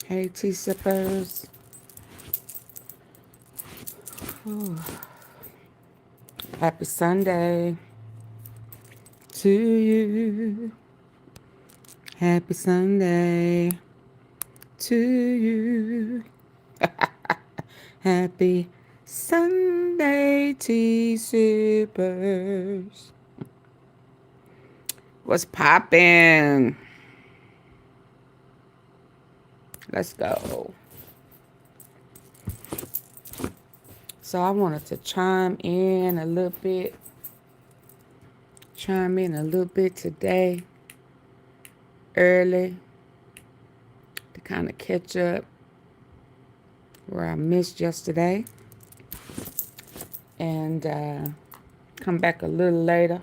Hey, tea sippers. Happy Sunday to you. Happy Sunday to you. Happy Sunday, tea sippers. What's poppin'? Let's go. So I wanted to chime in a little bit today, early, to kind of catch up where I missed yesterday, and come back a little later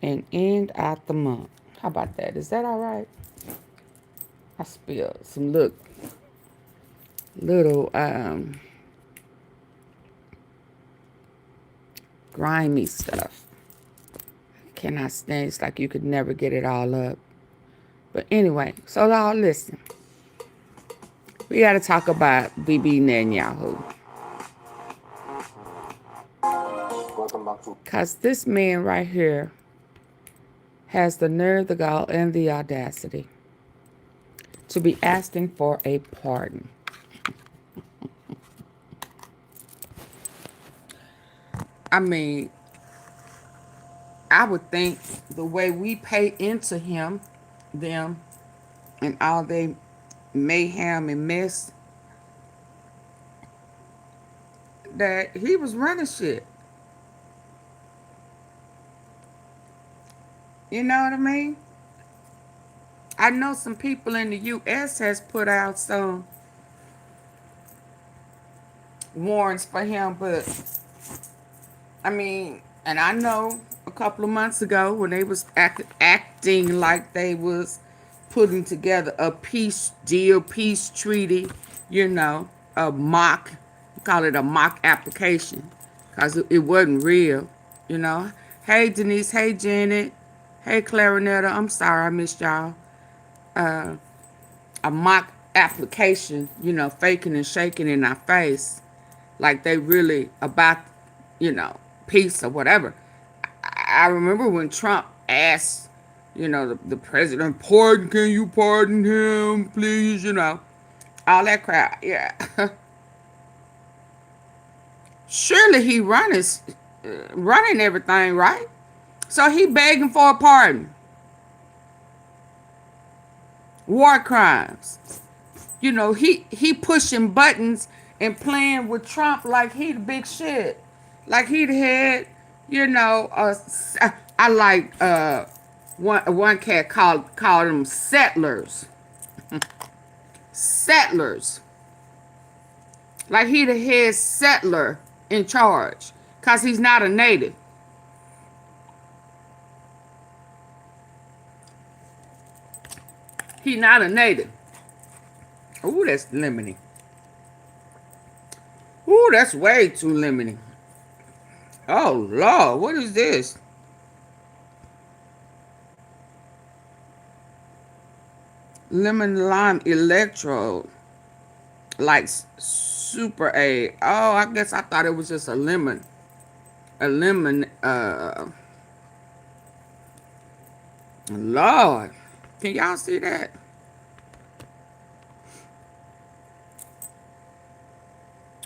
and end out the month. How about that? Is that all right? I spilled some little grimy stuff. Cannot stand. It's like you could never get it all up. But anyway, so y'all listen. We got to talk about Bibi Netanyahu. Because this man right here has the nerve, the gall, and the audacity to be asking for a pardon. I mean, I would think the way we pay into them, and all they mayhem and mess, that he was running shit. You know what I mean? I know some people in the U.S. has put out some warrants for him, but I mean, and I know a couple of months ago when they was acting like they was putting together a peace deal, peace treaty, you know, a mock, call it a mock application, because it wasn't real, you know. Hey, Denise. Hey, Janet. Hey, Clarinetta. I'm sorry I missed y'all. A mock application, you know, faking and shaking in our face like they really about, you know, peace or whatever. I remember when Trump asked, you know, the president, pardon, can you pardon him, please, you know, all that crap. Yeah. Surely he running everything, right? So he begging for a pardon. War crimes. You know, he pushing buttons and playing with Trump like he the big shit. Like he the head, you know. I like one cat called them settlers. Settlers. Like he the head settler in charge. Because he's not a native. He not a native. Ooh, that's lemony. Ooh, that's way too lemony. Oh, Lord, what is this? Lemon lime electrode. Like super A. Oh, I guess I thought it was just a lemon. A lemon, Lord. Can y'all see that?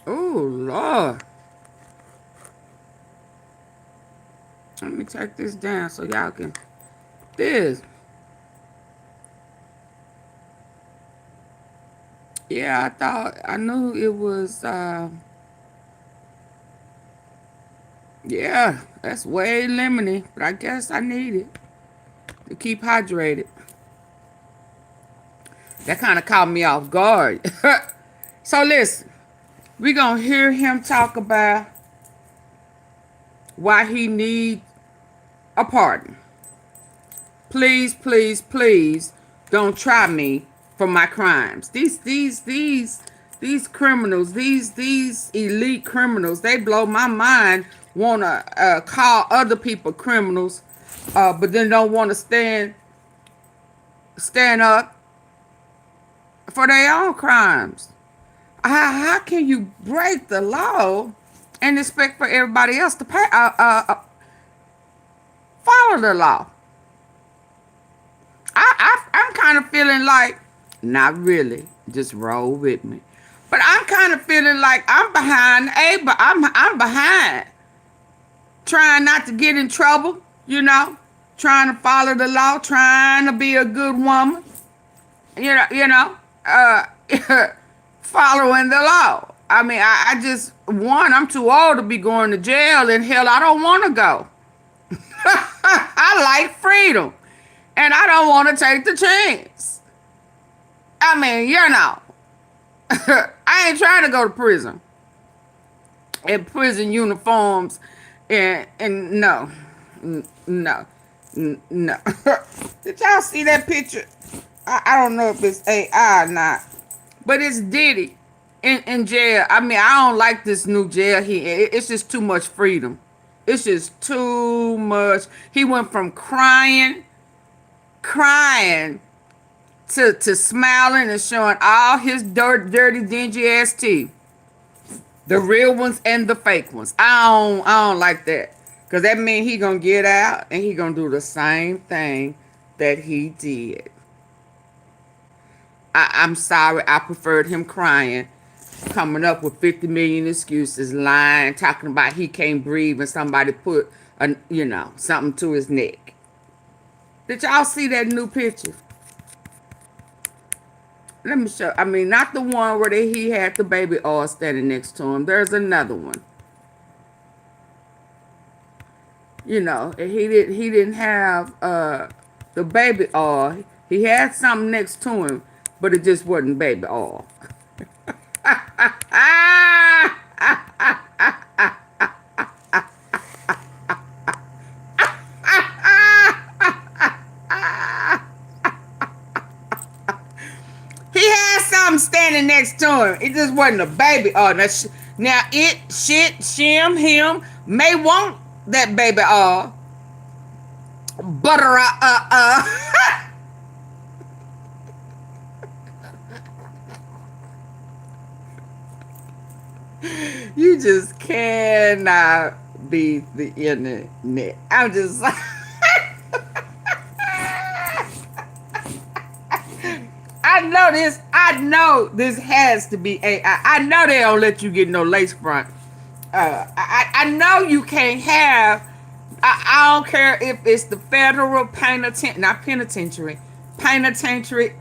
Oh, Lord. Let me take this down so y'all can. This. Yeah, I knew it was, yeah, that's way lemony, but I guess I need it to keep hydrated. That kind of caught me off guard. So listen, we're going to hear him talk about why he needs a pardon. Please, please, please don't try me for my crimes. These criminals, these elite criminals, they blow my mind. Want to call other people criminals, but then don't want to stand stand up for their own crimes. How can you break the law and expect for everybody else to follow the law? I'm kind of feeling like, not really, just roll with me. But I'm kind of feeling like I'm behind but I'm behind. Trying not to get in trouble, trying to follow the law, trying to be a good woman, uh, following the law. I mean, I just, I'm too old to be going to jail, and hell, I don't want to go. I like freedom, and I don't want to take the chance. I mean, I ain't trying to go to prison in prison uniforms, and no, no. Did y'all see that picture? I don't know if it's AI or not, but it's Diddy in jail. I mean, I don't like this new jail here. It's just too much freedom. It's just too much. He went from crying to smiling and showing all his dirty, dingy ass teeth. The real ones and the fake ones. I don't like that. Because that means he going to get out and he going to do the same thing that he did. I'm sorry. I preferred him crying, coming up with 50 million excuses, lying, talking about he can't breathe and somebody put, something to his neck. Did y'all see that new picture? Let me show. I mean, not the one where he had the baby oil standing next to him. There's another one. He didn't have the baby oil. He had something next to him, but it just wasn't baby oil. He had something standing next to him. It just wasn't a baby oil. Now him may want that baby oil, but you just cannot beat the internet. I'm just like, I know this has to be AI. I know they don't let you get no lace front. I know you can't have. I don't care if it's the federal penitentiary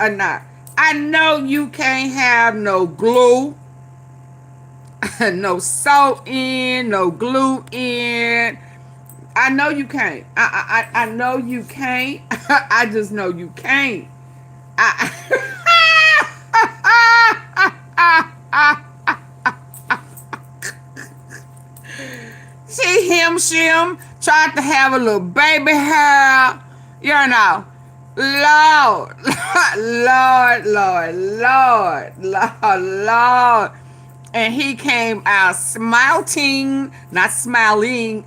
or not. I know you can't have no glue, no salt in, no glue in. I know you can't. I know you can't. I just know you can't. See him, Shim, tried to have a little baby hair, Lord, Lord. And he came out smiling, not smiling,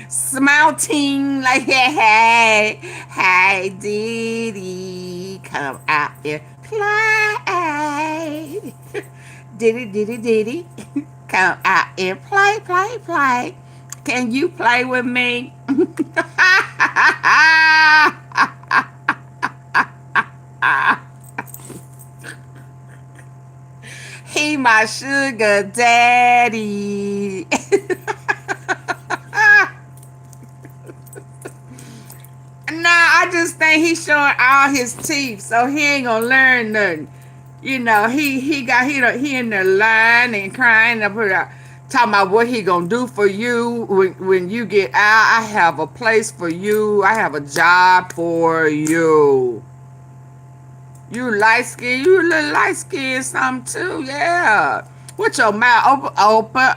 smiling like, hey, Diddy, come out and play. Diddy, come out and play. Can you play with me? He my sugar daddy. Nah, I just think he's showing all his teeth, so he ain't gonna learn nothing. He in there lying and crying about talking about what he gonna do for you when you get out. I have a place for you. I have a job for you. You light skin, you a little light skin something too, yeah. With your mouth open.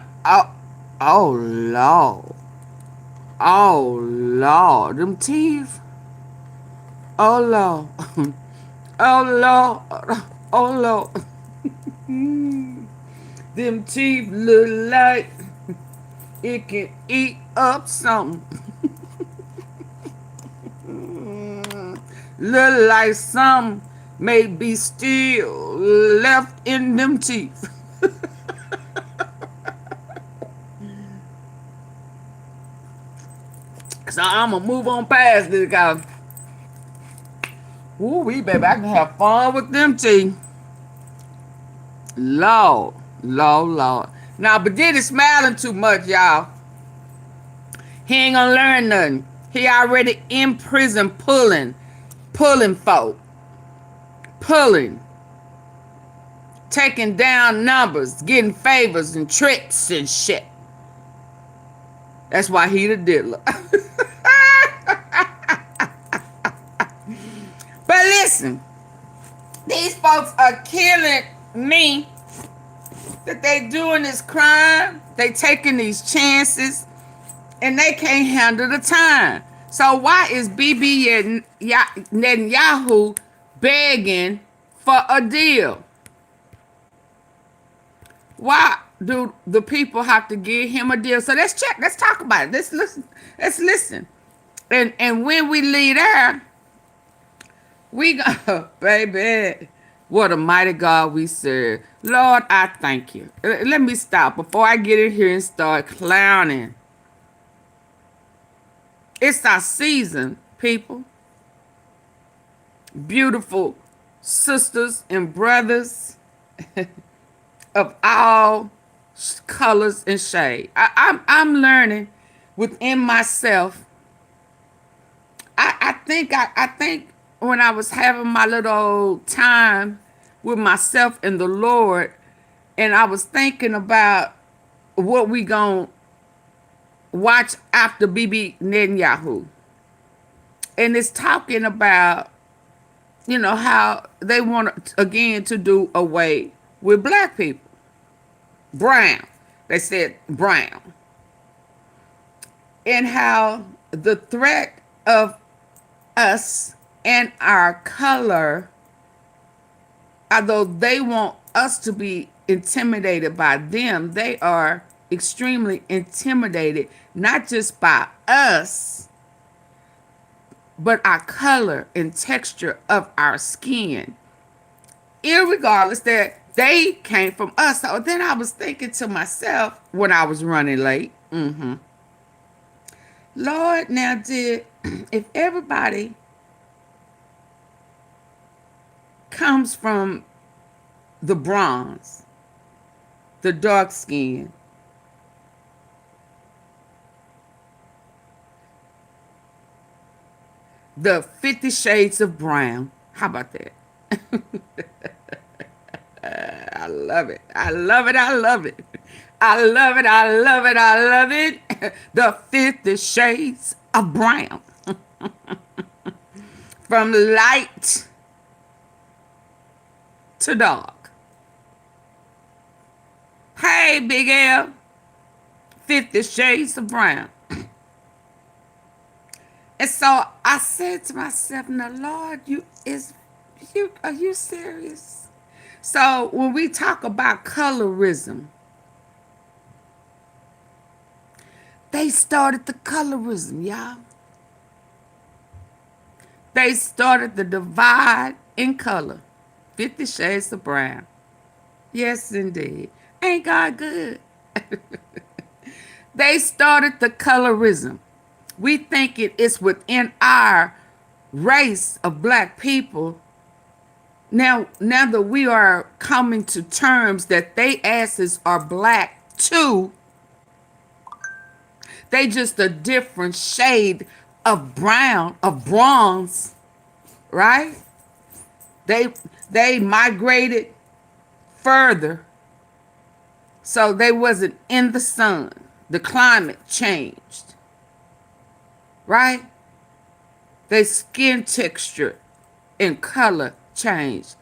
Oh Lord, them teeth. Oh Lord. Oh Lord. Them teeth look like it can eat up something. Look like some may be still left in them teeth. So I'm gonna move on past this guy. Ooh, we baby, I can have fun with them teeth. Lord, Lord, Lord. Now, but then it's smiling too much, y'all. He ain't gonna learn nothing. He already in prison pulling folk, pulling, taking down numbers, getting favors and tricks and shit. That's why he the diddler. But listen, these folks are killing me that they doing this crime. They taking these chances and they can't handle the time. So why is Bibi Netanyahu begging for a deal? Why do the people have to give him a deal? So let's check. Let's talk about it. Let's listen. Let's listen. And when we leave there, we go, baby, what a mighty God we serve. Lord, I thank you. Let me stop before I get in here and start clowning. It's our season, people. Beautiful sisters and brothers of all colors and shade. I'm learning within myself. I think when I was having my little time with myself and the Lord, and I was thinking about what we gonna watch after Bibi Netanyahu, and it's talking about, you know, how they want again to do away with black people. Brown. They said brown. And how the threat of us and our color, although they want us to be intimidated by them, they are extremely intimidated, not just by us, but our color and texture of our skin, irregardless that they came from us. So then I was thinking to myself when I was running late, Lord, now if everybody comes from the bronze, the dark skin, the 50 shades of brown, how about that? I love it. I love it. I love it. I love it. I love it. I love it. The 50 shades of brown. From light to dark. Hey, Big L. 50 shades of brown. And so I said to myself, now, Lord, are you serious? So when we talk about colorism, they started the colorism, y'all. They started the divide in color. 50 shades of brown. Yes, indeed. Ain't God good? They started the colorism. We think it is within our race of black people. Now that we are coming to terms that they asses are black too, they just a different shade of brown, of bronze, right? They migrated further, so they wasn't in the sun. The climate changed, right? Their skin texture and color changed.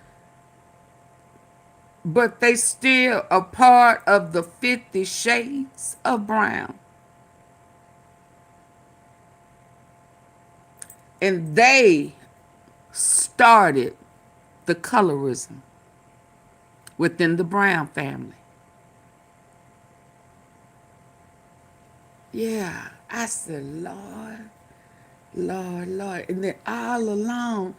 But they still a part of the 50 shades of brown. And they started the colorism within the Brown family. Yeah, I said, Lord, Lord, Lord. And then all along,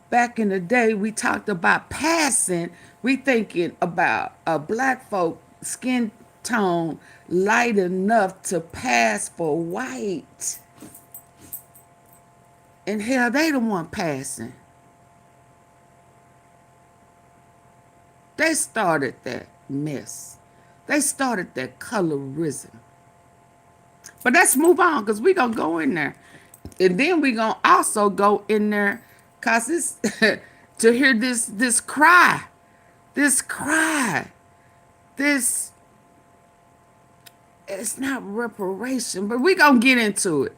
back in the day, we talked about passing. We thinking about a black folk skin tone light enough to pass for white. And hell, they the one passing. They started that mess. They started that colorism. But let's move on, because we're going to go in there. And then we're going to also go in there, because it's to hear this cry. This cry. This, it's not reparation, but we're going to get into it.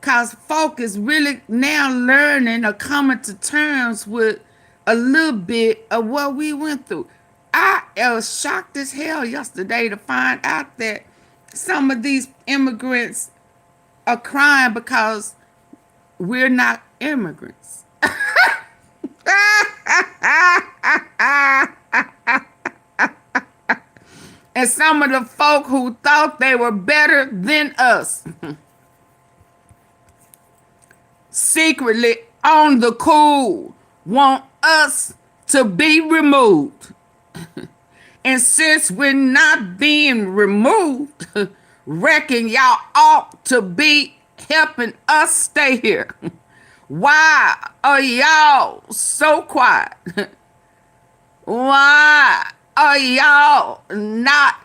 Because folk is really now learning or coming to terms with a little bit of what we went through. I was shocked as hell yesterday to find out that some of these immigrants are crying because we're not immigrants. And some of the folk who thought they were better than us secretly on the cool want us to be removed. And since we're not being removed, reckon y'all ought to be helping us stay here. Why are y'all so quiet? Why are y'all not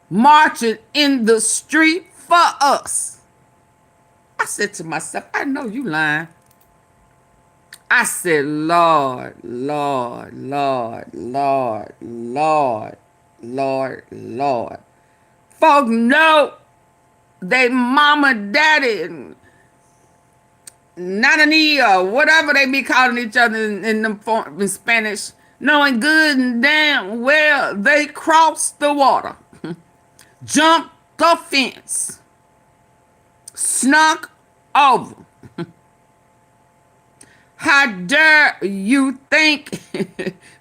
marching in the street for us? I said to myself, I know you lying. I said, Lord, Lord, Lord, Lord, Lord, Lord, Lord. Folk know they mama, daddy, and nanny, or whatever they be calling each other in Spanish, knowing good and damn well they crossed the water, jumped the fence, snuck over. How dare you think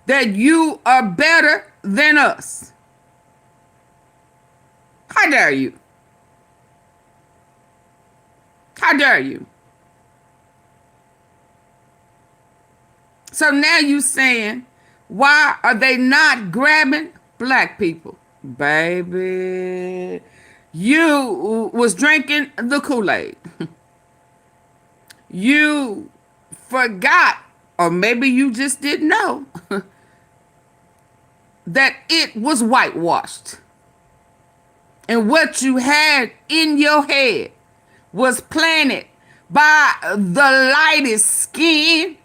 that you are better than us? How dare you? How dare you? So now you saying, why are they not grabbing black people? Baby, you was drinking the Kool-Aid. You forgot, or maybe you just didn't know, that it was whitewashed. And what you had in your head was planted by the lightest skin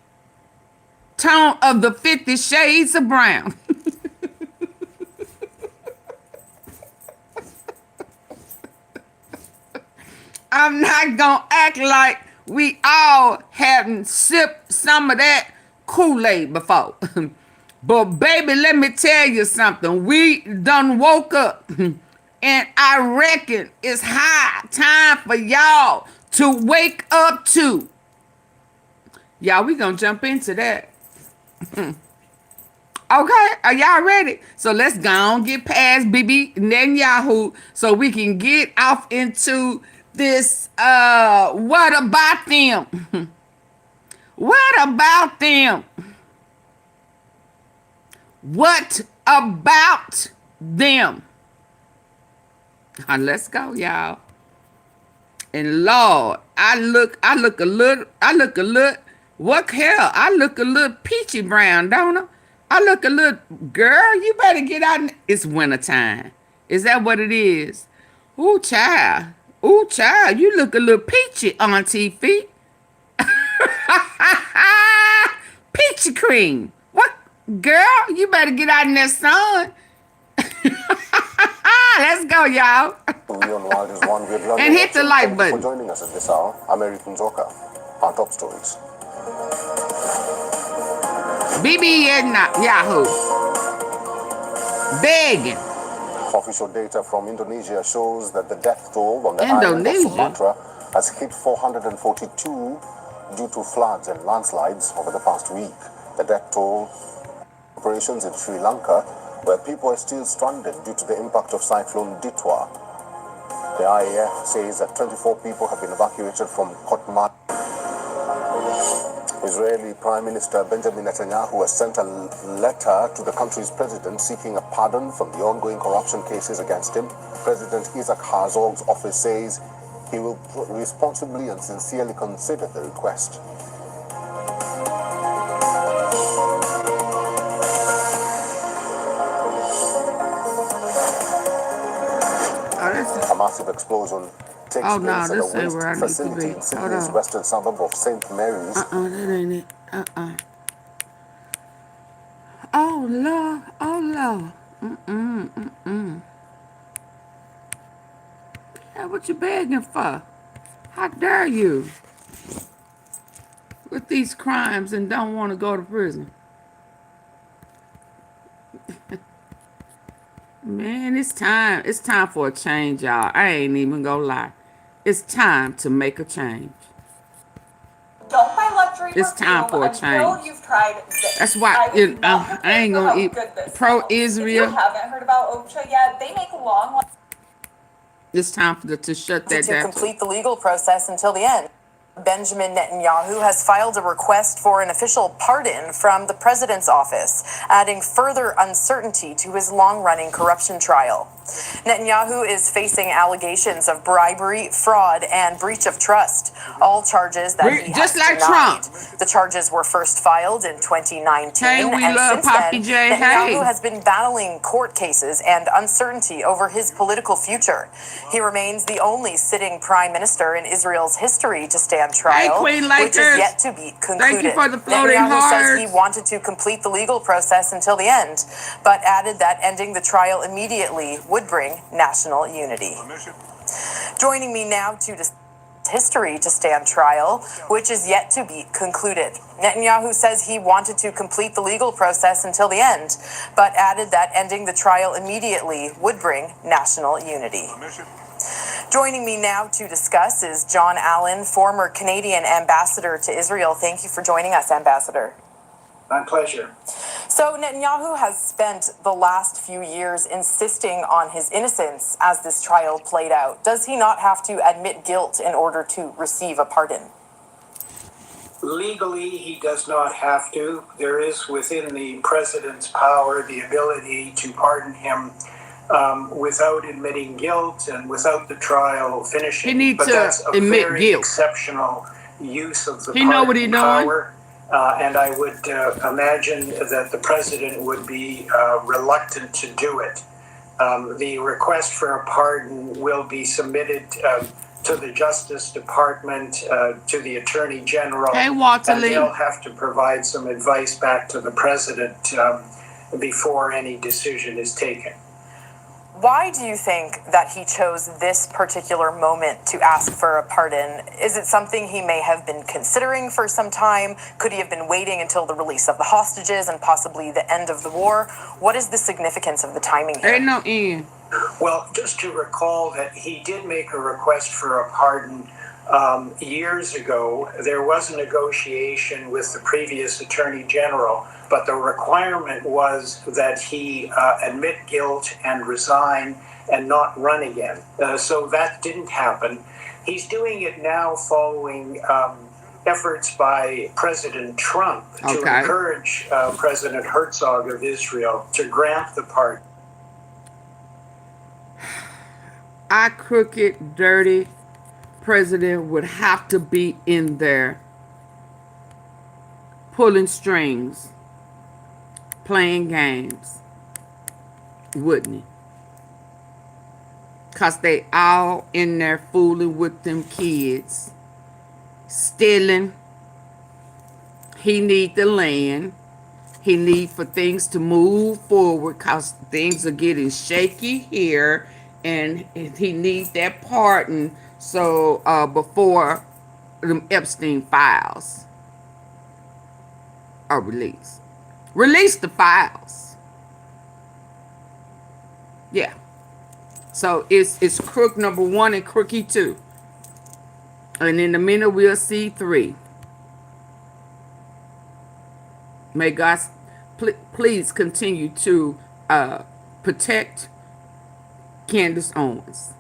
tone of the 50 Shades of Brown. I'm not gonna act like we all hadn't sipped some of that Kool-Aid before. But baby, let me tell you something. We done woke up, and I reckon it's high time for y'all to wake up too. Y'all, we gonna jump into that. Okay, are y'all ready? So let's go on, get past Bibi Netanyahu so we can get off into this, what about them? What about them? What about them? Let's go, y'all. And Lord, I look a little, what hell? I look a little peachy brown, don't I? I look a little, girl, you better get out. It's wintertime. Is that what it is? Ooh, child. Ooh, child, you look a little peachy, AunTeaFee. Peachy cream. What? Girl, you better get out in that sun. Let's go, y'all. And hit the like button. For joining us at this hour, American Zoka. Our top stories. Bibi Netanyahu begging. Official data from Indonesia shows that the death toll on the island of Sumatra has hit 442 due to floods and landslides over the past week. The death toll operations in Sri Lanka, where people are still stranded due to the impact of Cyclone Ditwa. The IAF says that 24 people have been evacuated from Kotmat. Israeli Prime Minister Benjamin Netanyahu has sent a letter to the country's president seeking a pardon from the ongoing corruption cases against him. President Isaac Herzog's office says he will responsibly and sincerely consider the request. A massive explosion takes place at a waste facility in Sydney's western suburb of St. Mary's. That ain't it. Oh, Lord. Oh, Lord. Yeah, what you begging for? How dare you? With these crimes and don't want to go to prison. Man, it's time. It's time for a change, y'all. I ain't even gonna lie. It's time to make a change. Don't buy luxury It's time for a change. You've tried this. That's why I ain't gonna eat pro-Israel. If you haven't heard about OCHA yet, they make long. It's time for to shut that down. To complete the legal process until the end. Benjamin Netanyahu has filed a request for an official pardon from the president's office, adding further uncertainty to his long-running corruption trial. Netanyahu is facing allegations of bribery, fraud, and breach of trust, all charges that he has denied. Trump. The charges were first filed in 2019, hey, we and love since Poppy then, J. Netanyahu has been battling court cases and uncertainty over his political future. He remains the only sitting prime minister in Israel's history to stand trial, which is yet to be concluded. Thank you for the floating Netanyahu hearts. says he wanted to complete the legal process until the end, but added that ending the trial immediately would bring national unity. Joining me now to discuss history to stand trial, which is yet to be concluded. Netanyahu says he wanted to complete the legal process until the end, but added that ending the trial immediately would bring national unity. Joining me now to discuss is John Allen, former Canadian ambassador to Israel. Thank you for joining us, Ambassador. My pleasure. So Netanyahu has spent the last few years insisting on his innocence as this trial played out. Does he not have to admit guilt in order to receive a pardon? Legally, he does not have to. There is within the president's power the ability to pardon him without admitting guilt and without the trial finishing. He needs to admit guilt. Exceptional use of the pardon power. And I would imagine that the president would be reluctant to do it. The request for a pardon will be submitted to the Justice Department, to the Attorney General, and they'll have to provide some advice back to the president before any decision is taken. Why do you think that he chose this particular moment to ask for a pardon? Is it something he may have been considering for some time? Could he have been waiting until the release of the hostages and possibly the end of the war? What is the significance of the timing here? Ain't no end. Well, just to recall that he did make a request for a pardon years ago. There was a negotiation with the previous Attorney General, but the requirement was that he admit guilt and resign and not run again. So that didn't happen. He's doing it now following efforts by President Trump to encourage President Herzog of Israel to grant the pardon. Our crooked, dirty president would have to be in there pulling strings, playing games, wouldn't he? Because they all in there fooling with them kids, stealing. He need the land. He need for things to move forward because things are getting shaky here, and he needs that pardon so before the Epstein files are released. Release the files. Yeah. So it's crook number 1 and crookie 2. And in a minute we'll see 3. May God please continue to protect Candace Owens.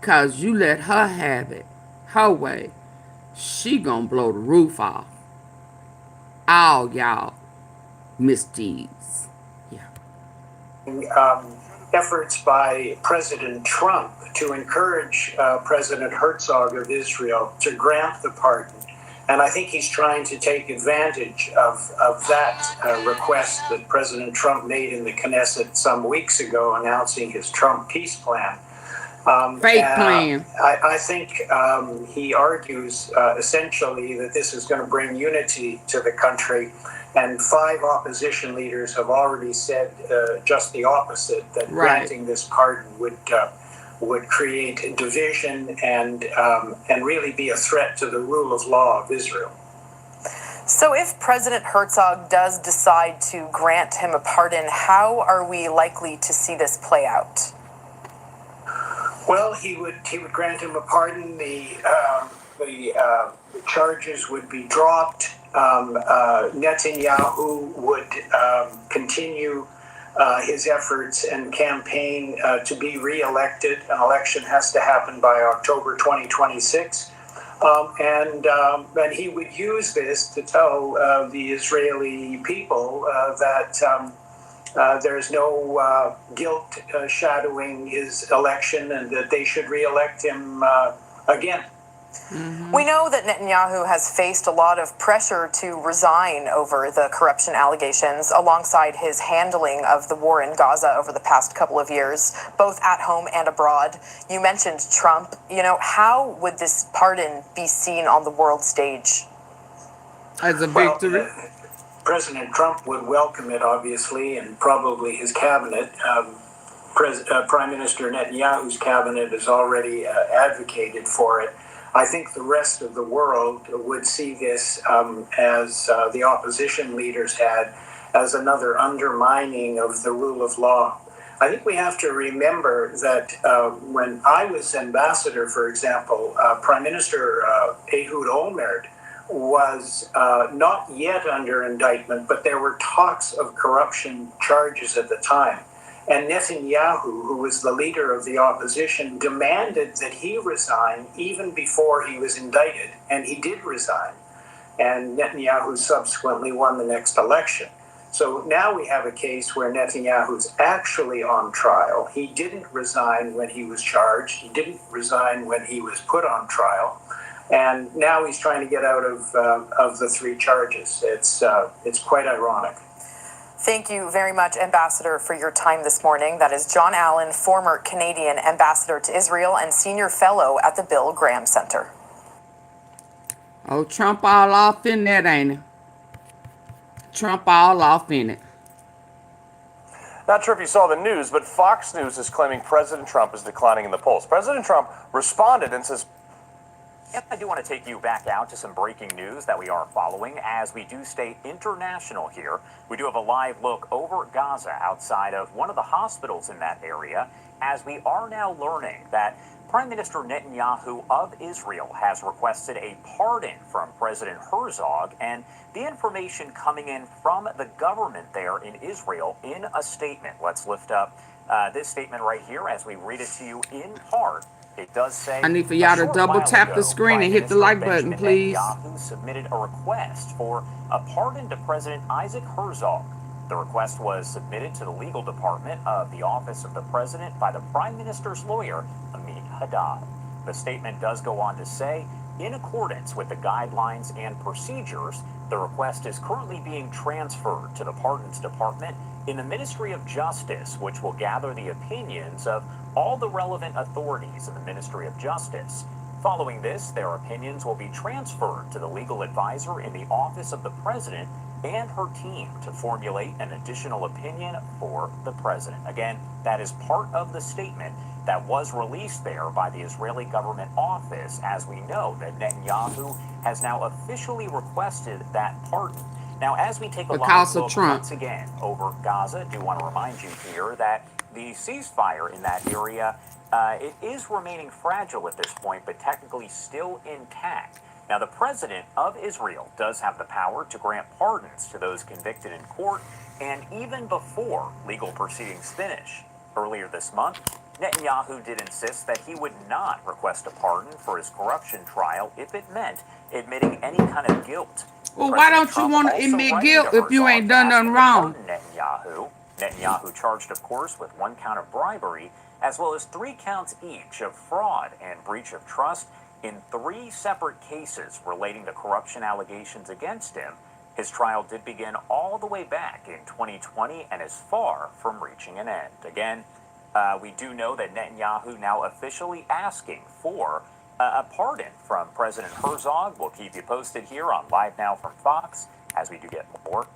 Because you let her have it her way. she gonna blow the roof off. All y'all misdeeds. Yeah. Efforts by President Trump to encourage President Herzog of Israel to grant the pardon. And I think he's trying to take advantage of that request that President Trump made in the Knesset some weeks ago, announcing his Trump peace plan. Fake plan. I think he argues essentially that this is going to bring unity to the country. And 5 opposition leaders have already said just the opposite, that granting this pardon would create division and really be a threat to the rule of law of Israel. So if President Herzog does decide to grant him a pardon, how are we likely to see this play out? Well, he would grant him a pardon. The charges would be dropped. Netanyahu would continue his efforts and campaign to be reelected. An election has to happen by October 2026. And he would use this to tell the Israeli people that there's no guilt shadowing his election and that they should reelect him again. Mm-hmm. We know that Netanyahu has faced a lot of pressure to resign over the corruption allegations alongside his handling of the war in Gaza over the past couple of years, both at home and abroad. You mentioned Trump. How would this pardon be seen on the world stage? As a victory? President Trump would welcome it, obviously, and probably his cabinet. Prime Minister Netanyahu's cabinet has already advocated for it. I think the rest of the world would see this as the opposition leaders had, as another undermining of the rule of law. I think we have to remember that when I was ambassador, for example, Prime Minister Ehud Olmert was not yet under indictment, but there were talks of corruption charges at the time. And Netanyahu, who was the leader of the opposition, demanded that he resign even before he was indicted, and he did resign. And Netanyahu subsequently won the next election. So now we have a case where Netanyahu's actually on trial. He didn't resign when he was charged. He didn't resign when he was put on trial. And now he's trying to get out of the 3 charges. It's quite ironic. Thank you very much, Ambassador, for your time this morning. That is John Allen, former Canadian Ambassador to Israel and Senior Fellow at the Bill Graham Center. Oh, Trump all off in that, ain't he? Trump all off in it. Not sure if you saw the news, but Fox News is claiming President Trump is declining in the polls. President Trump responded and says, Yep, I do want to take you back out to some breaking news that we are following as we do stay international here. We do have a live look over Gaza outside of one of the hospitals in that area as we are now learning that Prime Minister Netanyahu of Israel has requested a pardon from President Herzog, and the information coming in from the government there in Israel in a statement. Let's lift up this statement right here as we read it to you in part. It does say, I need for y'all to double tap the screen and hit the like button, please. Netanyahu submitted a request for a pardon to President Isaac Herzog. The request was submitted to the legal department of the Office of the President by the Prime Minister's lawyer, Amit Haddad. The statement does go on to say, in accordance with the guidelines and procedures, the request is currently being transferred to the Pardons Department in the Ministry of Justice, which will gather the opinions of all the relevant authorities in the Ministry of Justice. Following this, their opinions will be transferred to the legal advisor in the Office of the President and her team to formulate an additional opinion for the President. Again, that is part of the statement that was released there by the Israeli government office, as we know that Netanyahu has now officially requested that pardon. Now, as we take a live look once again over Gaza, I do want to remind you here that the ceasefire in that area, it is remaining fragile at this point, but technically still intact. Now, the president of Israel does have the power to grant pardons to those convicted in court, and even before legal proceedings finish. Earlier this month, Netanyahu did insist that he would not request a pardon for his corruption trial if it meant admitting any kind of guilt. Well, why don't you want to admit guilt if you ain't done nothing wrong? Netanyahu charged, of course, with 1 count of bribery, as well as 3 counts each of fraud and breach of trust in 3 separate cases relating to corruption allegations against him. His trial did begin all the way back in 2020 and is far from reaching an end. Again, we do know that Netanyahu now officially asking for a pardon from President Herzog. We'll keep you posted here on Live Now from Fox as we do get more.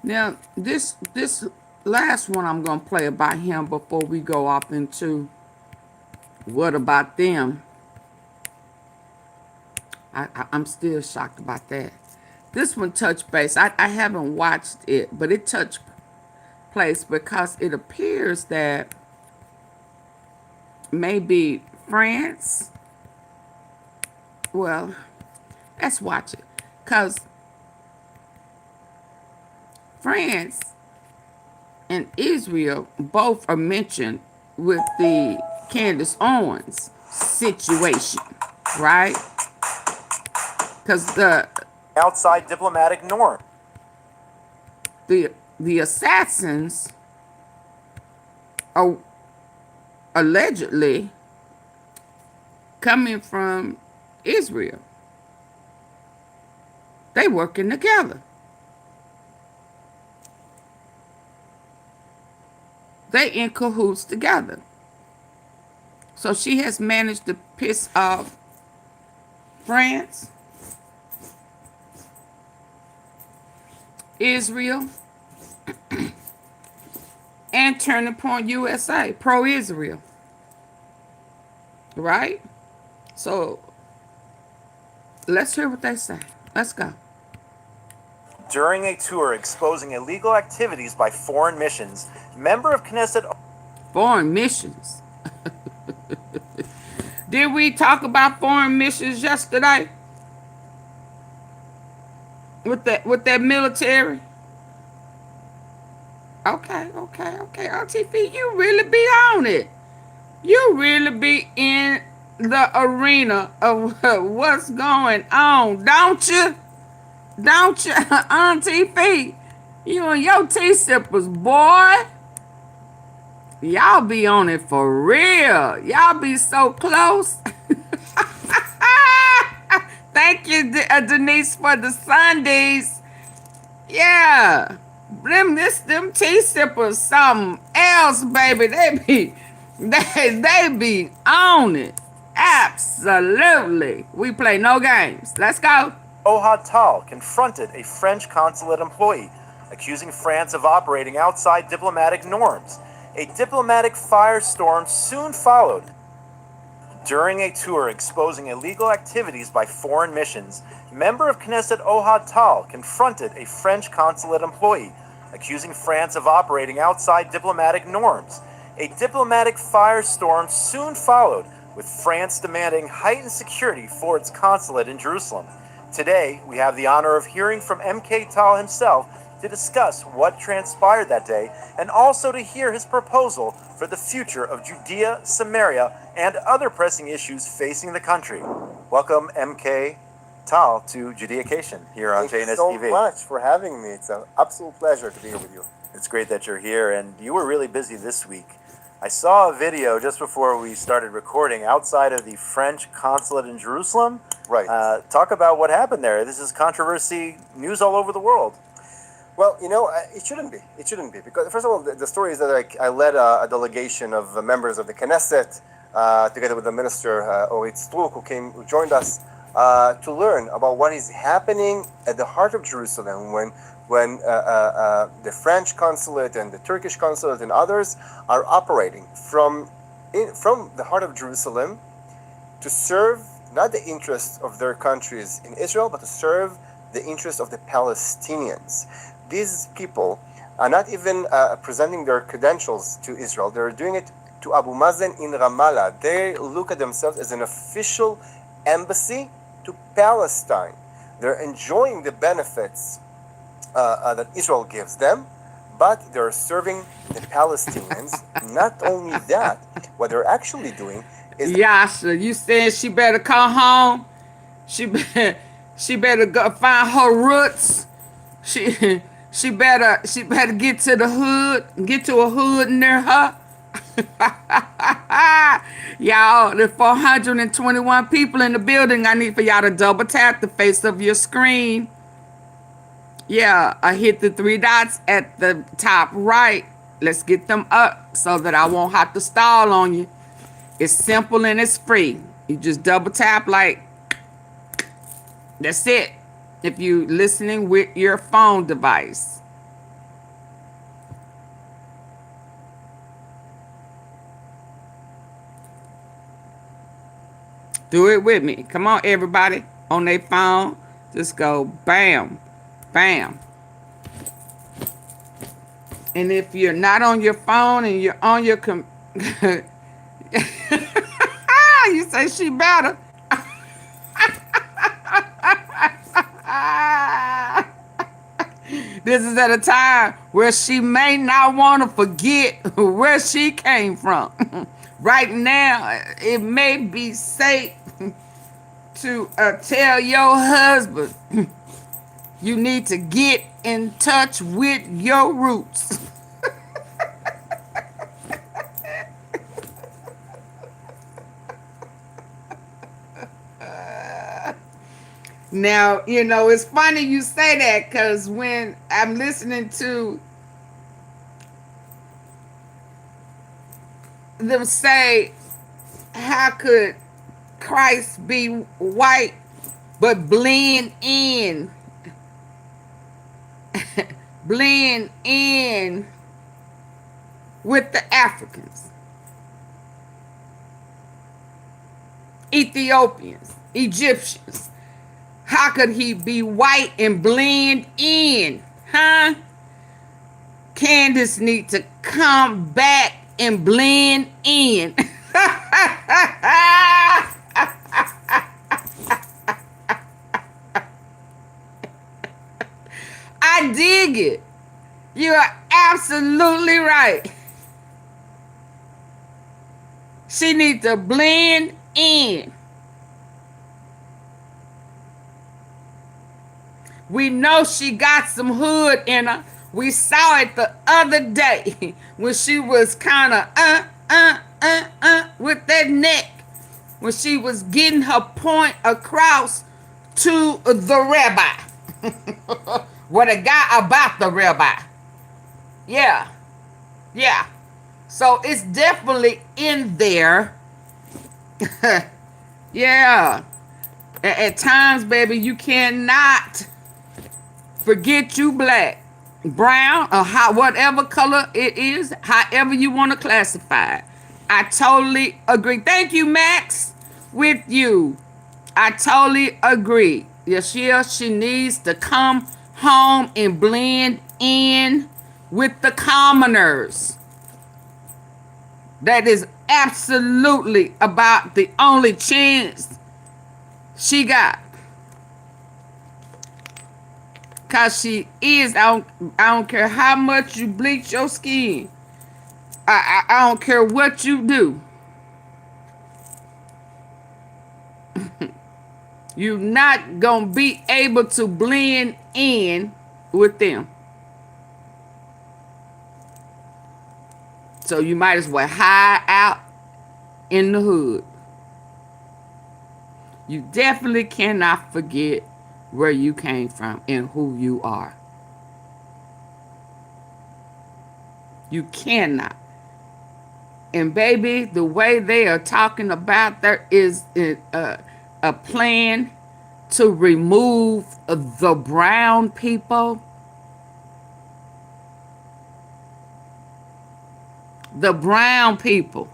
Now, this last one I'm going to play about him before we go off into what about them. I'm still shocked about that. This one touched base. I haven't watched it, but it touched place because it appears that maybe France, well, let's watch it, because France and Israel both are mentioned with the Candace Owens situation, right? Because the outside diplomatic norm. The assassins are allegedly coming from Israel. They working together. They in cahoots together. So she has managed to piss off France, Israel, and Turning Point USA, pro-Israel. Right? So let's hear what they say. Let's go. During a tour exposing illegal activities by foreign missions, member of Knesset... Foreign missions. Did we talk about foreign missions yesterday? With that military? Okay. AunTeaFee, you really be on it. You really be in the arena of what's going on, don't you? Don't you, AunTeaFee? You and your tea sippers, boy. Y'all be on it for real. Y'all be so close. Thank you, Denise, for the Sundays. Yeah. Them tea sippers something else, baby. They be on it. Absolutely. We play no games. Let's go. Ohad Tal confronted a French consulate employee, accusing France of operating outside diplomatic norms. A diplomatic firestorm soon followed. During a tour exposing illegal activities by foreign missions, member of Knesset Ohad Tal confronted a French consulate employee, accusing France of operating outside diplomatic norms. A diplomatic firestorm soon followed, with France demanding heightened security for its consulate in Jerusalem. Today, we have the honor of hearing from MK Tal himself to discuss what transpired that day and also to hear his proposal for the future of Judea, Samaria, and other pressing issues facing the country. Welcome, MK Tal, to Judeacation here on JNS TV. Thank you so much for having me. It's an absolute pleasure to be here with you. It's great that you're here, and you were really busy this week. I saw a video just before we started recording outside of the French consulate in Jerusalem. Right. Talk about what happened there. This is controversy, news all over the world. Well, it shouldn't be. It shouldn't be. Because, first of all, the story is that I led a delegation of members of the Knesset, together with the minister, Orit Struk, who joined us to learn about what is happening at the heart of Jerusalem when the French consulate and the Turkish consulate and others are operating from the heart of Jerusalem to serve not the interests of their countries in Israel, but to serve the interests of the Palestinians. These people are not even presenting their credentials to Israel. They're doing it to Abu Mazen in Ramallah. They look at themselves as an official embassy to Palestine. They're enjoying the benefits that Israel gives them, but they're serving the Palestinians. Not only that, what they're actually doing is Yasha, you said she better come home. She better go find her roots. She she better get to the hood, get to a hood near her. Y'all, there's 421 people in the building. I need for y'all to double tap the face of your screen. Yeah, I hit the 3 dots at the top right. Let's get them up so that I won't have to stall on you. It's simple and it's free. You just double tap like, that's it. If you listening with your phone device. Do it with me. Come on, everybody. On their phone, just go bam, bam. And if you're not on your phone and you're on your you say she better. This is at a time where she may not want to forget where she came from. Right now, it may be safe to tell your husband you need to get in touch with your roots. Now, you know, it's funny you say that, because when I'm listening to them say, how could Christ be white but blend in? Blend in with the Africans, Ethiopians, Egyptians. How could he be white and blend in? Huh? Candace need to come back and blend in. I dig it. You are absolutely right. She needs to blend in. We know she got some hood in her. We saw it the other day when she was kind of with that neck, when she was getting her point across to the rabbi. What a guy about the rabbi. Yeah. Yeah. So it's definitely in there. Yeah. At times, baby, you cannot forget you black, brown, or whatever color it is, however you want to classify it. I totally agree. Thank you, Max. With you. I totally agree. Yashia, she needs to come home and blend in with the commoners. That is absolutely about the only chance she got. Because she is, I don't care how much you bleach your skin. I don't care what you do. You're not going to be able to blend in with them. So you might as well hide out in the hood. You definitely cannot forget where you came from and who you are. You cannot. And baby, the way they are talking about, there is a plan to remove the brown people. The brown people.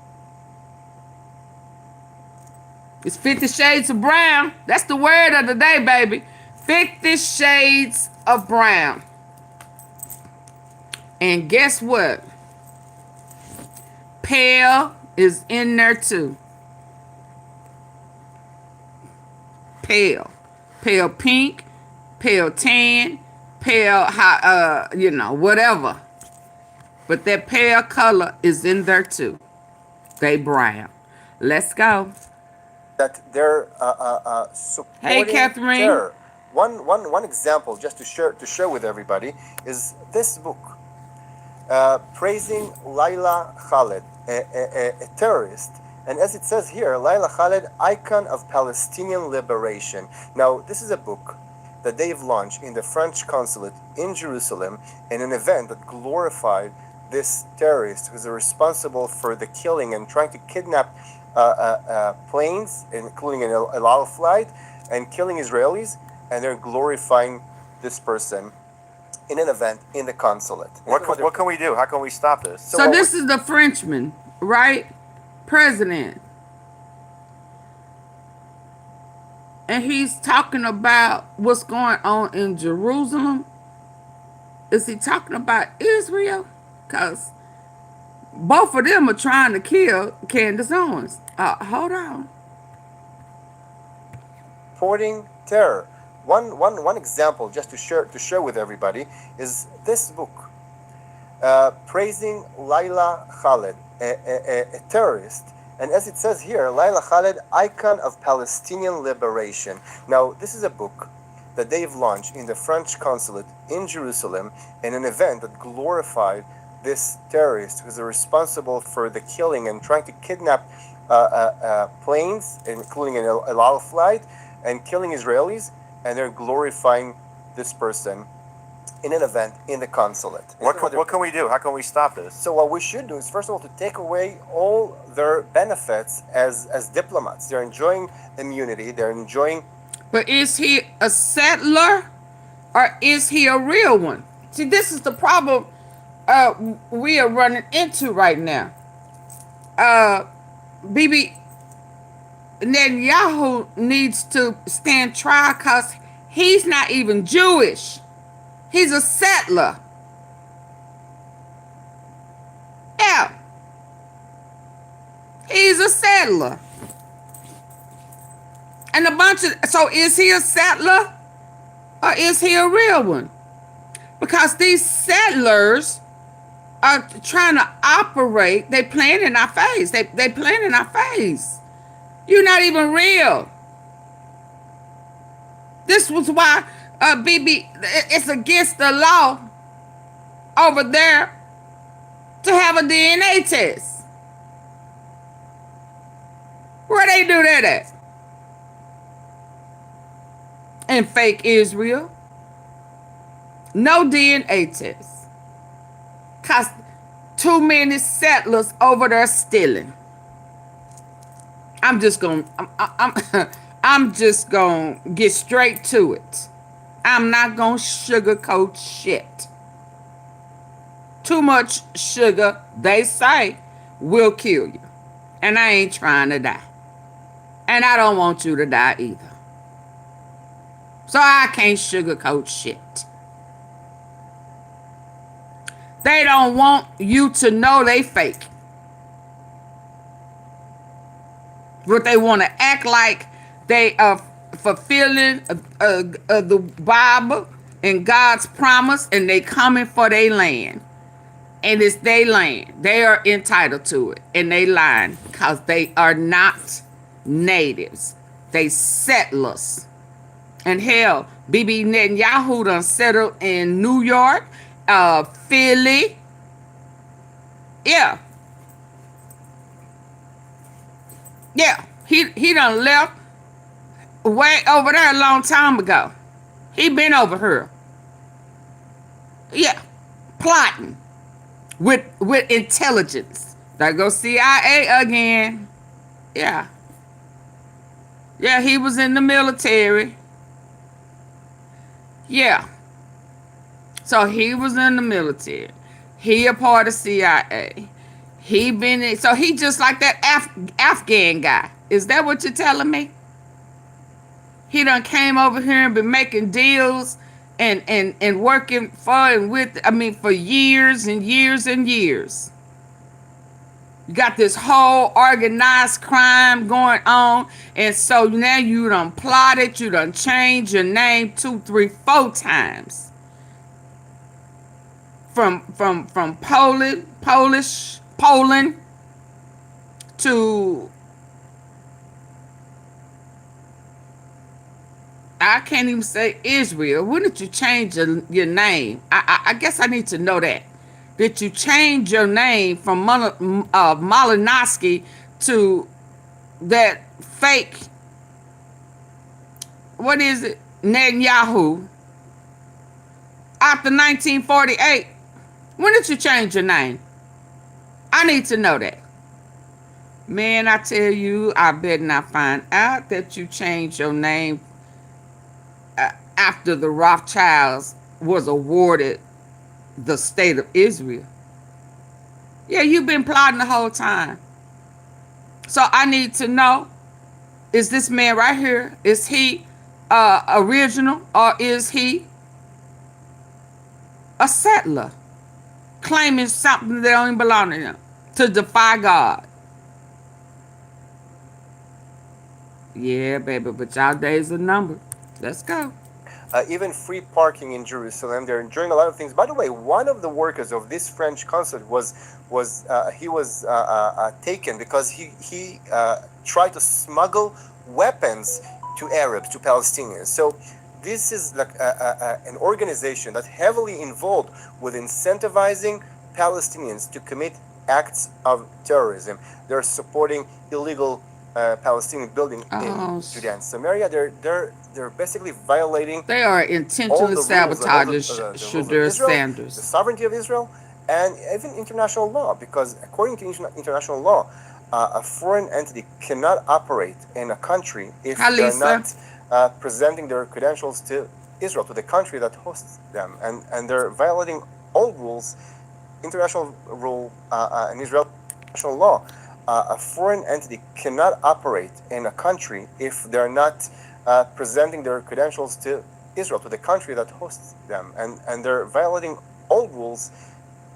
It's 50 shades of brown. That's the word of the day, baby. 50 shades of brown. And guess what? Pale is in there too. Pale. Pale pink, pale tan, pale, whatever. But that pale color is in there too. They brown. Let's go. That they're Hey, supporting Catherine. terror. One example, just to share with everybody, is this book, praising Laila Khaled, a terrorist. And as it says here, Laila Khaled, icon of Palestinian liberation. Now, this is a book that they've launched in the French consulate in Jerusalem in an event that glorified this terrorist who's responsible for the killing and trying to kidnap planes, including an El Al flight, and killing Israelis, and they're glorifying this person in an event in the consulate. What can we do? How can we stop this? So this is the Frenchman, right? President. And he's talking about what's going on in Jerusalem. Is he talking about Israel? Because both of them are trying to kill Candace Owens. Hold on. Supporting terror. One example, just to share with everybody, is this book, praising Laila Khaled, a terrorist. And as it says here, Laila Khaled, icon of Palestinian liberation. Now, this is a book that they've launched in the French consulate in Jerusalem in an event that glorified this terrorist who's responsible for the killing and trying to kidnap planes, including an El Al flight, and killing Israelis, and they're glorifying this person in an event in the consulate. What can we do? How can we stop this? So what we should do is, first of all, to take away all their benefits as diplomats. They're enjoying immunity. They're enjoying... But is he a settler or is he a real one? See, this is the problem we are running into right now. Bibi Netanyahu needs to stand trial because he's not even Jewish. He's a settler. Yeah. He's a settler. And so is he a settler or is he a real one? Because these settlers are trying to operate, they playing in our face. They playing in our face. You're not even real. This was why BB, it's against the law over there to have a DNA test. Where they do that at? In fake Israel. No DNA test. Cause too many settlers over there stealing. I'm just gonna get straight to it. I'm not gonna sugarcoat shit. Too much sugar, they say, will kill you. And I ain't trying to die. And I don't want you to die either. So I can't sugarcoat shit. They don't want you to know they fake. But they want to act like they are fulfilling the Bible and God's promise, and they coming for their land. And it's their land. They are entitled to it. And they lying because they are not natives. They settlers. And hell, Bibi Netanyahu done settled in New York, Philly. Yeah. Yeah. He done left way over there a long time ago. He been over here. Yeah. Plotting with intelligence. There go CIA again. Yeah. Yeah, he was in the military. Yeah. So he was in the military. He a part of CIA. He been in, so he just like that Afghan guy. Is that what you're telling me? He done came over here and been making deals and working for and with, for years and years and years. You got this whole organized crime going on. And so now you done plotted, you done changed your name 2, 3, 4 times. from Poland to, I can't even say Israel. When did you change your name? I guess I need to know that. Did you change your name from Malinowski to that fake, what is it, Netanyahu, after 1948? When did you change your name? I need to know that. Man, I tell you, I better not find out that you changed your name after the Rothschilds was awarded the state of Israel. Yeah, you've been plotting the whole time. So I need to know, is this man right here, is he original, or is he a settler claiming something that don't even belong to him, to defy God? Yeah, baby, but y'all days are numbered. Let's go. Even free parking in Jerusalem. They're enjoying a lot of things. By the way, one of the workers of this French consulate was taken because he tried to smuggle weapons to Arabs, to Palestinians. So this is like an organization that's heavily involved with incentivizing Palestinians to commit acts of terrorism. They're supporting illegal Palestinian building in Judea and Samaria. They're basically violating. They are intentionally sabotaging Shadur Sanders, the sovereignty of Israel, and even international law. Because according to international law, a foreign entity cannot operate in a country if they're not presenting their credentials to Israel, to the country that hosts them, and they're violating all rules, international rule, and Israel international law. A foreign entity cannot operate in a country if they're not presenting their credentials to Israel, to the country that hosts them, and they're violating all rules,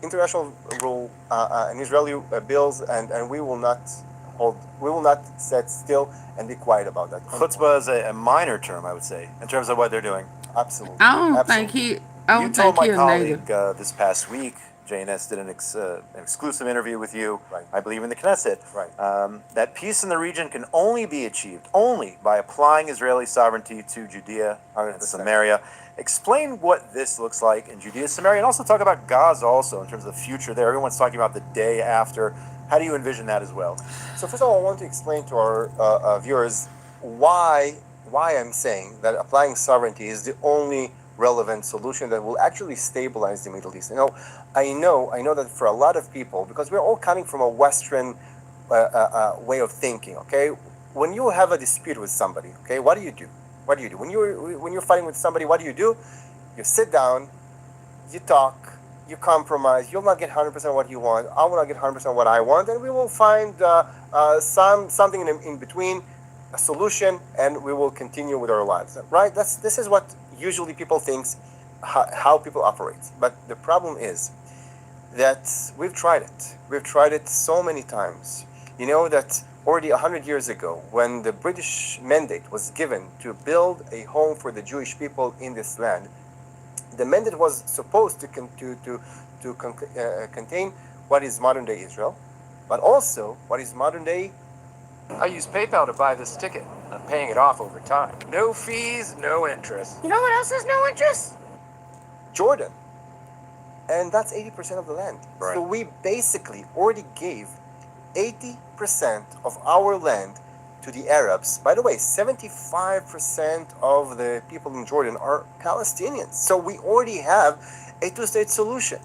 international rule, and Israeli bills, and we will not sit still and be quiet about that. Chutzpah is a minor term, I would say, in terms of what they're doing. Absolutely. I don't think he. I don't You told think my he'll colleague native. this past week, JNS did an exclusive interview with you, Right. I believe in the Knesset, Right. that peace in the region can only be achieved only by applying Israeli sovereignty to Judea and 100%. Samaria. Explain what this looks like in Judea, Samaria, and also talk about Gaza also in terms of the future there. Everyone's talking about the day after. How do you envision that as well? So first of all, I want to explain to our viewers why I'm saying that applying sovereignty is the only relevant solution that will actually stabilize the Middle East. I know that for a lot of people, because we're all coming from a Western way of thinking. Okay, when you have a dispute with somebody, okay, what do you do? What do you do when you're fighting with somebody? What do? You sit down, you talk, you compromise. You'll not get 100% what you want. I will not get 100% what I want, and we will find something in between, a solution, and we will continue with our lives. Right? This is what usually people think, how people operate. But the problem is that we've tried it. We've tried it so many times. You know that already 100 years ago, when the British mandate was given to build a home for the Jewish people in this land, the mandate was supposed to contain what is modern day Israel, but also what is modern day. I use PayPal to buy this ticket. I'm paying it off over time. No fees, no interest. You know what else has no interest? Jordan. And that's 80% of the land. Right. So we basically already gave 80% of our land to the Arabs. By the way, 75% of the people in Jordan are Palestinians. So we already have a two-state solution.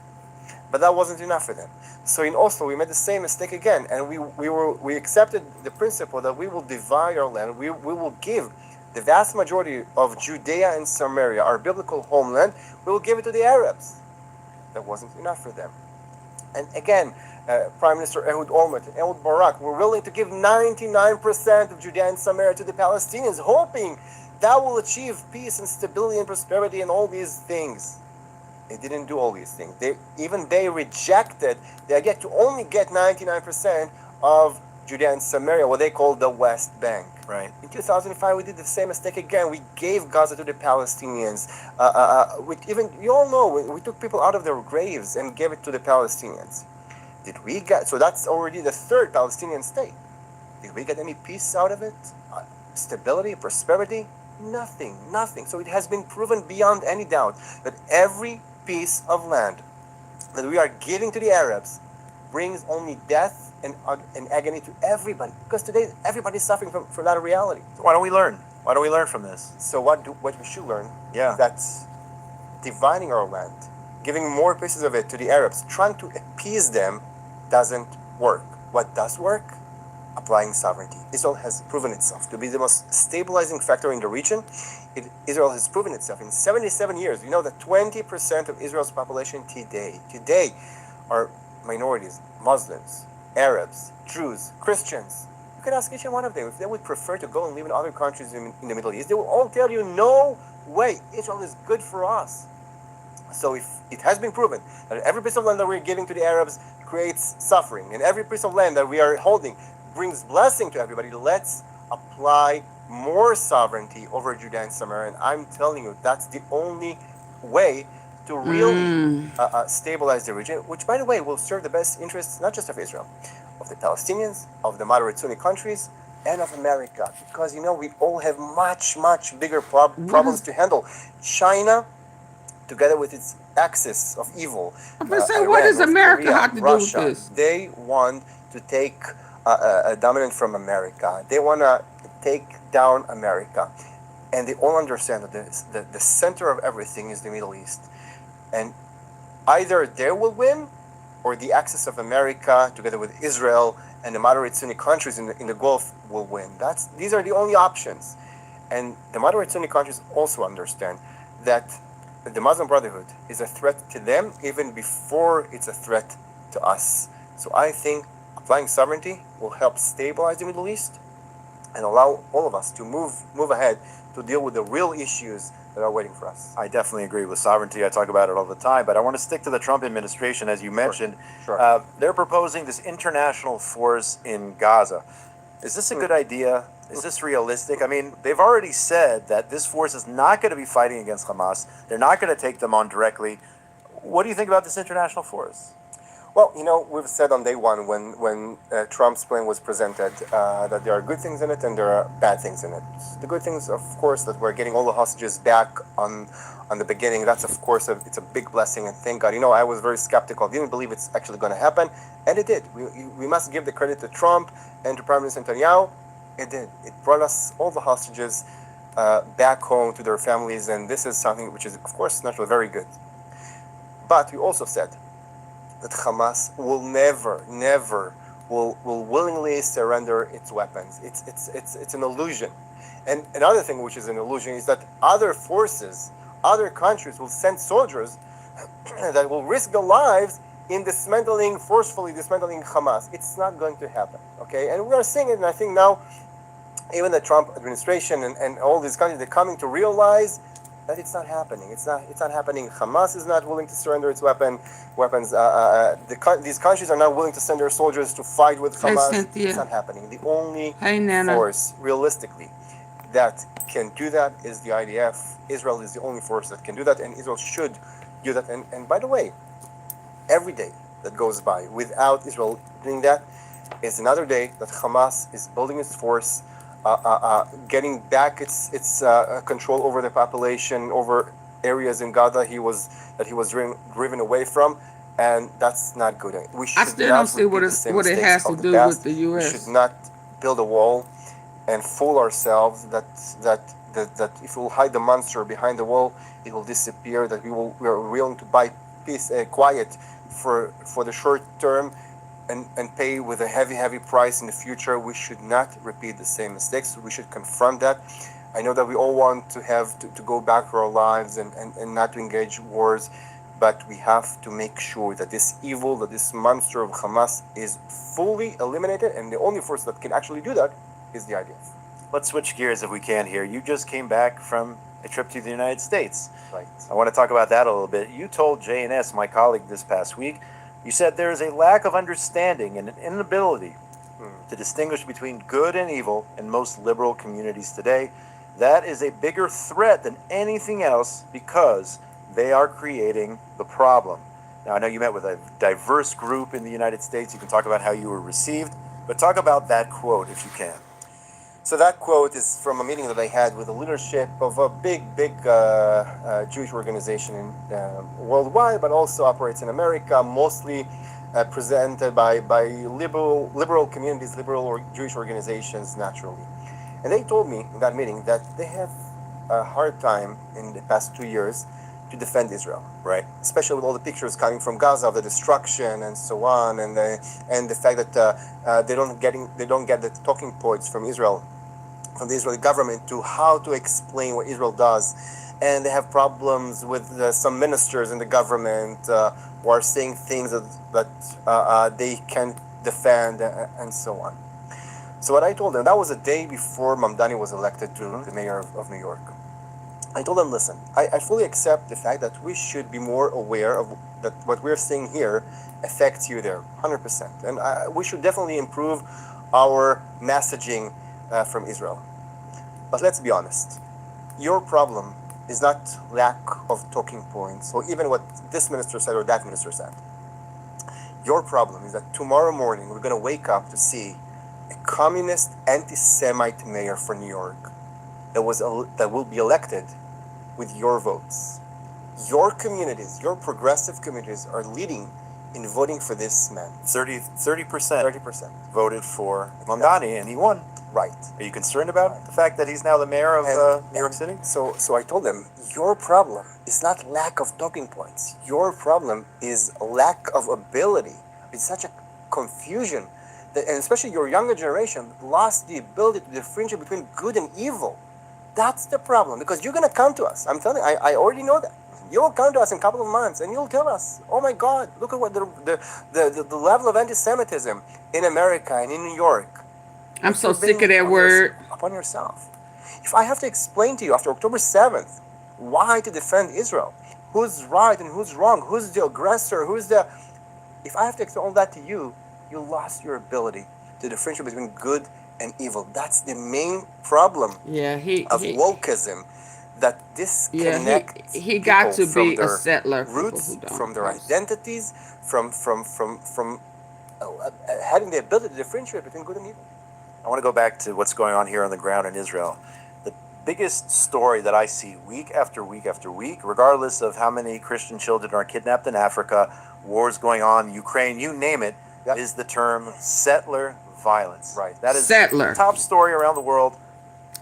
But that wasn't enough for them. So in Oslo, we made the same mistake again, and we accepted the principle that we will divide our land. We will give the vast majority of Judea and Samaria, our biblical homeland, we will give it to the Arabs. That wasn't enough for them. And again, Prime Minister Ehud Olmert and Ehud Barak were willing to give 99% of Judea and Samaria to the Palestinians, hoping that will achieve peace and stability and prosperity and all these things. They didn't do all these things. They rejected the idea to only get 99% of Judea and Samaria, what they call the West Bank. Right. In 2005, we did the same mistake again. We gave Gaza to the Palestinians. You all know, we took people out of their graves and gave it to the Palestinians. Did we get, so that's already the third Palestinian state. Did we get any peace out of it? Stability, prosperity? Nothing, nothing. So it has been proven beyond any doubt that every piece of land that we are giving to the Arabs brings only death and agony to everybody. Because today, everybody's suffering from that reality. So why don't we learn? Why don't we learn from this? So what we should learn Yeah. is that dividing our land, giving more pieces of it to the Arabs, trying to appease them, doesn't work. What does work? Applying sovereignty. Israel has proven itself to be the most stabilizing factor in the region. Israel has proven itself in 77 years. You know that 20% of Israel's population today are minorities, Muslims, Arabs, Jews, Christians. You can ask each one of them if they would prefer to go and live in other countries in the Middle East. They will all tell you, no way, Israel is good for us. So if it has been proven that every piece of land that we're giving to the Arabs creates suffering, and every piece of land that we are holding brings blessing to everybody, let's apply more sovereignty over Judea and Samaria. And I'm telling you, that's the only way to really stabilize the region, which, by the way, will serve the best interests not just of Israel, of the Palestinians, of the moderate Sunni countries, and of America. Because, you know, we all have much, much bigger problems to handle. China, together with its axis of evil, I'm gonna say, Iran, what does North America Korea, have to Russia, do with this? they want to take a dominant from America. They want to take down America. And they all understand that the center of everything is the Middle East. And either they will win, or the axis of America, together with Israel and the moderate Sunni countries in the Gulf, will win. These are the only options. And the moderate Sunni countries also understand that the Muslim Brotherhood is a threat to them even before it's a threat to us. So I think applying sovereignty will help stabilize the Middle East and allow all of us to move ahead to deal with the real issues that are waiting for us. I definitely agree with sovereignty. I talk about it all the time, but I want to stick to the Trump administration, as you mentioned. Sure. They're proposing this international force in Gaza. Is this a good idea? Is this realistic? I mean, they've already said that this force is not going to be fighting against Hamas. They're not going to take them on directly. What do you think about this international force? Well, you know, we've said on day one when Trump's plan was presented that there are good things in it and there are bad things in it. The good things, of course, that we're getting all the hostages back on the beginning. That's, of course, it's a big blessing, and thank God. You know, I was very skeptical. I didn't believe it's actually going to happen, and it did. We must give the credit to Trump and to Prime Minister Netanyahu. It did. It brought us all the hostages back home to their families, and this is something which is, of course, naturally very good. But we also said that Hamas will never will willingly surrender its weapons. It's an illusion. And another thing which is an illusion is that other forces, other countries will send soldiers that will risk their lives in forcefully dismantling Hamas. It's not going to happen, okay? And we are seeing it, and I think now even the Trump administration and all these countries, they're coming to realize that it's not happening. It's not happening. Hamas is not willing to surrender its weapons. These countries are not willing to send their soldiers to fight with Hamas. Cynthia. It's not happening. The only Nana. force, realistically, that can do that is the IDF. Israel is the only force that can do that, and Israel should do that. And by the way, every day that goes by without Israel doing that is another day that Hamas is building its force, getting back its control over the population, over areas in Gaza that he was driven away from, and that's not good. We should I still don't see what it has to do with the U.S. We should not build a wall and fool ourselves that if we'll hide the monster behind the wall, it will disappear. That we are willing to buy peace, quiet for the short term, and pay with a heavy price in the future. We should not repeat the same mistakes. We should confront that. I know that we all want to go back to our lives and not to engage wars, but we have to make sure that this evil, that this monster of Hamas is fully eliminated, and the only force that can actually do that is the IDF. Let's switch gears if we can here. You just came back from a trip to the United States. Right. I want to talk about that a little bit. You told JNS, my colleague, this past week, you said there is a lack of understanding and an inability to distinguish between good and evil in most liberal communities today. That is a bigger threat than anything else because they are creating the problem. Now, I know you met with a diverse group in the United States. You can talk about how you were received, but talk about that quote if you can. So that quote is from a meeting that I had with the leadership of a big Jewish organization worldwide, but also operates in America, mostly presented by liberal communities, liberal or Jewish organizations naturally. And they told me in that meeting that they have a hard time in the past 2 years to defend Israel, right? Especially with all the pictures coming from Gaza of the destruction and so on, and the fact that they don't get the talking points from Israel, from the Israeli government, to how to explain what Israel does, and they have problems with some ministers in the government who are saying things that they can't defend and so on. So what I told them, that was a day before Mamdani was elected to the mayor of New York. I told them, listen, I fully accept the fact that we should be more aware of that what we're seeing here affects you there, 100%. And we should definitely improve our messaging from Israel. But let's be honest, your problem is not lack of talking points, or even what this minister said or that minister said. Your problem is that tomorrow morning we're going to wake up to see a communist, anti-Semite mayor for New York that will be elected with your votes. Your communities, your progressive communities, are leading in voting for this man. 30% voted for Mamdani, and he won. Right. Are you concerned about the fact that he's now the mayor of New York City? So I told them, your problem is not lack of talking points. Your problem is lack of ability. It's such a confusion that, and especially your younger generation, lost the ability to differentiate between good and evil. That's the problem, because you're going to come to us. I'm telling you, I already know that. You'll come to us in a couple of months and you'll tell us, oh my God, look at what the level of anti-Semitism in America and in New York. I'm so sick of that word. Upon yourself. If I have to explain to you after October 7th why to defend Israel, who's right and who's wrong, who's the aggressor, if I have to explain all that to you, you lost your ability to differentiate between good and evil. That's the main problem of wokeism, that disconnects he got to be their a settler. Roots, from their identities, from having the ability to differentiate between good and evil. I want to go back to what's going on here on the ground in Israel. The biggest story that I see week after week after week, regardless of how many Christian children are kidnapped in Africa, wars going on, Ukraine, you name it, is the term settler violence. Right. That is settler. The top story around the world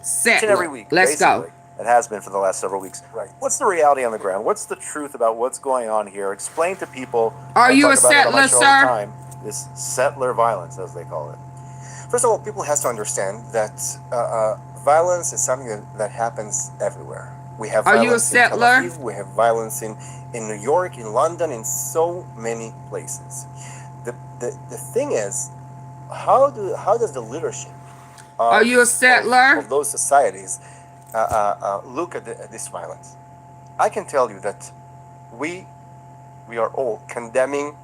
Settler. each and every week. Let's go. It has been for the last several weeks. Right. What's the reality on the ground? What's the truth about what's going on here? Explain to people. Are you a talk about it on my settler, show all the sir? time, this settler violence, as they call it. First of all, people have to understand that violence is something that happens everywhere. We have Are you a violence in Tel settler? Aviv, we have violence in New York, in London, in so many places. The thing is, how does the leadership Are you a settler? of those societies look at this violence? I can tell you that we are all condemning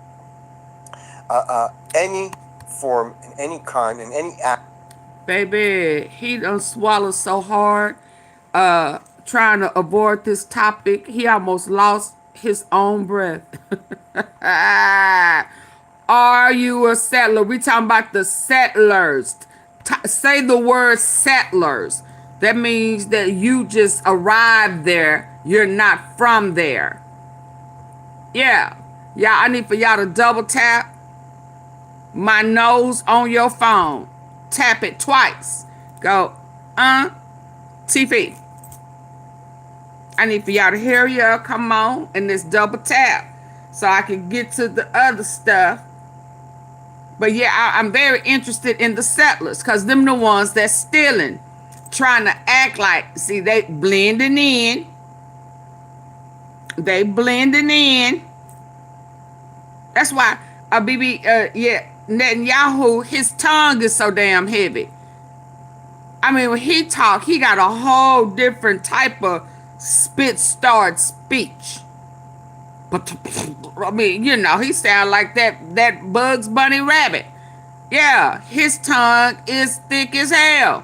any form, in any kind, in any act. Baby, he done swallowed so hard trying to avoid this topic. He almost lost his own breath. Are you a settler? We talking about the settlers. Say the word settlers. That means that you just arrived there. You're not from there. Yeah. Yeah, I need for y'all to double tap my nose on your phone. Tap it twice. Go, AunTeaFee. I need for y'all to hurry up, come on, and this double tap so I can get to the other stuff. But yeah, I'm very interested in the settlers, because them the ones that's stealing, trying to act like, see, they blending in. They blending in. That's why Netanyahu, his tongue is so damn heavy. I mean, when he talk, he got a whole different type of spit-starred speech. But I mean, you know, he sound like that Bugs Bunny rabbit. Yeah, his tongue is thick as hell.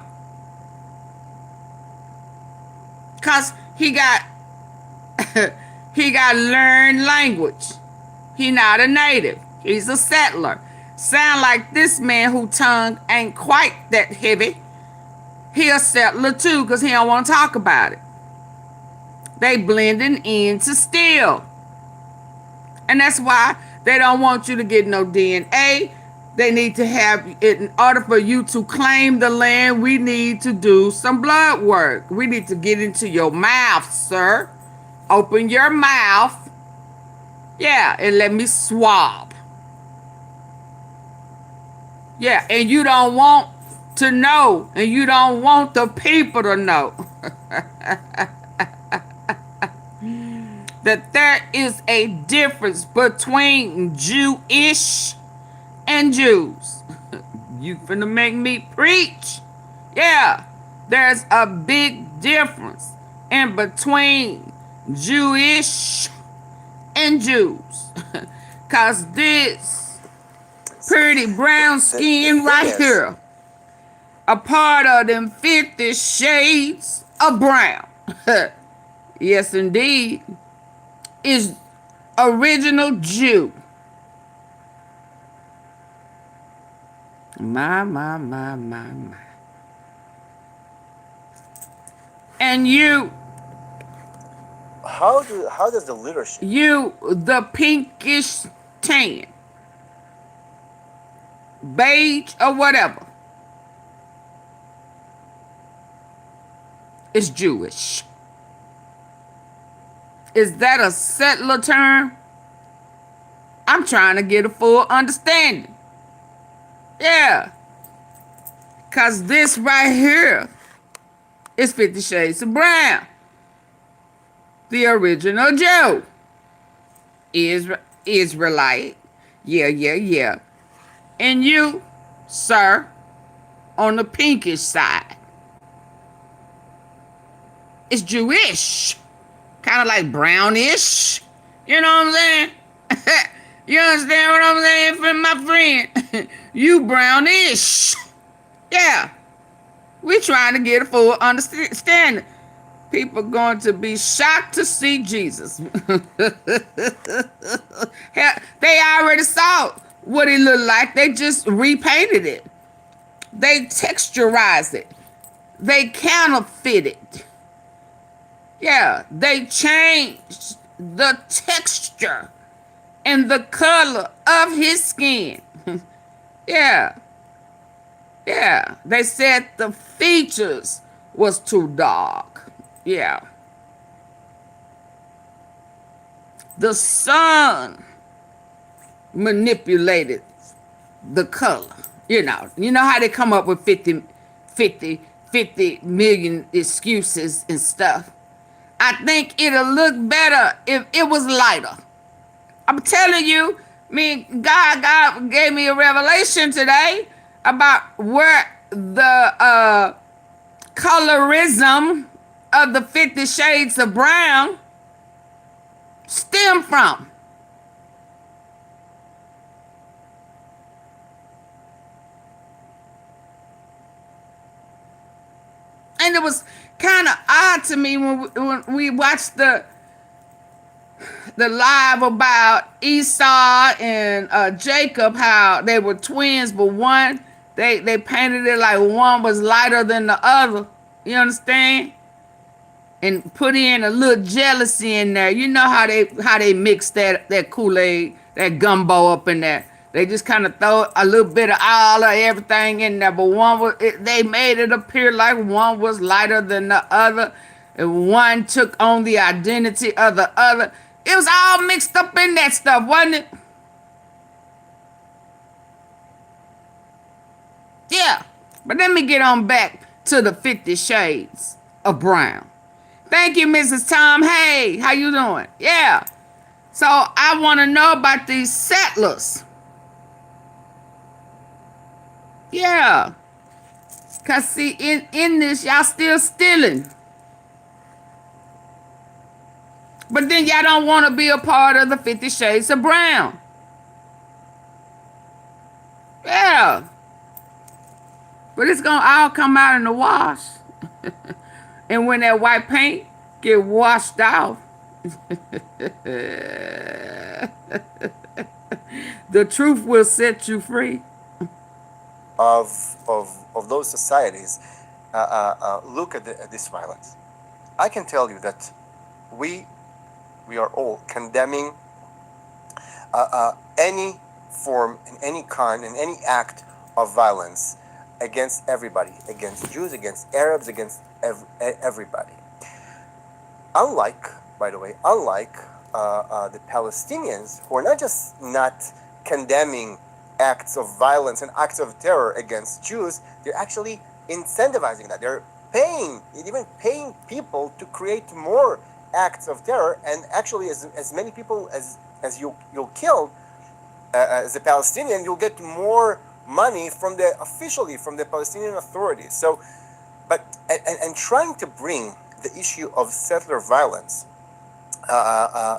Cause he got he got learned language. He not a native. He's a settler. Sound like this man who tongue ain't quite that heavy. He a settler too, cause he don't want to talk about it. They blending in to steal. And that's why they don't want you to get no DNA. They need to have, in order for you to claim the land, we need to do some blood work. We need to get into your mouth, sir. Open your mouth. Yeah, and let me swab. Yeah, and you don't want to know, and you don't want the people to know that there is a difference between Jewish and Jews. You finna make me preach. Yeah, there's a big difference in between Jewish and Jews. Cause this pretty brown skin right here, a part of them 50 shades of brown. Yes, indeed, is original Jew. My. And you, How does the leadership? you, the pinkish tan, beige or whatever, is Jewish. Is that a settler term? I'm trying to get a full understanding. Yeah. Because this right here is 50 Shades of Brown. The original Jew. Israelite. Yeah. And you, sir, on the pinkish side, is Jewish. Kind of like brownish. You know what I'm saying? You understand what I'm saying, my friend? You brownish. Yeah. We're trying to get a full understanding. People going to be shocked to see Jesus. They already saw what it looked like. They just repainted it. They texturized it. They counterfeit it. Yeah, they changed the texture and the color of his skin. Yeah. They said the features was too dark. Yeah. The sun manipulated the color. You know how they come up with 50 million excuses and stuff. I think it'll look better if it was lighter. I'm telling you, God gave me a revelation today about where the colorism of the 50 Shades of Brown stem from. And it was kind of odd to me when we watched the live about Esau and Jacob, how they were twins, but one, they painted it like one was lighter than the other. You understand? And put in a little jealousy in there. You know how they mix that Kool-Aid, that gumbo up in there. They just kind of throw a little bit of all of everything in there, but they made it appear like one was lighter than the other, and one took on the identity of the other. It was all mixed up in that stuff, wasn't it? Yeah, but let me get on back to the 50 Shades of Brown. Thank you, Mrs. Tom. Hey, how you doing? Yeah. So I want to know about these settlers. Yeah. Because, see, in this, y'all still stealing. But then y'all don't want to be a part of the 50 Shades of Brown. Yeah. But it's gonna all come out in the wash. And when that white paint get washed off, the truth will set you free. Of those societies, look at this violence. I can tell you that we are all condemning any form and any kind and any act of violence against everybody, against Jews, against Arabs, against everybody. Unlike, by the way, the Palestinians, who are not just not condemning acts of violence and acts of terror against Jews, they're actually incentivizing that. They're even paying people to create more acts of terror, and actually as many people as you'll kill as a Palestinian, you'll get more money from the Palestinian authorities. So, and trying to bring the issue of settler violence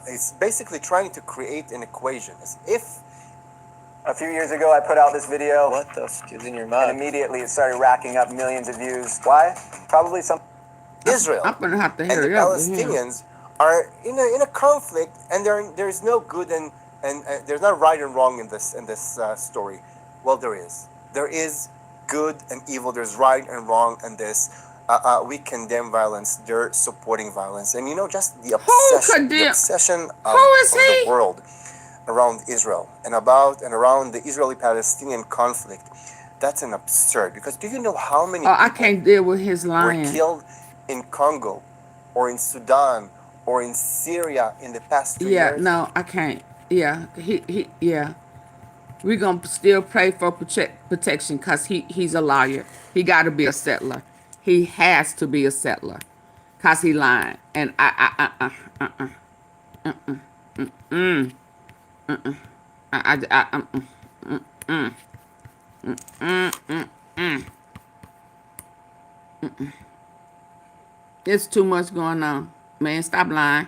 is basically trying to create an equation. As if a few years ago I put out this video. What the f is in your mouth? And immediately it started racking up millions of views. Why? Probably some Israel I'm gonna have to and the hurry up with him. Palestinians are in a conflict, and there is no good and there's not right and wrong in this story. Well, there is good and evil. There's right and wrong in this. We condemn violence. They're supporting violence, and just the obsession of the world around Israel and around the Israeli-Palestinian conflict. That's an absurd. Because do you know how many I can't deal with his lying. were killed in Congo, or in Sudan, or in Syria in the past 3 years? Yeah, no, I can't. Yeah, yeah. We're gonna still pray for protection because he's a liar. He got to be a settler. He has to be a settler because he lying. And it's too much going on. Man, stop lying.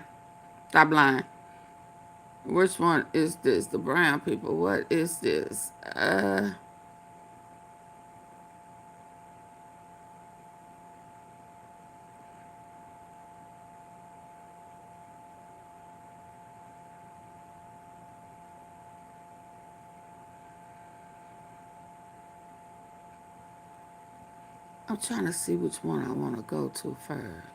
Stop lying. Which one is this? The brown people. What is this? I'm trying to see which one I want to go to first.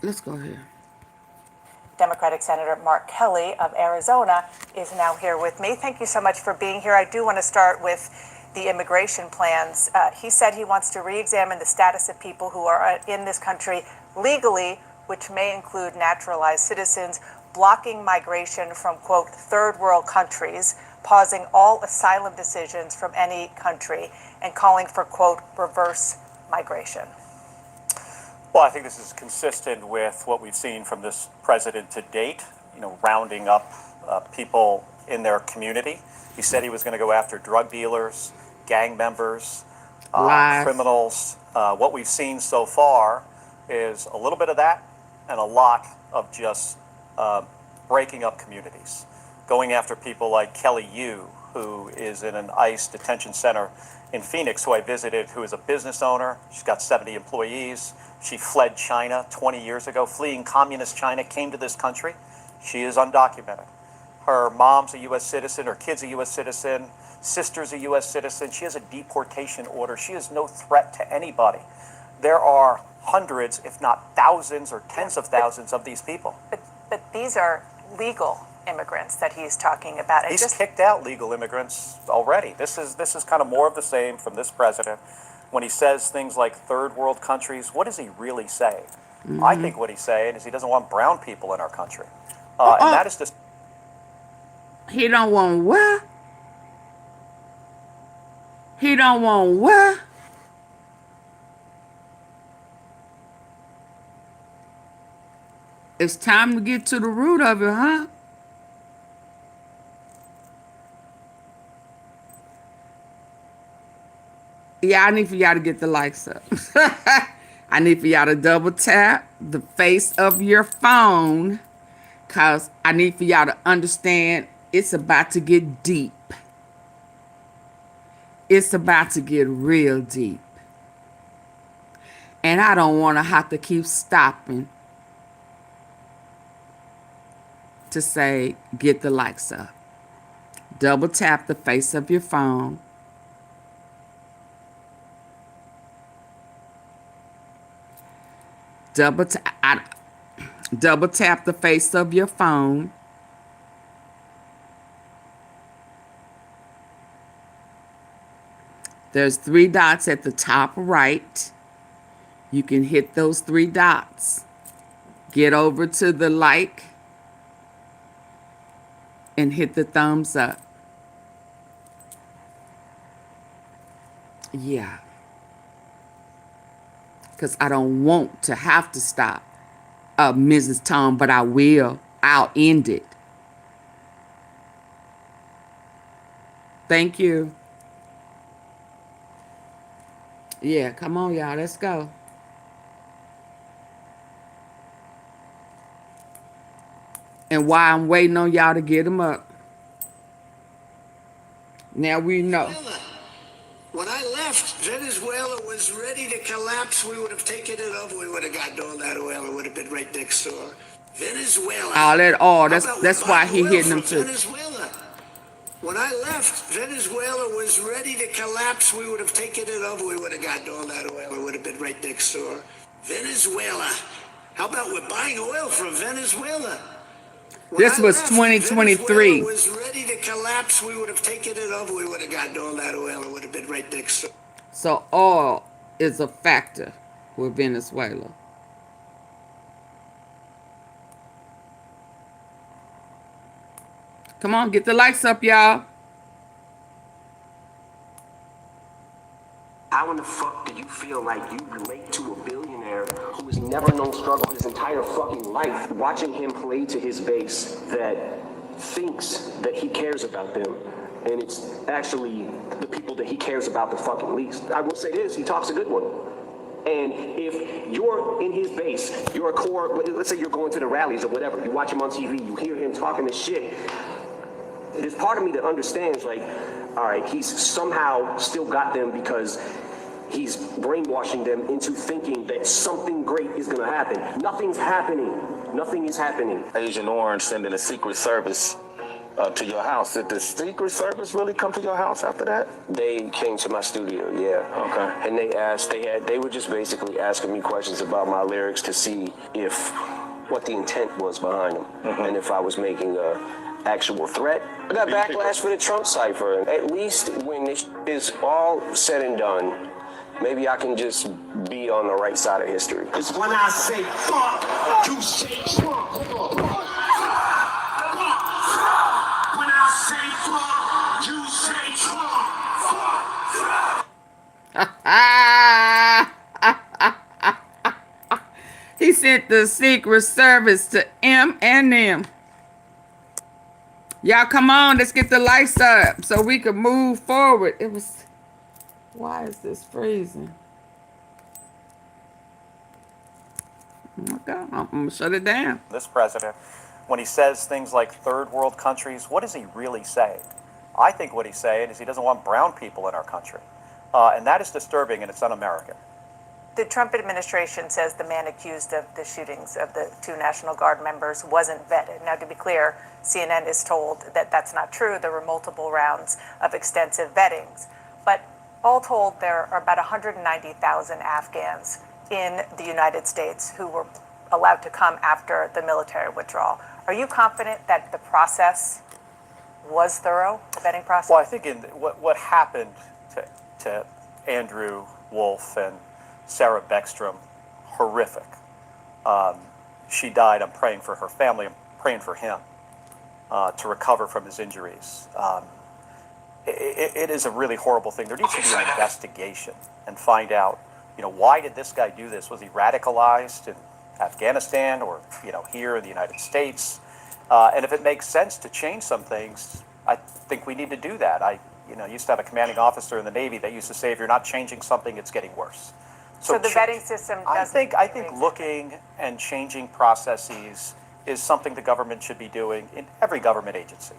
Let's go here. Democratic Senator Mark Kelly of Arizona is now here with me. Thank you so much for being here. I do want to start with the immigration plans. He said he wants to re-examine the status of people who are in this country legally, which may include naturalized citizens, blocking migration from, quote, third world countries, pausing all asylum decisions from any country, and calling for, quote, reverse migration. Well, I think this is consistent with what we've seen from this president to date, rounding up people in their community. He said he was going to go after drug dealers, gang members, criminals. What we've seen so far is a little bit of that and a lot of just breaking up communities, going after people like Kelly Yu, who is in an ICE detention center in Phoenix, who I visited, who is a business owner. She's got 70 employees. She fled China 20 years ago, fleeing communist China, came to this country. She is undocumented. Her mom's a U.S. citizen, her kid's a U.S. citizen, sister's a U.S. citizen. She has a deportation order. She is no threat to anybody. There are hundreds, if not thousands or tens of thousands of these people. But these are legal immigrants that he's talking about. He's kicked out legal immigrants already. This is kind of more of the same from this president. When he says things like third world countries, what does he really say? Mm-hmm. I think what he's saying is he doesn't want brown people in our country. And that is just... He don't want what? He don't want what? It's time to get to the root of it, huh? Yeah, I need for y'all to get the likes up. I need for y'all to double tap the face of your phone, because I need for y'all to understand It's about to get deep. It's about to get real deep. And I don't want to have to keep stopping to say, get the likes up. Double tap the face of your phone. Double tap the face of your phone. There's 3 dots at the top right. You can hit those 3 dots. Get over to the like and hit the thumbs up. Yeah. Because I don't want to have to stop, Mrs. Tom, but I will. I'll end it. Thank you. Yeah, come on, y'all. Let's go. And while I'm waiting on y'all to get them up, now we know. When I left, Venezuela was ready to collapse. We would have taken it over. We would have gotten all that oil. It would have been right next door. Venezuela. All that oil. That's why he hitting them too. Venezuela. When I left, Venezuela was ready to collapse. We would have taken it over. We would have gotten all that oil. It would have been right next door. Venezuela. How about we're buying oil from Venezuela? This was 2023. Venezuela was ready to collapse. We would have taken it over. We would have gotten all that oil. It would have been right next door. So oil is a factor with Venezuela. Come on, get the likes up, y'all. How in the fuck do you feel like you relate to a billionaire who has never known struggle his entire fucking life, watching him play to his base that thinks that he cares about them, and it's actually the people that he cares about the fucking least? I will say this, he talks a good one. And if you're in his base, you're a core, let's say you're going to the rallies or whatever, you watch him on TV, you hear him talking this shit, there's part of me that understands, like, all right, he's somehow still got them because he's brainwashing them into thinking that something great is going to happen. Nothing's happening. Nothing is happening. Agent Orange sending a Secret Service to your house. Did the Secret Service really come to your house after that? They came to my studio, yeah. Okay. And they were just basically asking me questions about my lyrics to see what the intent was behind them, and if I was making a actual threat. I got backlash for the Trump cipher. At least when this is all said and done, maybe I can just be on the right side of history. Because when I say fuck, you say Trump. When I say fuck, you say Trump. He sent the Secret Service to M&M. Y'all come on, let's get the lights up so we can move forward. Why is this freezing? Okay, I'm gonna shut it down. This president, when he says things like third world countries, what is he really saying? I think what he's saying is he doesn't want brown people in our country. And that is disturbing, and it's un-American. The Trump administration says the man accused of the shootings of the 2 National Guard members wasn't vetted. Now, to be clear, CNN is told that that's not true. There were multiple rounds of extensive vettings. But all told, there are about 190,000 Afghans in the United States who were allowed to come after the military withdrawal. Are you confident that the process was thorough, the vetting process? Well, I think what happened to Andrew Wolf and Sarah Beckstrom, horrific. She died. I'm praying for her family. I'm praying for him to recover from his injuries. It is a really horrible thing. There needs to be an investigation and find out, why did this guy do this? Was he radicalized in Afghanistan or, here in the United States? And if it makes sense to change some things, I think we need to do that. I used to have a commanding officer in the Navy that used to say, if you're not changing something, it's getting worse. So the vetting system doesn't... I think looking and changing processes is something the government should be doing in every government agency,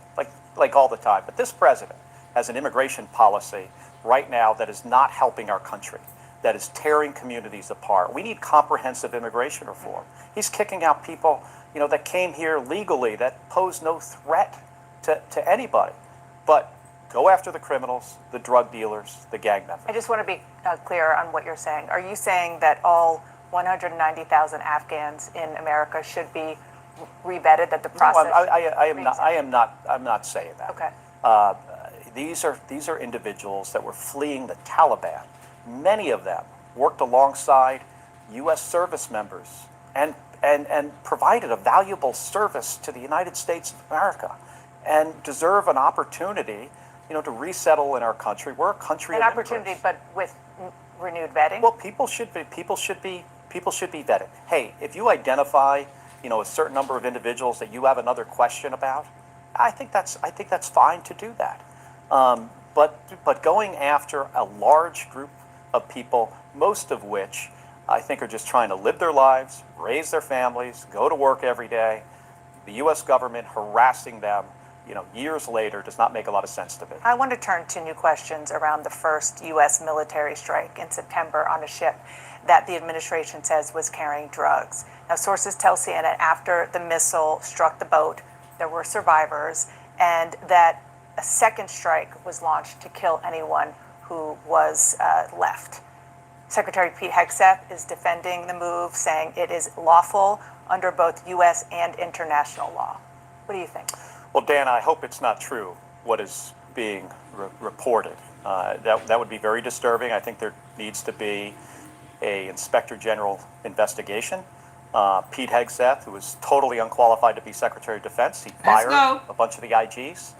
like all the time. But this president has an immigration policy right now that is not helping our country, that is tearing communities apart. We need comprehensive immigration reform. He's kicking out people, that came here legally, that pose no threat to anybody. But go after the criminals, the drug dealers, the gang members. I just want to be clear on what you're saying. Are you saying that all 190,000 Afghans in America should be revetted, that the process? No, I'm not saying that. Okay. These are individuals that were fleeing the Taliban. Many of them worked alongside U.S. service members and provided a valuable service to the United States of America, and deserve an opportunity, to resettle in our country. We're a country of opportunity, but with renewed vetting. Well, people should be vetted. Hey, if you identify, a certain number of individuals that you have another question about, I think that's fine to do that. But going after a large group of people, most of which I think are just trying to live their lives, raise their families, go to work every day, the U.S. government harassing them, years later, does not make a lot of sense to me. I want to turn to new questions around the first U.S. military strike in September on a ship that the administration says was carrying drugs. Now, sources tell CNN after the missile struck the boat, there were survivors, and that a second strike was launched to kill anyone who was left. Secretary Pete Hegseth is defending the move, saying it is lawful under both U.S. and international law. What do you think? Well, Dan, I hope it's not true what is being reported. That would be very disturbing. I think there needs to be a Inspector General investigation. Pete Hegseth, who is totally unqualified to be Secretary of Defense, he fired a bunch of the IGs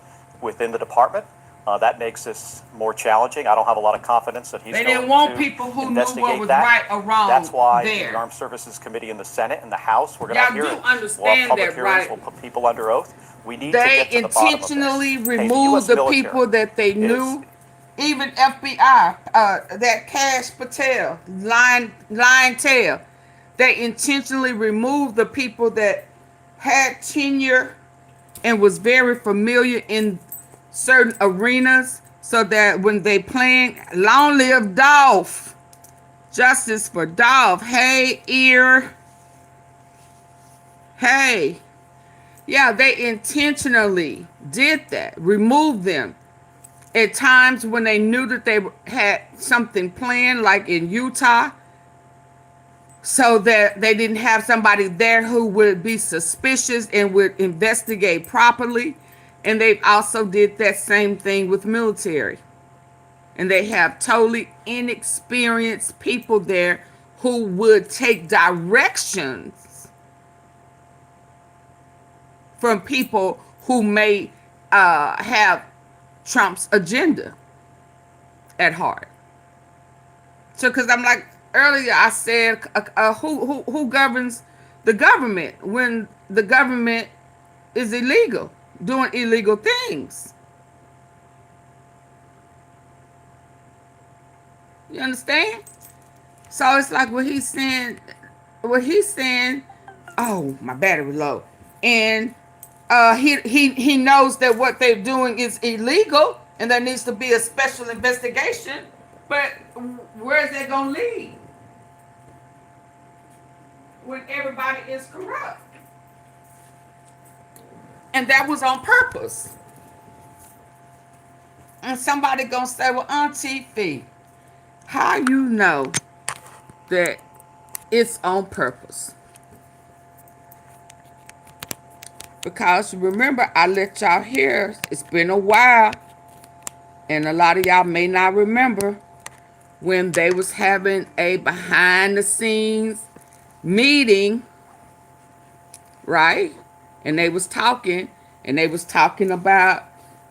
within the department. That makes this more challenging. I don't have a lot of confidence that he's going to investigate. They didn't want people who knew what was right or wrong. That's why the Armed Services Committee in the Senate and the House, we're going to have hearings. We'll have public hearings. We'll put people under oath. We need to get to the bottom of this. They intentionally removed the people that they knew. Even FBI, that Cash Patel, Lion Tail, they intentionally removed the people that had tenure and was very familiar in certain arenas, so that when they playing, long live Dolph, justice for Dolph. Hey, ear. Hey. Yeah, they intentionally did that, removed them. At times when they knew that they had something planned, like in Utah, so that they didn't have somebody there who would be suspicious and would investigate properly. And they also did that same thing with military. And they have totally inexperienced people there who would take directions from people who may have Trump's agenda at heart. So, because I'm like, earlier I said, who governs the government when the government is illegal, doing illegal things? You understand? So it's like what he's saying, oh, my battery low. And he knows that what they're doing is illegal and there needs to be a special investigation. But where is that going to lead when everybody is corrupt? And that was on purpose. And somebody going to say, well, AunTeaFee, how you know that it's on purpose? Because remember, I let y'all hear, it's been a while, and a lot of y'all may not remember when they was having a behind the scenes meeting, right? And they was talking about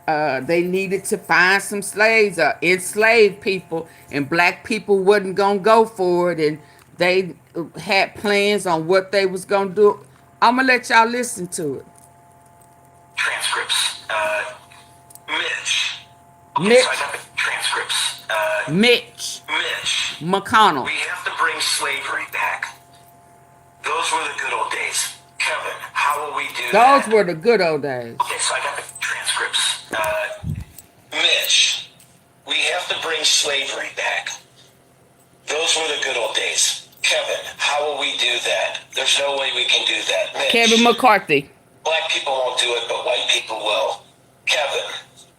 they needed to find some slaves or enslaved people, and black people wasn't gonna go for it, and they had plans on what they was gonna do. I'm gonna let y'all listen to it. Transcripts. Mitch. Mitch. So I got the transcripts. Mitch McConnell. We have to bring slavery back. Those were the good old days. Kevin, how how will we do Those that? were the good old days. Okay, so I got the transcripts. Mitch, we have to bring slavery back. Those were the good old days. Kevin, how will we do that? There's no way we can do that. Mitch, Kevin McCarthy. black people won't do it, but white people will. Kevin,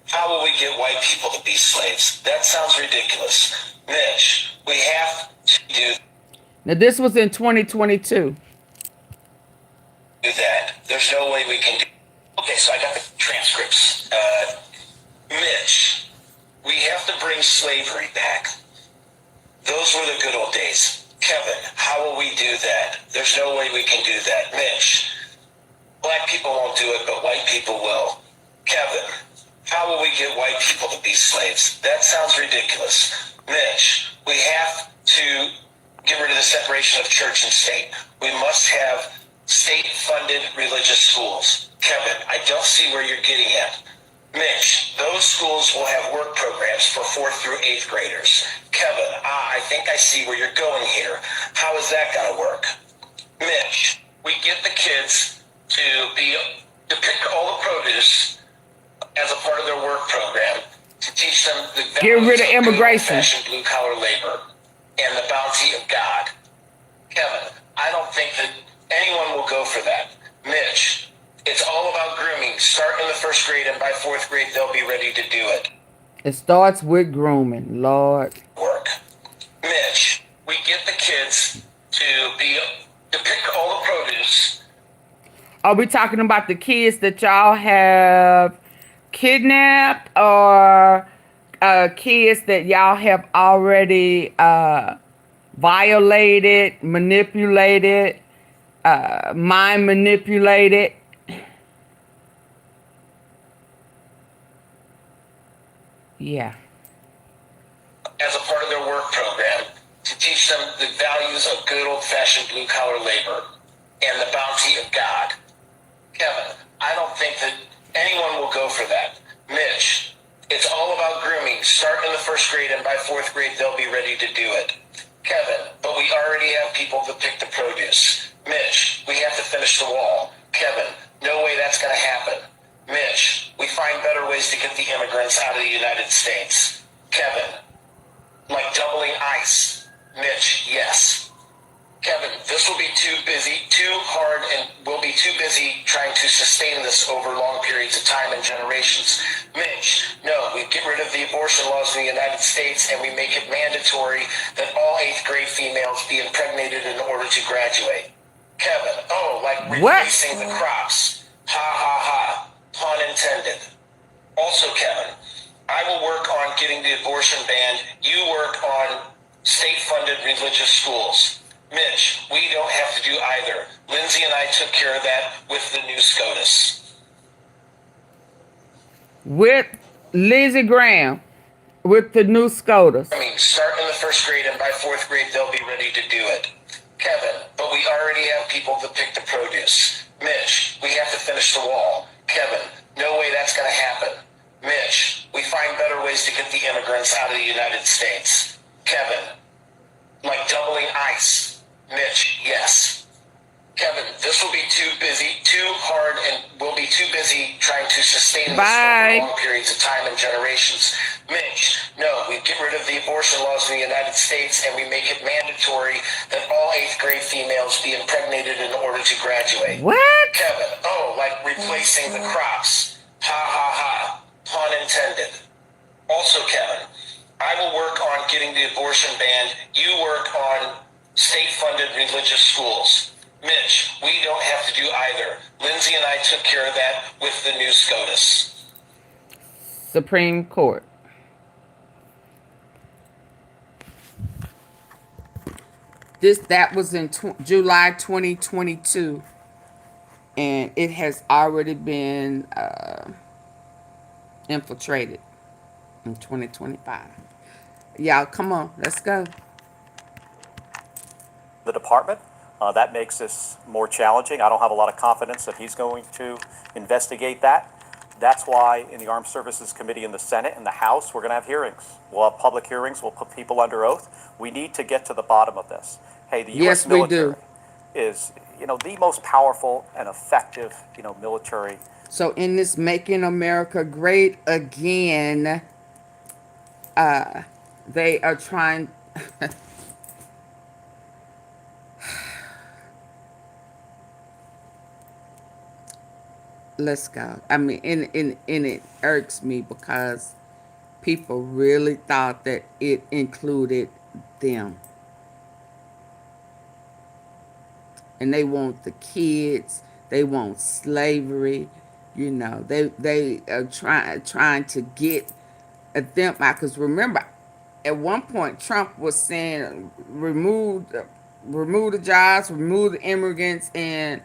how will we get white people to be slaves? That sounds ridiculous. Mitch, we have to do Now this was in 2022. that. There's no way we can do. Okay, so I got the transcripts. Mitch, we have to bring slavery back. Those were the good old days. Kevin, how will we do that? There's no way we can do that. Mitch, black people won't do it, but white people will. Kevin, how will we get white people to be slaves? That sounds ridiculous. Mitch, we have to get rid of the separation of church and state. We must have state-funded religious schools. Kevin, I don't see where you're getting at. Mitch, those schools will have work programs for 4th through 8th graders. Kevin, I think I see where you're going here. How is that going to work? Mitch, we get the kids to pick all the produce as a part of their work program to teach them the Get rid of immigration. blue-collar labor and the bounty of God. Kevin, I don't think that anyone will go for that. Mitch, it's all about grooming. Start in the 1st grade, and by 4th grade, they'll be ready to do it. It starts with grooming, Lord. Work. Mitch, we get the kids to pick all the produce. Are we talking about the kids that y'all have kidnapped, or kids that y'all have already violated, manipulated, mind manipulated? Yeah. As a part of their work program to teach them the values of good old-fashioned blue-collar labor and the bounty of God. Kevin, I don't think that anyone will go for that. Mitch, it's all about grooming. Start in the 1st grade, and by 4th grade, they'll be ready to do it. Kevin, but we already have people to pick the produce. Mitch, we have to finish the wall. Kevin, no way that's going to happen. Mitch, we find better ways to get the immigrants out of the United States. Kevin, like doubling ICE. Mitch, yes. Kevin, this will be too hard, and we'll be too busy trying to sustain this over long periods of time and generations. Mitch, no, we get rid of the abortion laws in the United States, and we make it mandatory that all 8th grade females be impregnated in order to graduate. Kevin, like replacing the crops. Ha ha ha. Pun intended. Also, Kevin, I will work on getting the abortion banned. You work on state-funded religious schools. Mitch, we don't have to do either. Lindsay and I took care of that with the new SCOTUS. With Lindsey Graham, with the new SCOTUS. Start in the 1st grade, and by 4th grade, they'll be ready to do it. Kevin, but we already have people to pick the produce. Mitch, we have to finish the wall. Kevin, no way that's going to happen. Mitch, we find better ways to get the immigrants out of the United States. Kevin, like doubling ICE. Mitch, yes. Kevin, this will be too hard, and we'll be too busy trying to sustain this over long periods of time and generations. Mitch, no, we get rid of the abortion laws in the United States, and we make it mandatory that all 8th grade females be impregnated in order to graduate. What? Kevin, like replacing the crops. Ha ha ha. Pun intended. Also, Kevin, I will work on getting the abortion banned. You work on state-funded religious schools. Mitch, we don't have to do either. Lindsay and I took care of that with the new SCOTUS. Supreme Court. That was in July 2022, and it has already been infiltrated in 2025. Y'all, come on, let's go. The department. That makes this more challenging. I don't have a lot of confidence that he's going to investigate that. That's why in the Armed Services Committee in the Senate and the House, we're going to have hearings. We'll have public hearings. We'll put people under oath. We need to get to the bottom of this. Hey, the U.S. military is, the most powerful and effective, military. So in this Making America Great Again, they are trying. Let's go. I mean, and it irks me because people really thought that it included them. And they want the kids. They want slavery. They are trying to get at them out. Because remember, at one point Trump was saying remove the jobs, remove the immigrants, and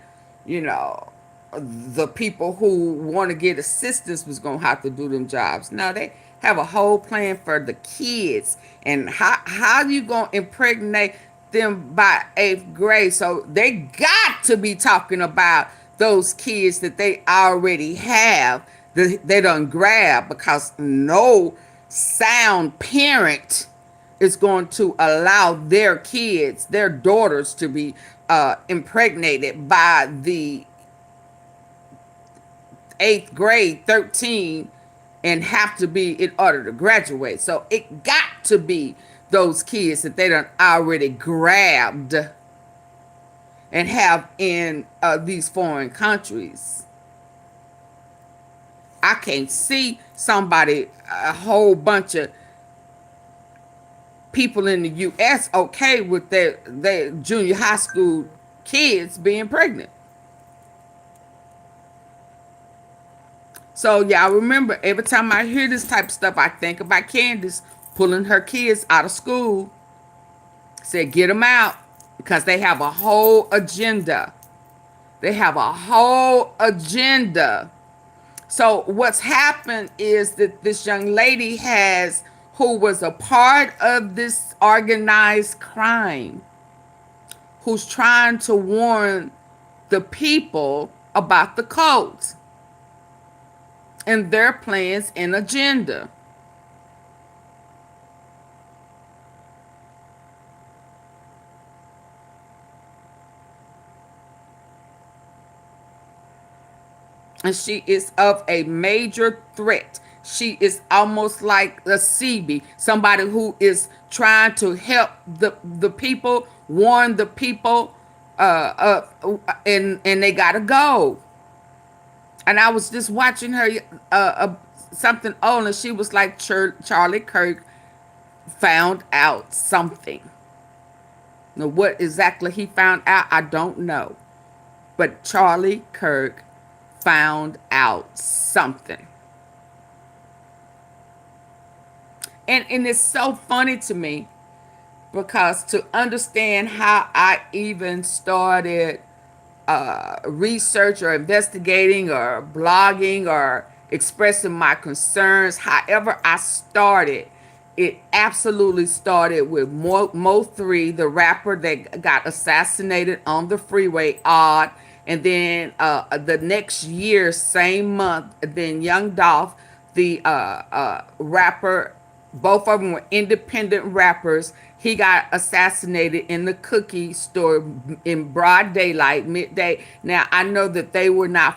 you know the people who want to get assistance was gonna have to do them jobs. Now they have a whole plan for the kids, and how you gonna impregnate them by 8th grade? So they got to be talking about those kids that they already have that they done grab, because no sound parent is going to allow their kids, their daughters, to be impregnated by the 8th grade, 13, and have to be in order to graduate. So it got to be those kids that they done already grabbed and have in these foreign countries. I can't see a whole bunch of people in the U.S. okay with their junior high school kids being pregnant. So yeah, I remember every time I hear this type of stuff, I think about Candace pulling her kids out of school. Said, get them out, because they have a whole agenda. They have a whole agenda. So what's happened is that this young lady who was a part of this organized crime, who's trying to warn the people about the cults and their plans and agenda. And she is of a major threat. She is almost like a CB, somebody who is trying to help the people, warn the people, and they gotta go. And I was just watching her something old, and she was like, Charlie Kirk found out something. Now, what exactly he found out, I don't know. But Charlie Kirk found out something. And it's so funny to me, because to understand how I even started research or investigating or blogging or expressing my concerns, however I started, it absolutely started with Mo3, the rapper that got assassinated on the freeway, Odd. And then the next year, same month, then Young Dolph, the rapper, both of them were independent rappers. He got assassinated in the cookie store in broad daylight, midday. Now, I know that they were not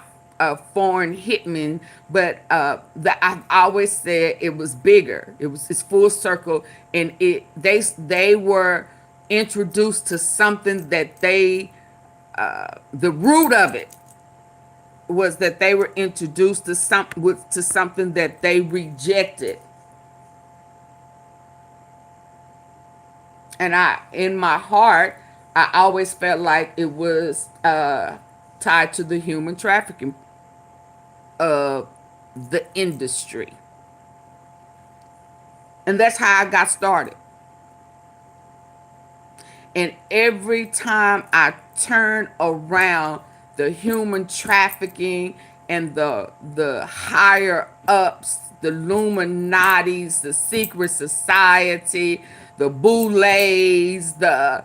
foreign hitmen, but I've always said it was bigger. It's full circle, and they were introduced to something that the root of it was that they were introduced to something that they rejected. And in my heart, I always felt like it was tied to the human trafficking of the industry. And that's how I got started. And every time I turn around, the human trafficking and the higher ups, the Illuminatis, the secret society, the Boulets, the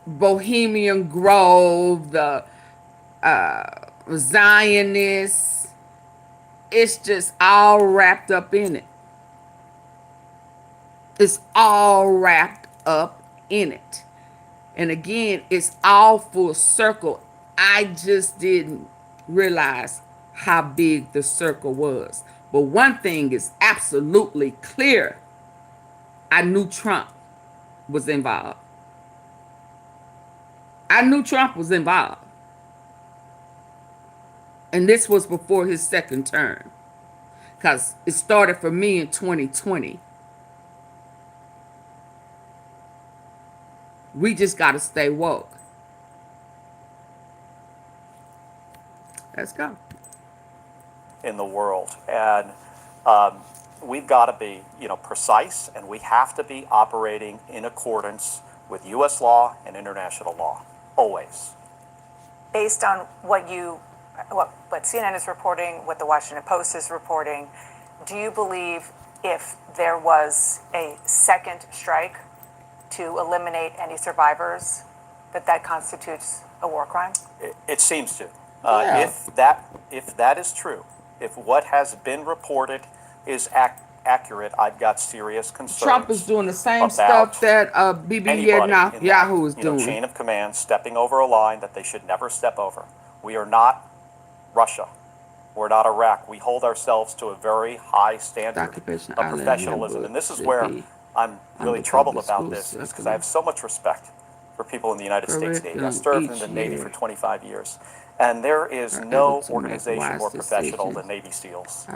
Bohemian Grove, the Zionists, it's just all wrapped up in it. It's all wrapped up in it. And again, it's all full circle. I just didn't realize how big the circle was. But one thing is absolutely clear. I knew Trump was involved. I knew Trump was involved. And this was before his second term. Because it started for me in 2020. We just got to stay woke. Let's go. In the world. And we've got to be, precise, and we have to be operating in accordance with U.S. law and international law, always. Based on what CNN is reporting, what the Washington Post is reporting, do you believe if there was a second strike to eliminate any survivors, that constitutes a war crime? It seems to. Yeah. If that is true, if what has been reported is accurate, I've got serious concerns. Trump is doing the same stuff that Bibi Netanyahu is doing. Chain of command stepping over a line that they should never step over. We are not Russia. We're not Iraq. We hold ourselves to a very high standard of professionalism. And this is where I'm really troubled about this, is because I have so much respect for people in the United States Navy. I served in the Navy for 25 years. And there is no organization more professional than Navy SEALs.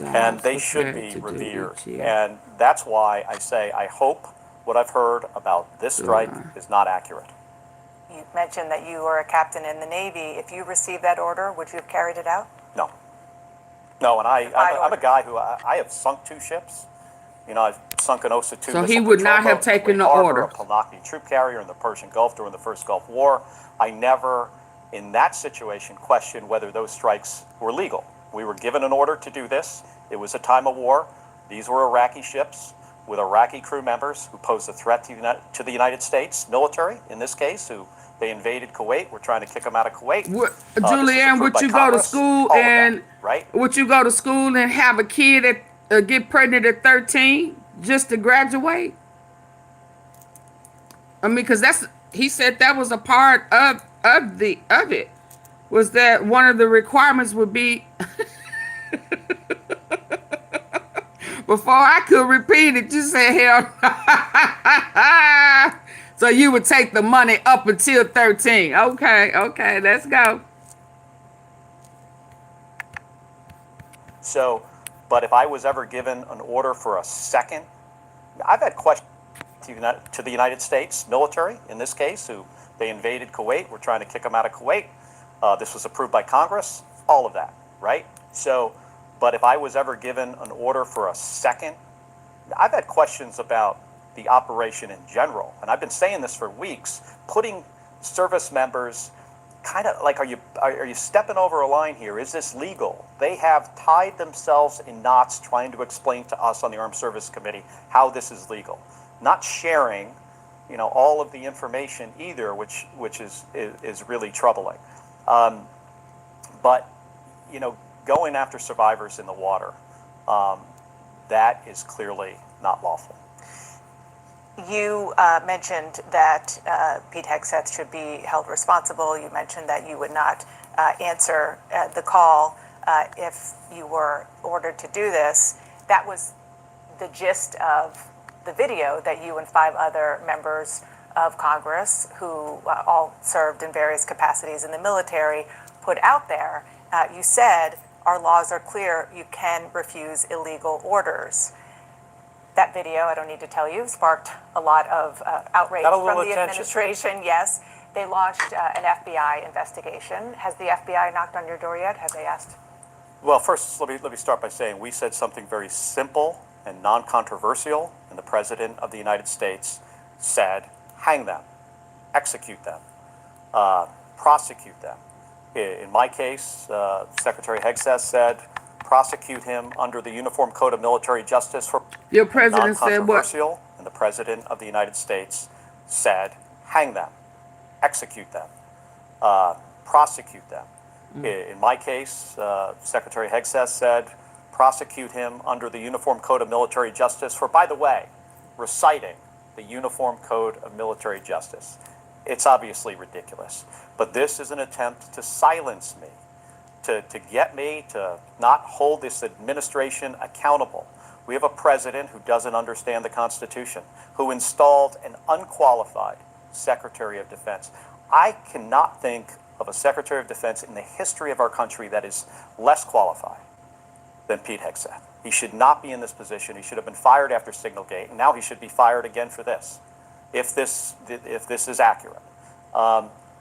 And they should be revered. And that's why I say I hope what I've heard about this strike is not accurate. You mentioned that you were a captain in the Navy. If you received that order, would you have carried it out? No. No, and I'm a guy who, I have sunk 2 ships. I've sunk an Osa 2 So he would not have taken the order. A Palnaki troop carrier in the Persian Gulf during the first Gulf War. I never, in that situation, questioned whether those strikes were legal. We were given an order to do this. It was a time of war. These were Iraqi ships with Iraqi crew members who posed a threat to the United States military, in this case, who they invaded Kuwait. We're trying to kick them out of Kuwait. Julianne, would you go to school and would you go to school and have a kid at get pregnant at 13 just to graduate? I mean, because he said that was a part of it, was that one of the requirements would be before I could repeat it, you said hell. So you would take the money up until 13. Okay, let's go. So, but if I was ever given an order for a second, I've had questions to the United States military, in this case, who they invaded Kuwait. We're trying to kick them out of Kuwait. This was approved by Congress, all of that, right? So, but if I was ever given an order for a second, I've had questions about the operation in general. And I've been saying this for weeks, putting service members kind of like, are you stepping over a line here? Is this legal? They have tied themselves in knots trying to explain to us on the Armed Service Committee how this is legal. Not sharing, all of the information either, which is really troubling. But, going after survivors in the water, that is clearly not lawful. You mentioned that Pete Hegseth should be held responsible. You mentioned that you would not answer the call if you were ordered to do this. That was the gist of the video that you and 5 other members of Congress, who all served in various capacities in the military, put out there. You said, our laws are clear, you can refuse illegal orders. That video, I don't need to tell you, sparked a lot of outrage from the administration. Yes, they launched an FBI investigation. Has the FBI knocked on your door yet? Have they asked? Well, first, let me start by saying we said something very simple and non-controversial, and the President of the United States said, hang them, execute them, prosecute them. In my case, Secretary Hegseth said, prosecute him under the Uniform Code of Military Justice for your president said what? And the President of the United States said, hang them, execute them, prosecute them. In my case, Secretary Hegseth said, prosecute him under the Uniform Code of Military Justice for, by the way, reciting the Uniform Code of Military Justice. It's obviously ridiculous. But this is an attempt to silence me, to get me to not hold this administration accountable. We have a president who doesn't understand the Constitution, who installed an unqualified Secretary of Defense. I cannot think of a Secretary of Defense in the history of our country that is less qualified than Pete Hegseth. He should not be in this position. He should have been fired after Signalgate, and now he should be fired again for this, if this is accurate.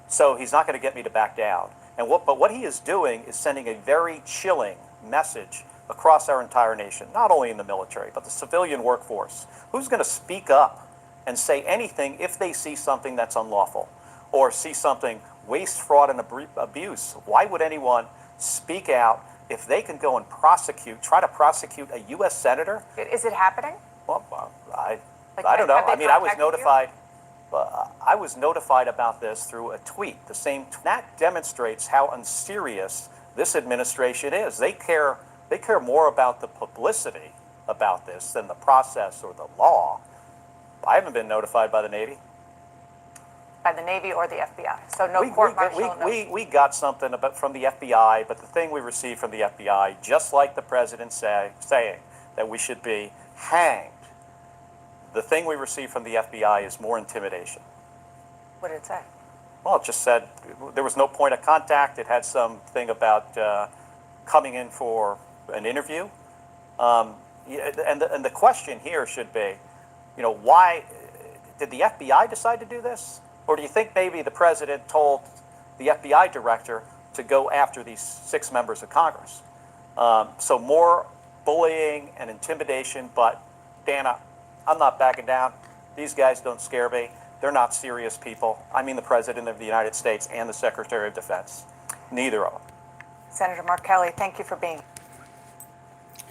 So he's not going to get me to back down. But what he is doing is sending a very chilling message across our entire nation, not only in the military, but the civilian workforce. Who's going to speak up and say anything if they see something that's unlawful or see something waste, fraud, and abuse? Why would anyone speak out if they can go and try to prosecute a U.S. senator? Is it happening? Well, I don't know. I mean, I was notified. I was notified about this through a tweet. That demonstrates how unserious this administration is. They care more about the publicity about this than the process or the law. I haven't been notified by the Navy. By the Navy or the FBI? So no court martial? We got something from the FBI, but the thing we received from the FBI, just like the president saying that we should be hanged, the thing we received from the FBI is more intimidation. What did it say? Well, it just said there was no point of contact. It had something about coming in for an interview. And the question here should be, why did the FBI decide to do this? Or do you think maybe the president told the FBI director to go after these 6 members of Congress? So more bullying and intimidation, but Dana, I'm not backing down. These guys don't scare me. They're not serious people. I mean the President of the United States and the Secretary of Defense. Neither of them. Senator Mark Kelly, thank you for being.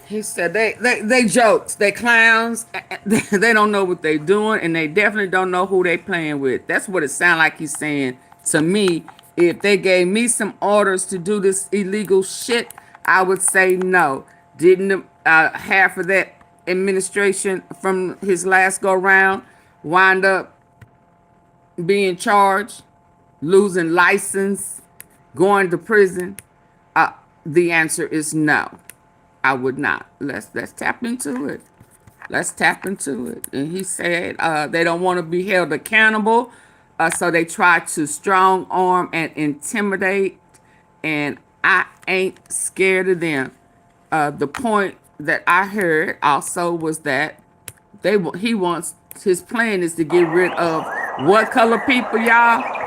He said they jokes, they clowns, they don't know what they're doing, and they definitely don't know who they playing with. That's what it sounds like he's saying to me. If they gave me some orders to do this illegal shit, I would say no. Didn't half of that administration from his last go round wind up being charged, losing license, going to prison? The answer is no. I would not. Let's tap into it. Let's tap into it. And he said they don't want to be held accountable, so they try to strong arm and intimidate. And I ain't scared of them. The point that I heard also was that his plan is to get rid of what color people, y'all?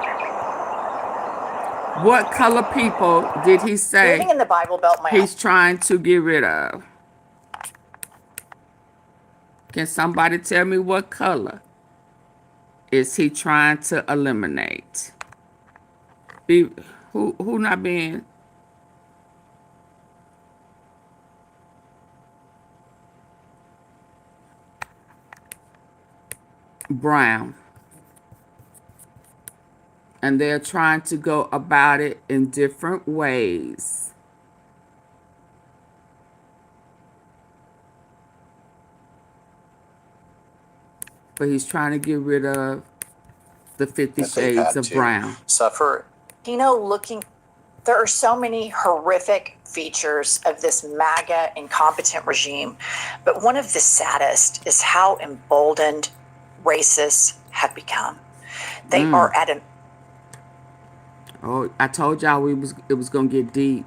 What color people did he say Living in the Bible Belt, he's trying to get rid of? Can somebody tell me what color is he trying to eliminate? Who not being? Brown. And they're trying to go about it in different ways. But he's trying to get rid of the 50 Shades of Brown. Suffer. There are so many horrific features of this MAGA incompetent regime. But one of the saddest is how emboldened racists have become. They are at an... Oh, I told y'all it was gonna get deep.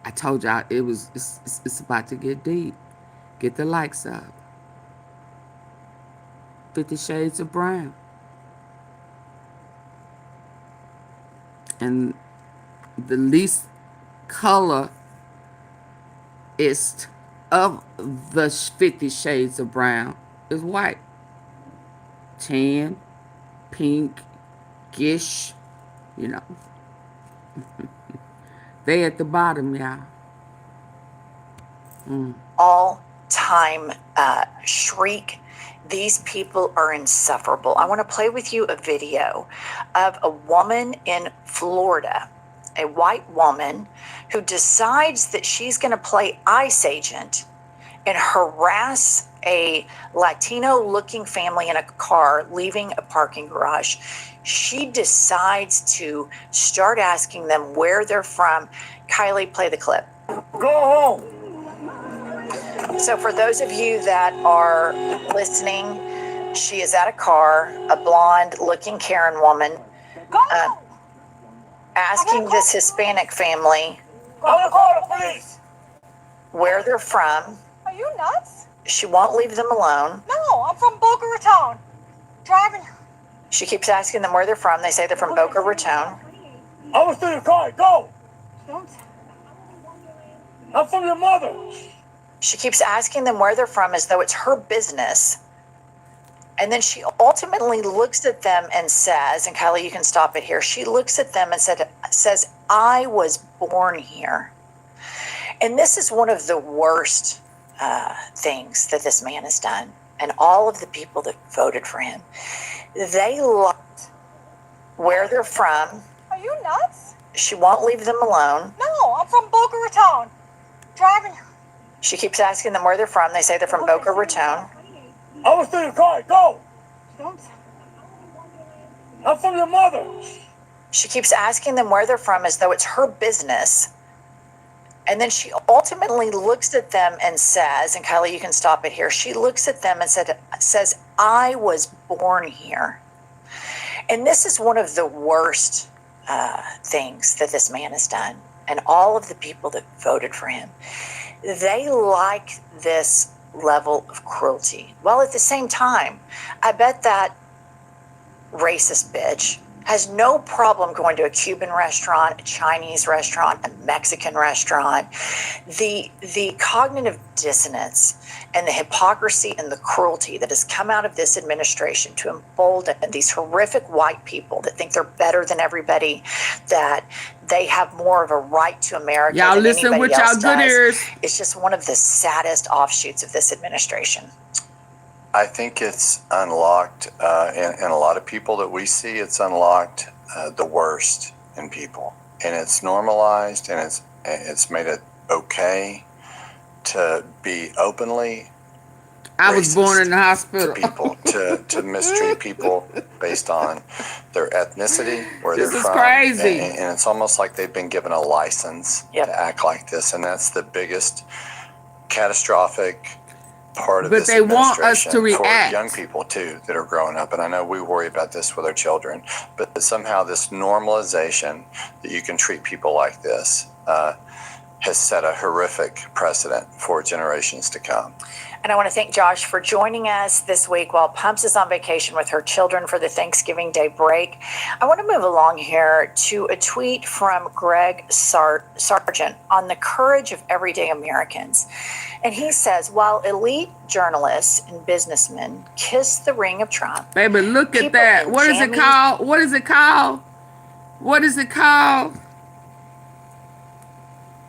I told y'all it's about to get deep. Get the likes up. 50 Shades of Brown. And the least color is of the 50 Shades of Brown is white. Tan, pink, gish, They at the bottom, y'all. All-time shriek. These people are insufferable. I want to play with you a video of a woman in Florida, a white woman who decides that she's going to play ICE agent and harass a Latino looking family in a car leaving a parking garage. She decides to start asking them where they're from. Kylie, play the clip. Go home. So for those of you that are listening, she is at a car, a blonde looking Karen woman, asking this Hispanic family where they're from. Are you nuts? She won't leave them alone. No, I'm from Boca Raton. Driving. She keeps asking them where they're from. They say they're from Boca Raton. I was in the car. Go. I'm from your mother. She keeps asking them where they're from as though it's her business. And then she ultimately looks at them and says, and Kylie, you can stop it here. She looks at them and says, I was born here. And this is one of the worst things that this man has done. And all of the people that voted for him, they liked where they're from. Are you nuts? She won't leave them alone. No, I'm from Boca Raton. Driving. She keeps asking them where they're from. They say they're from Boca Raton. I was in the car. Go. I'm from your mother. She keeps asking them where they're from as though it's her business. And then she ultimately looks at them and says, and Kylie, you can stop it here. She looks at them and says, I was born here. And this is one of the worst things that this man has done. And all of the people that voted for him, they like this level of cruelty. Well, at the same time, I bet that racist bitch has no problem going to a Cuban restaurant, a Chinese restaurant, a Mexican restaurant. The cognitive dissonance and the hypocrisy and the cruelty that has come out of this administration to embolden these horrific white people that think they're better than everybody, that they have more of a right to America y'all than listen anybody with else y'all good does. ears. It's just one of the saddest offshoots of this administration. I think it's unlocked, in a lot of people that we see, it's unlocked the worst in people. And it's normalized, and it's made it okay to be openly I was born in the hospital. to people, to mistreat people based on their ethnicity, where This they're is from. crazy. And it's almost like they've been given a license to act like this. And that's the biggest catastrophic part of But this they want us to administration react. for young people too that are growing up. And I know we worry about this with our children, but somehow this normalization that you can treat people like this has set a horrific precedent for generations to come. And I want to thank Josh for joining us this week while Pumps is on vacation with her children for the Thanksgiving Day break. I want to move along here to a tweet from Greg Sargent on the courage of everyday Americans. And he says, while elite journalists and businessmen kiss the ring of Trump. Baby, look at that. What is it called? What is it called? What is it called?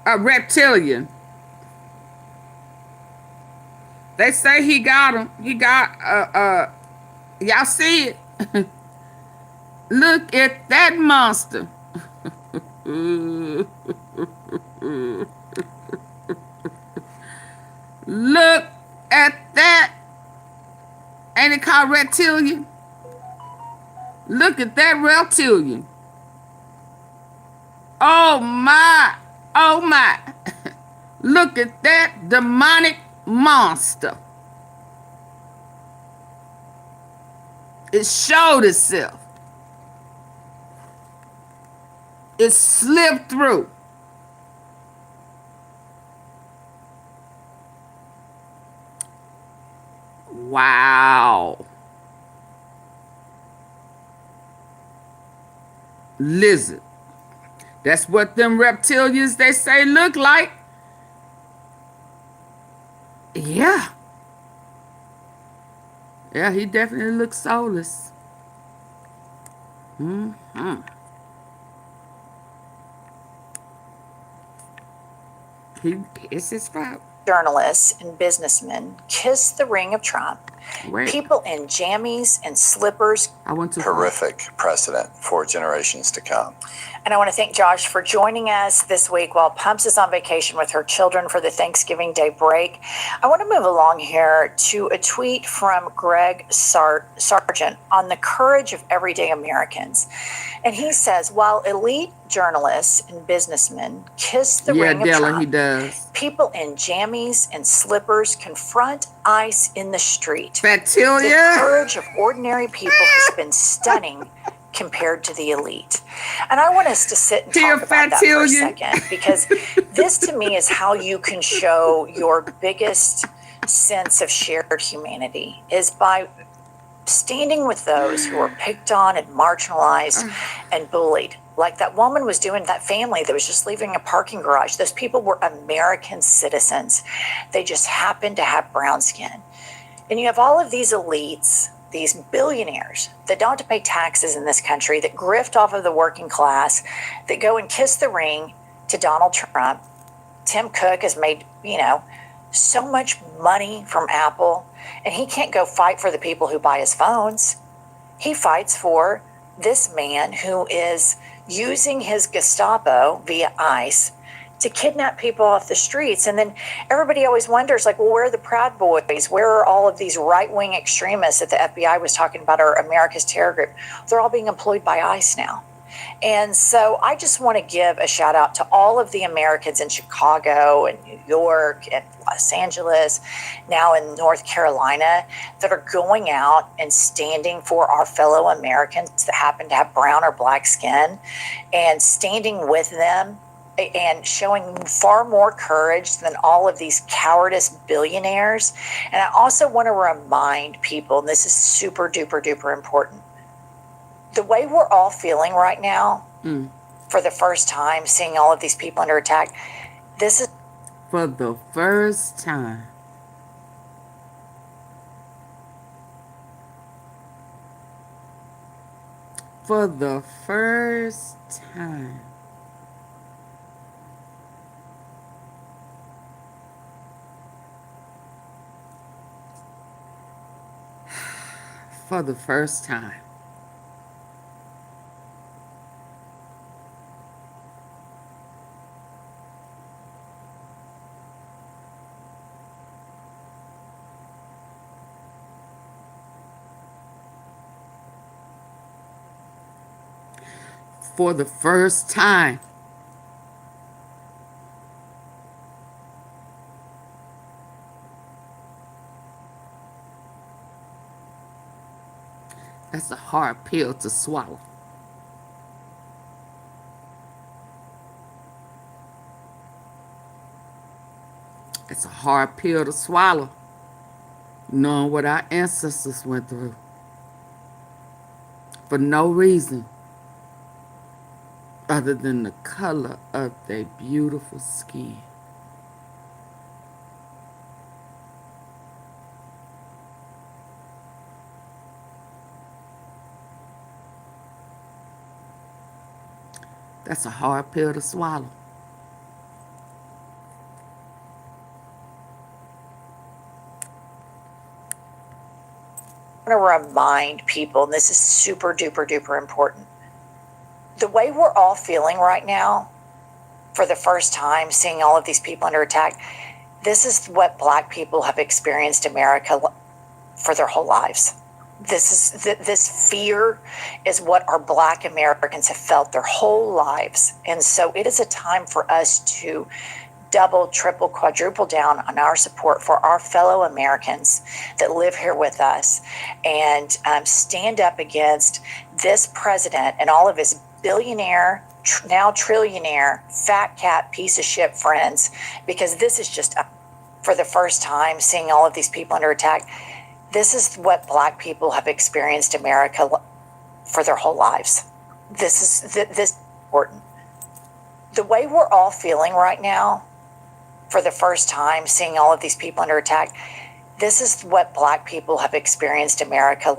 A reptilian. They say he got him. He got, y'all see it? Look at that monster. Look at that. Ain't it called reptilian? Look at that reptilian. Oh my. Oh my. Look at that demonic monster. It showed itself. It slipped through. Wow. Lizard. That's what them reptilians they say look like. Yeah. Yeah, he definitely looks soulless. Mm-hmm. It's his fault. Journalists and businessmen kiss the ring of Trump. Wait. People in jammies and slippers. I went to horrific precedent for generations to come. And I want to thank Josh for joining us this week while Pumps is on vacation with her children for the Thanksgiving Day break. I want to move along here to a tweet from Greg Sargent on the courage of everyday Americans. And he says, while elite journalists and businessmen kiss the ring of Trump, he does. People in jammies and slippers confront ICE in the street. Fatilia. The courage of ordinary people has been stunning compared to the elite. And I want us to sit and talk about that for a second, because this to me is how you can show your biggest sense of shared humanity, is by standing with those who are picked on and marginalized and bullied. Like that woman was doing, that family that was just leaving a parking garage. Those people were American citizens. They just happened to have brown skin. And you have all of these elites, these billionaires that don't have to pay taxes in this country, that grift off of the working class, that go and kiss the ring to Donald Trump. Tim Cook has made, so much money from Apple, and he can't go fight for the people who buy his phones. He fights for this man who is using his Gestapo via ICE to kidnap people off the streets. And then everybody always wonders, like, well, where are the Proud Boys? Where are all of these right-wing extremists that the FBI was talking about, or America's terror group? They're all being employed by ICE now. And so I just want to give a shout out to all of the Americans in Chicago and New York and Los Angeles, now in North Carolina, that are going out and standing for our fellow Americans that happen to have brown or black skin, and standing with them and showing far more courage than all of these cowardice billionaires. And I also want to remind people, and this is super duper duper important, the way we're all feeling right now, for the first time, seeing all of these people under attack, this is for the first time. For the first time. For the first time. For the first time. That's a hard pill to swallow. It's a hard pill to swallow, knowing what our ancestors went through. For no reason other than the color of their beautiful skin. That's a hard pill to swallow. I want to remind people, and this is super duper duper important, the way we're all feeling right now, for the first time, seeing all of these people under attack, this is what Black people have experienced America for their whole lives. This fear is what our Black Americans have felt their whole lives. And so it is a time for us to double, triple, quadruple down on our support for our fellow Americans that live here with us, and stand up against this president and all of his billionaire, now trillionaire, fat cat, piece of shit friends, because this is just, for the first time, seeing all of these people under attack, this is what Black people have experienced America for their whole lives. This is important. The way we're all feeling right now, for the first time, seeing all of these people under attack, this is what Black people have experienced America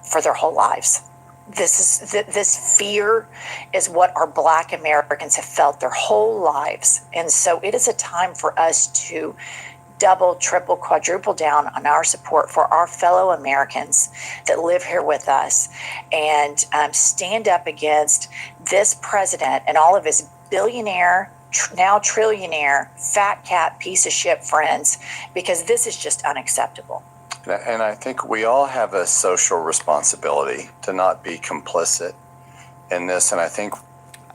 for their whole lives. This fear is what our Black Americans have felt their whole lives. And so it is a time for us to double, triple, quadruple down on our support for our fellow Americans that live here with us, and stand up against this president and all of his billionaire, now trillionaire, fat cat piece of shit friends, because this is just unacceptable. And I think we all have a social responsibility to not be complicit in this. And I think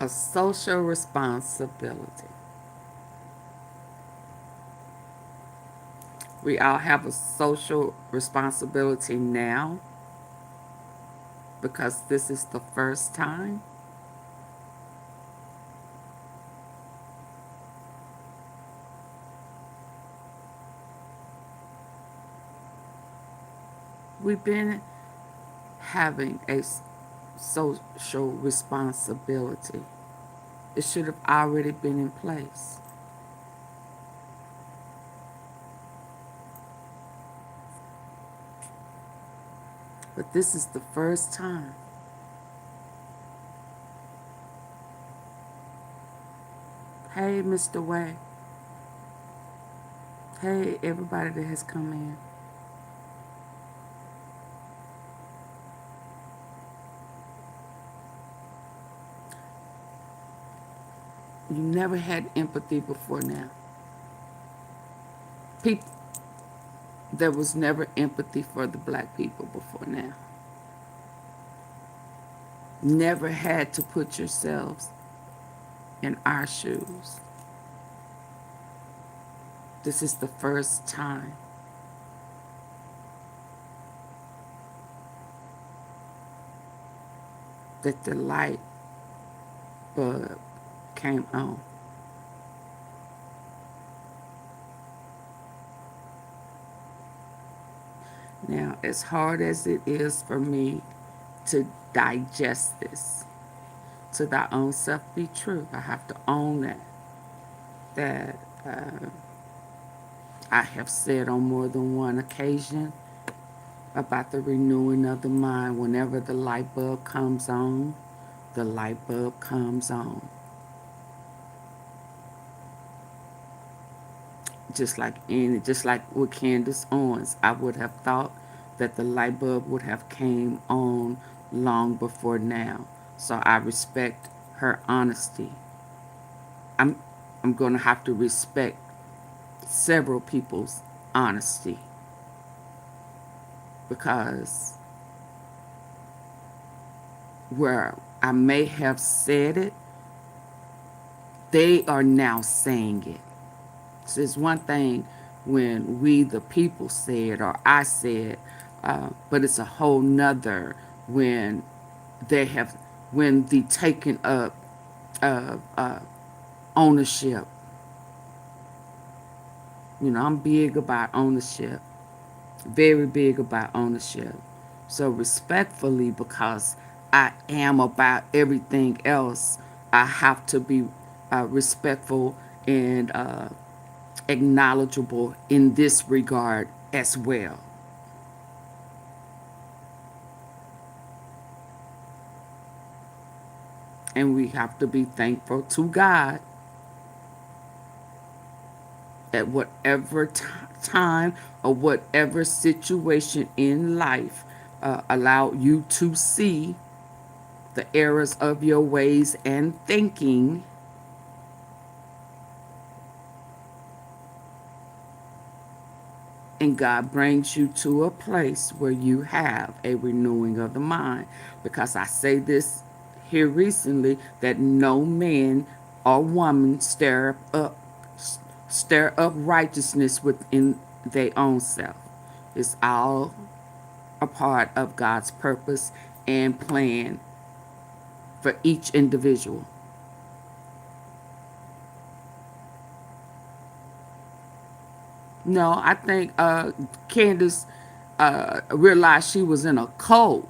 a social responsibility. We all have a social responsibility now because this is the first time. We've been having a social responsibility. It should have already been in place. But this is the first time. Hey, Mr. Way. Hey, everybody that has come in. You never had empathy before now. There was never empathy for the black people before now. Never had to put yourselves in our shoes. This is the first time. That the light bulb came on. Now, as hard as it is for me to digest this, to thy own self be true, I have to own that I have said on more than one occasion about the renewing of the mind. Whenever the light bulb comes on, the light bulb comes on. Just like with Candace Owens, I would have thought that the light bulb would have came on long before now. So I respect her honesty. I'm going to have to respect several people's honesty, because where I may have said it, they are now saying it. So it's one thing when we the people said or I said, but it's a whole nother when the taking up of ownership. You know, I'm big about ownership, very big about ownership. So respectfully, because I am about everything else, I have to be respectful and acknowledgeable in this regard as well. And we have to be thankful to God at whatever time or whatever situation in life allow you to see the errors of your ways and thinking, and God brings you to a place where you have a renewing of the mind. Because I say this here recently, that no man or woman stir up righteousness within their own self. It's all a part of God's purpose and plan for each individual. No, I think Candace realized she was in a cult.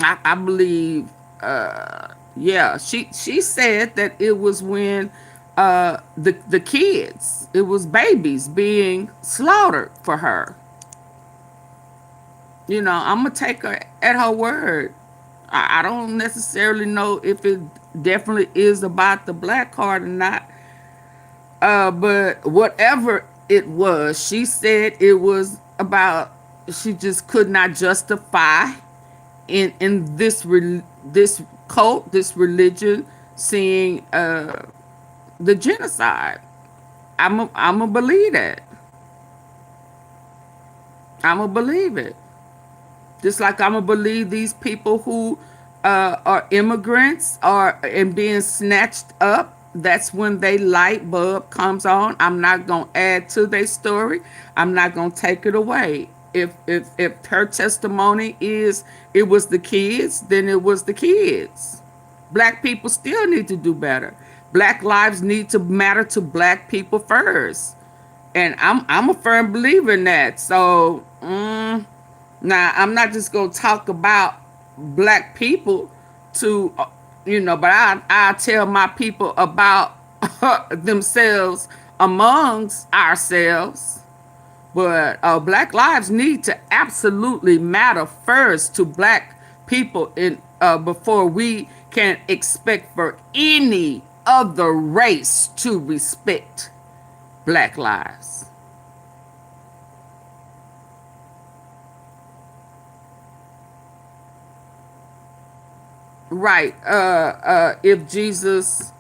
I believe, yeah, she said that it was when the kids, it was babies being slaughtered for her. You know, I'm gonna take her at her word. I don't necessarily know if it definitely is about the black card and not. But whatever it was, she said it was about. She just could not justify in this cult, this religion, seeing the genocide. I'm a believe that. I'm a believe it. Just like I'm gonna believe these people who are immigrants are and being snatched up. That's when they light bulb comes on. I'm not gonna add to their story. I'm not gonna take it away. If her testimony is it was the kids, then it was the kids. Black people still need to do better. Black lives need to matter to black people first, and I'm a firm believer in that. So. Now, I'm not just going to talk about black people to, but I tell my people about themselves amongst ourselves. But black lives need to absolutely matter first to black people before we can expect for any other race to respect black lives. Right. If Jesus,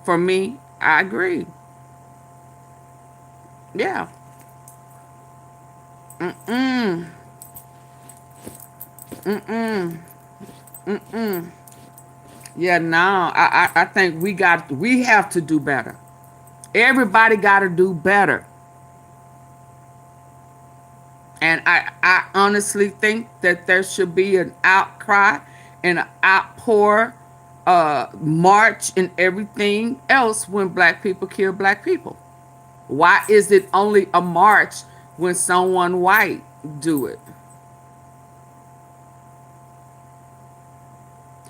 for me, I agree. Yeah. Mm-mm. Mm-mm. Mm-mm. Yeah, no, I think we have to do better. Everybody got to do better. And I honestly think that there should be an outcry and an outpour, march and everything else when black people kill black people. Why is it only a march when someone white do it?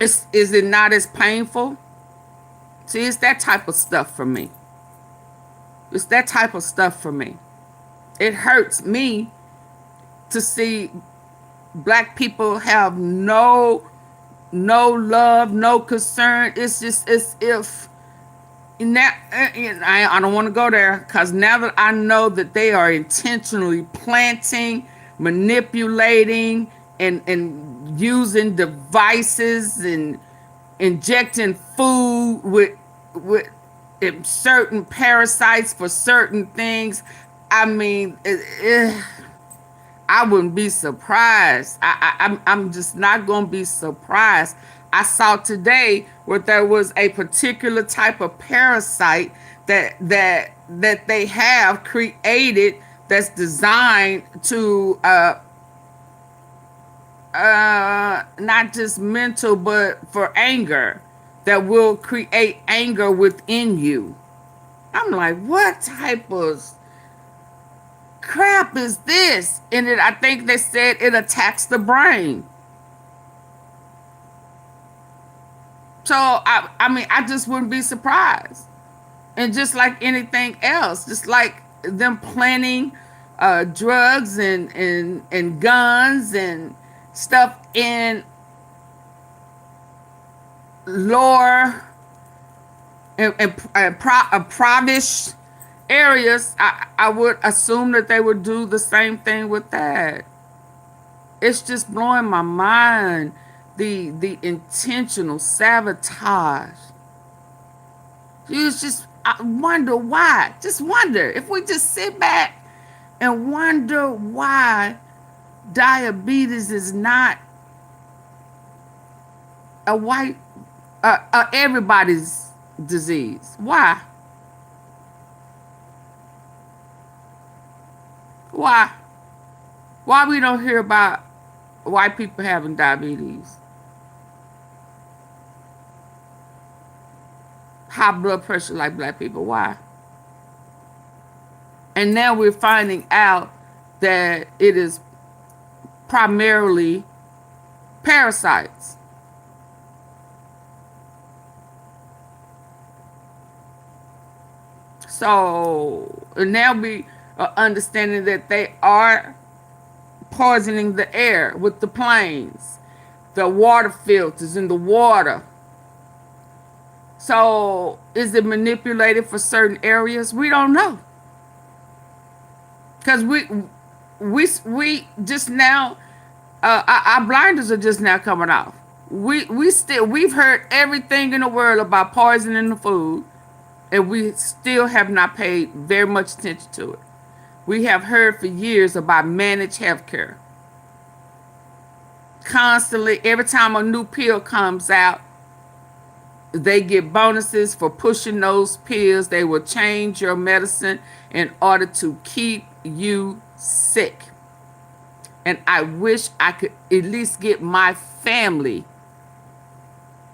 Is it not as painful? See, it's that type of stuff for me. It's that type of stuff for me. It hurts me to see black people have no love, no concern. It's just as if now I don't want to go there, because now that I know that they are intentionally planting, manipulating, and using devices and injecting food with certain parasites for certain things. I mean, I wouldn't be surprised. I'm just not going to be surprised. I saw today where there was a particular type of parasite that they have created that's designed to not just mental, but for anger, that will create anger within you. I'm like, what type of crap is this? And I think they said it attacks the brain. So I mean, I just wouldn't be surprised. And just like anything else, just like them planting drugs and guns and stuff in lower and provish areas, I would assume that they would do the same thing with that. It's just blowing my mind, the intentional sabotage. I wonder why. Just wonder. If we just sit back and wonder why diabetes is not a white, everybody's disease. Why? Why? Why we don't hear about white people having diabetes? High blood pressure like black people. Why? And now we're finding out that it is primarily parasites. So, and now we are understanding that they are poisoning the air with the planes. the water filters in the water. So is it manipulated for certain areas? We don't know. Because we just now, our blinders are just now coming off. We've heard everything in the world about poison in the food, and we still have not paid very much attention to it. We have heard for years about managed healthcare. Constantly, every time a new pill comes out, they get bonuses for pushing those pills. They will change your medicine in order to keep you sick. And I wish I could at least get my family.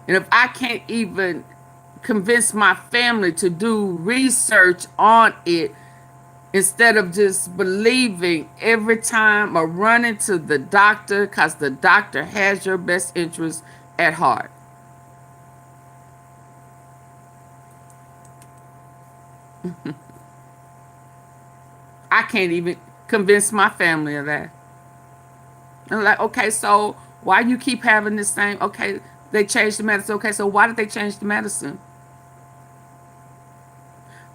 And if I can't even convince my family to do research on it, instead of just believing every time or running to the doctor, because the doctor has your best interest at heart. I can't even convince my family of that. I'm like, okay, so why you keep having this same? Okay, they changed the medicine. Okay, so why did they change the medicine?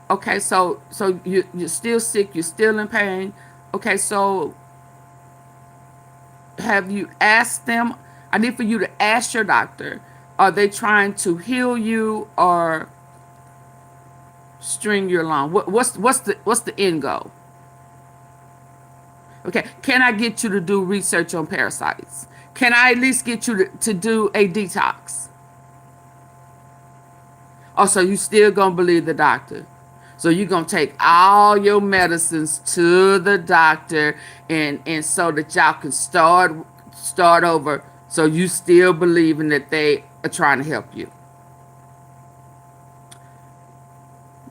Okay, so you're still sick, you're still in pain. Okay, so have you asked them? I need for you to ask your doctor, are they trying to heal you or string you along? What's the end goal? Okay, can I get you to do research on parasites? Can I at least get you to do a detox? Oh, so you still gonna believe the doctor? So you're gonna take all your medicines to the doctor and so that y'all can start over. So you still believing that they are trying to help you?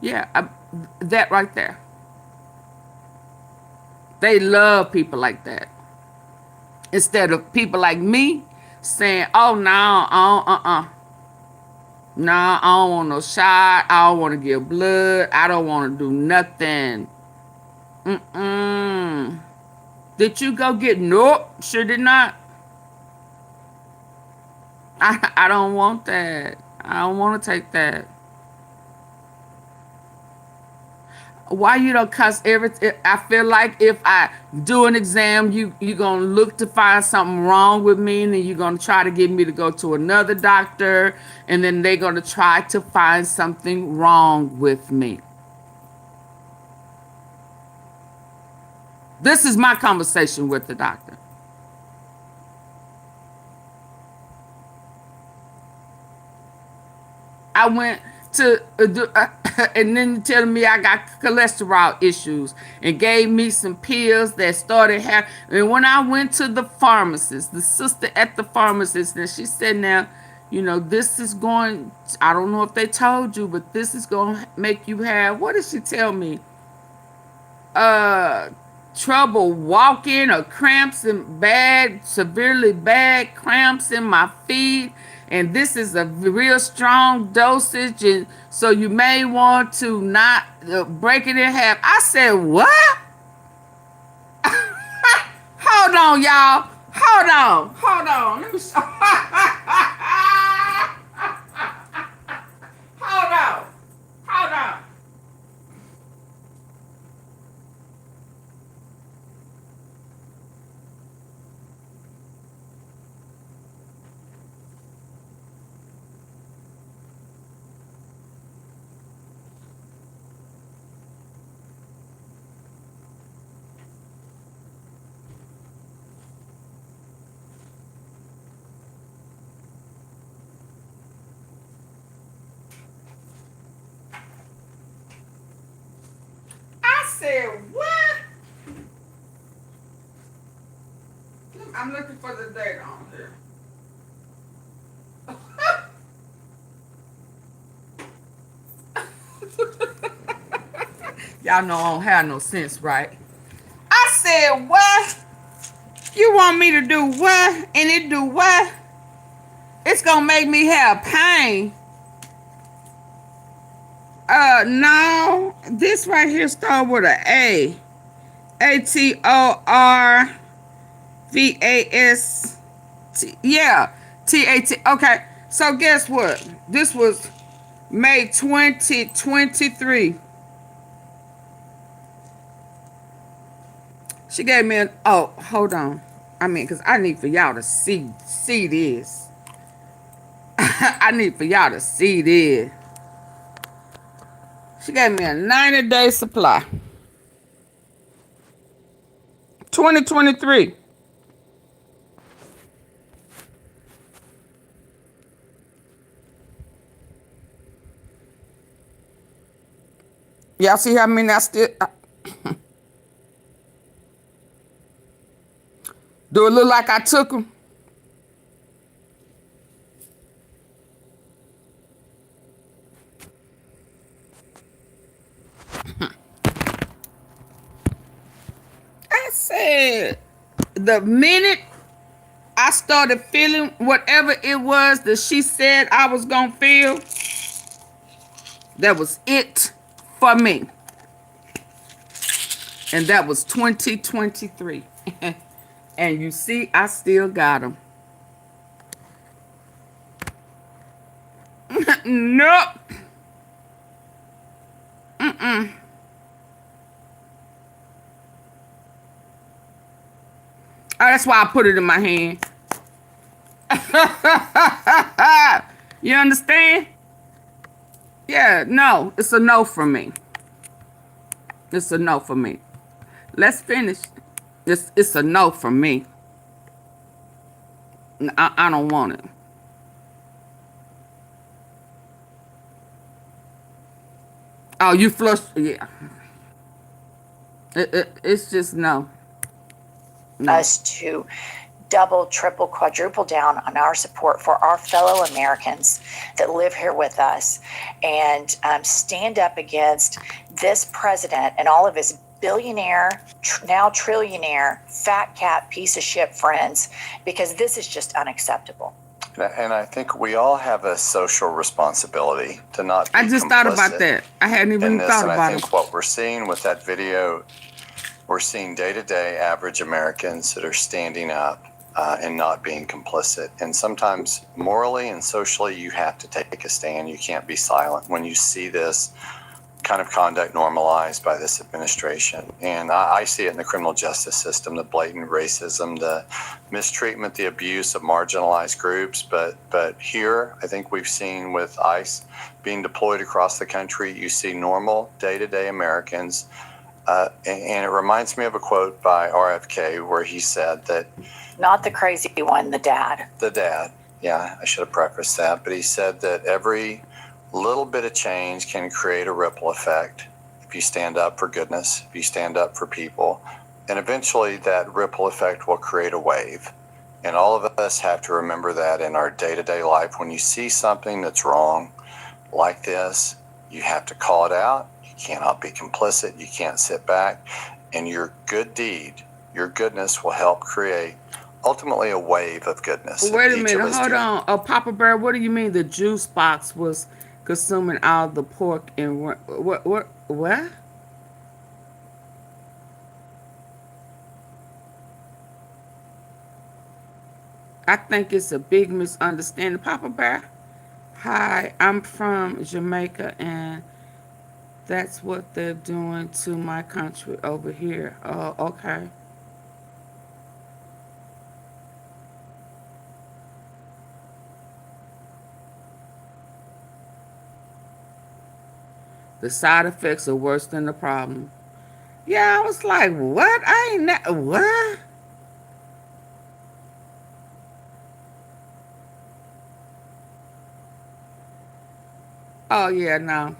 Yeah, that right there. They love people like that. Instead of people like me saying, oh, no, no, I don't want no shot. I don't want to give blood. I don't want to do nothing. Did you go get? Nope, sure did not. I don't want that. I don't want to take that. Why you don't cuss everything? I feel like if I do an exam, you're going to look to find something wrong with me, and then you're going to try to get me to go to another doctor, and then they're going to try to find something wrong with me. This is my conversation with the doctor. I went to and then telling me I got cholesterol issues and gave me some pills that started having. And when I went to the pharmacist, the sister at the pharmacist, and she said, now, you know, this is going, I don't know if they told you, but this is going to make you have, what did she tell me? Trouble walking or cramps and severely bad cramps in my feet. And this is a real strong dosage, and so you may want to not break it in half. I said, what? Hold on, y'all. Hold on. Let me show. Hold on. Said what? I'm looking for the date on here. Y'all know I don't have no sense, right? I said what? You want me to do what? And it do what? It's gonna make me have pain. No, this right here start with an A. ATORVAST. Yeah, TAT. Okay, so guess what? This was May 2023. She gave me an, oh, hold on. I mean, because I need for y'all to see this. I need for y'all to see this. She gave me a 90-day supply. 2023. Y'all see how many I still... Do it look like I took them? I said, the minute I started feeling whatever it was that she said I was going to feel, that was it for me. And that was 2023. And you see, I still got them. Nope. Mm-mm. Oh, that's why I put it in my hand. You understand? Yeah, no. It's a no from me. It's a no for me. Let's finish. It's a no from me. I don't want it. Oh, you flushed? Yeah. It's just no. Us to double, triple, quadruple down on our support for our fellow Americans that live here with us and stand up against this president and all of his billionaire, now trillionaire, fat cat piece of shit friends, because this is just unacceptable. And I think we all have a social responsibility to not be I just thought about that. I hadn't even thought about it. I think what we're seeing with that video, we're seeing day-to-day average Americans that are standing up and not being complicit. And sometimes morally and socially, you have to take a stand. You can't be silent when you see this kind of conduct normalized by this administration. And I see it in the criminal justice system, the blatant racism, the mistreatment, the abuse of marginalized groups. But here, I think we've seen with ICE being deployed across the country, you see normal day-to-day Americans. And it reminds me of a quote by RFK where he said that... Not the crazy one, the dad. The dad, yeah, I should have prefaced that. But he said that every little bit of change can create a ripple effect if you stand up for goodness, if you stand up for people. And eventually that ripple effect will create a wave. And all of us have to remember that in our day-to-day life. When you see something that's wrong like this, you have to call it out. You cannot be complicit. You can't sit back. And your good deed, your goodness will help create ultimately a wave of goodness. Wait a minute, hold on. Oh, Papa Bear, what do you mean the juice box was consuming all the pork and what? I think it's a big misunderstanding. Papa Bear, hi, I'm from Jamaica and that's what they're doing to my country over here. Oh, okay. The side effects are worse than the problem. Yeah, I was like, what? I ain't what? Oh yeah, no.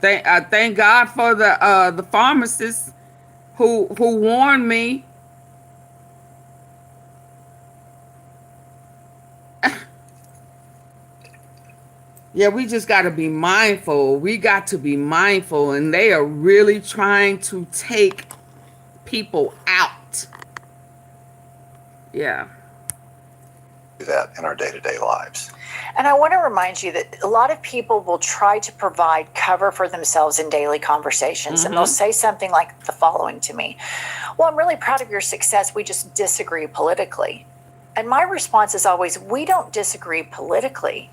Thank God for the pharmacist who warned me. Yeah, we just got to be mindful. We got to be mindful, and they are really trying to take people out. Yeah. Do that in our day-to-day lives. And I want to remind you that a lot of people will try to provide cover for themselves in daily conversations, and they'll say something like the following to me. Well, I'm really proud of your success. We just disagree politically. And my response is always, we don't disagree politically.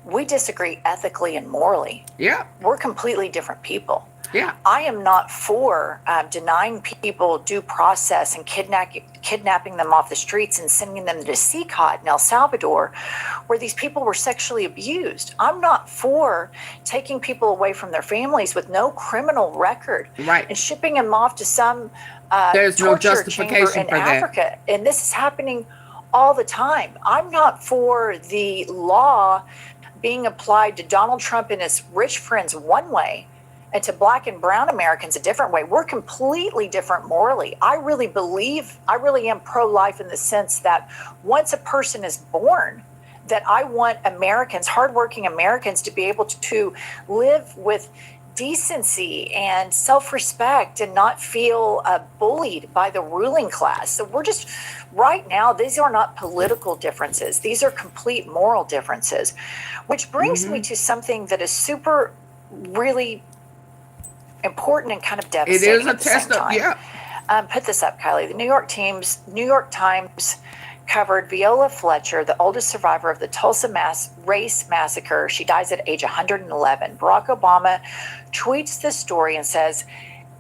We disagree ethically and morally. Yeah. We're completely different people. Yeah. I am not for denying people due process and kidnapping them off the streets and sending them to CCOT in El Salvador, where these people were sexually abused. I'm not for taking people away from their families with no criminal record, right, and shipping them off to some there's no torture justification chamber in for Africa. That. And this is happening all the time. I'm not for the law being applied to Donald Trump and his rich friends one way and to black and brown Americans a different way. We're completely different morally. I really am pro-life in the sense that once a person is born, that I want Americans, hardworking Americans, to be able to live with decency and self-respect and not feel bullied by the ruling class. So we're just, right now, these are not political differences. These are complete moral differences, which brings me to something that is super, really important and kind of devastating at the same time. Yeah. Put this up, Kylie. The New York Times covered Viola Fletcher, the oldest survivor of the Tulsa race massacre. She dies at age 111. Barack Obama tweets this story and says,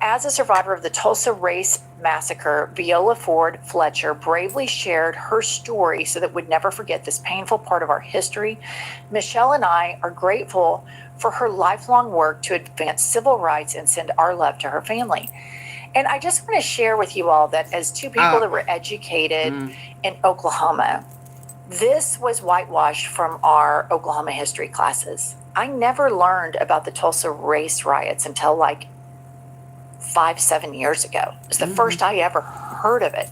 as a survivor of the Tulsa race massacre, Viola Ford Fletcher bravely shared her story so that we'd never forget this painful part of our history. Michelle and I are grateful for her lifelong work to advance civil rights and send our love to her family. And I just want to share with you all that as two people that were educated in Oklahoma, this was whitewashed from our Oklahoma history classes. I never learned about the Tulsa race riots until like 5-7 years ago. It was the first I ever heard of it.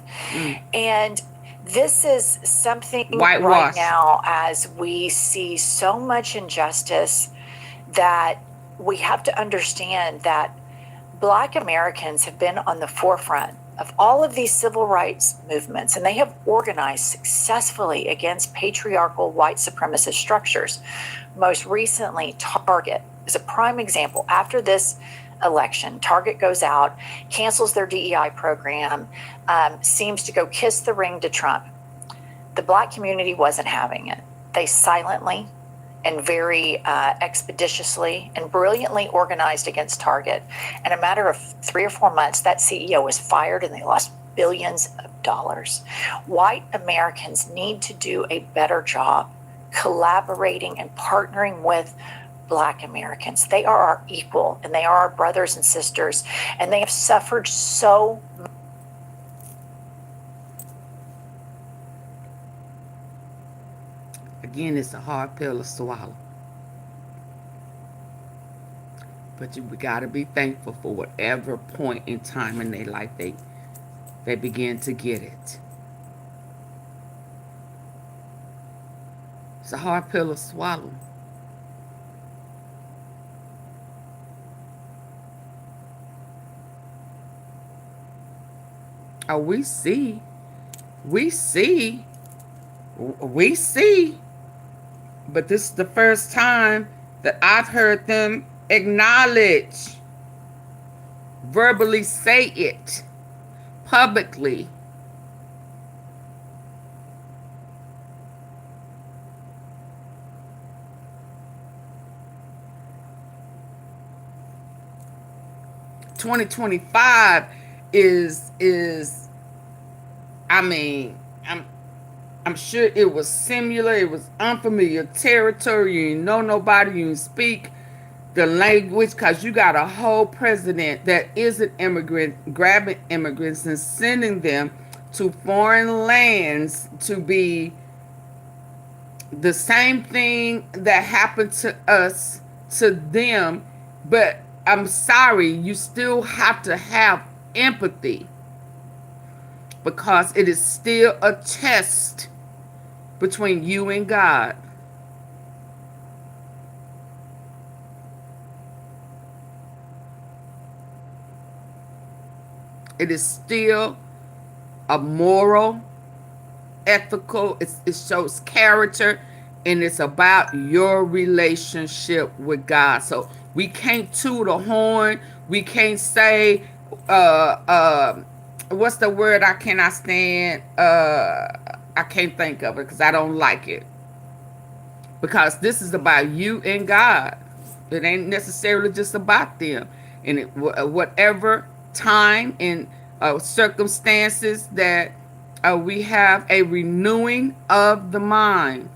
And this is something right now, as we see so much injustice, that we have to understand that Black Americans have been on the forefront of all of these civil rights movements, and they have organized successfully against patriarchal white supremacist structures. Most recently, Target is a prime example. After this election, Target goes out, cancels their DEI program, seems to go kiss the ring to Trump. The Black community wasn't having it. They silently and very expeditiously and brilliantly organized against Target. In a matter of 3 or 4 months, that CEO was fired and they lost billions of dollars. White Americans need to do a better job collaborating and partnering with Black Americans. They are our equal, and they are our brothers and sisters, and they have suffered so much. Again, it's a hard pill to swallow. But we got to be thankful for whatever point in time in their life they begin to get it. It's a hard pill to swallow. Oh, we see, but this is the first time that I've heard them acknowledge, verbally say it publicly. $2025 is I mean, I'm sure it was similar. It was unfamiliar territory. You didn't know nobody. You didn't speak the language, because you got a whole president that isn't immigrant, grabbing immigrants and sending them to foreign lands to be the same thing that happened to us, to them. But I'm sorry, you still have to have empathy, because it is still a test between you and God. It is still a moral, ethical, it shows character, and it's about your relationship with God. So we can't toot a horn. We can't say, what's the word I cannot stand? I can't think of it because I don't like it. Because this is about you and God. It ain't necessarily just about them. And whatever time and circumstances that we have a renewing of the mind.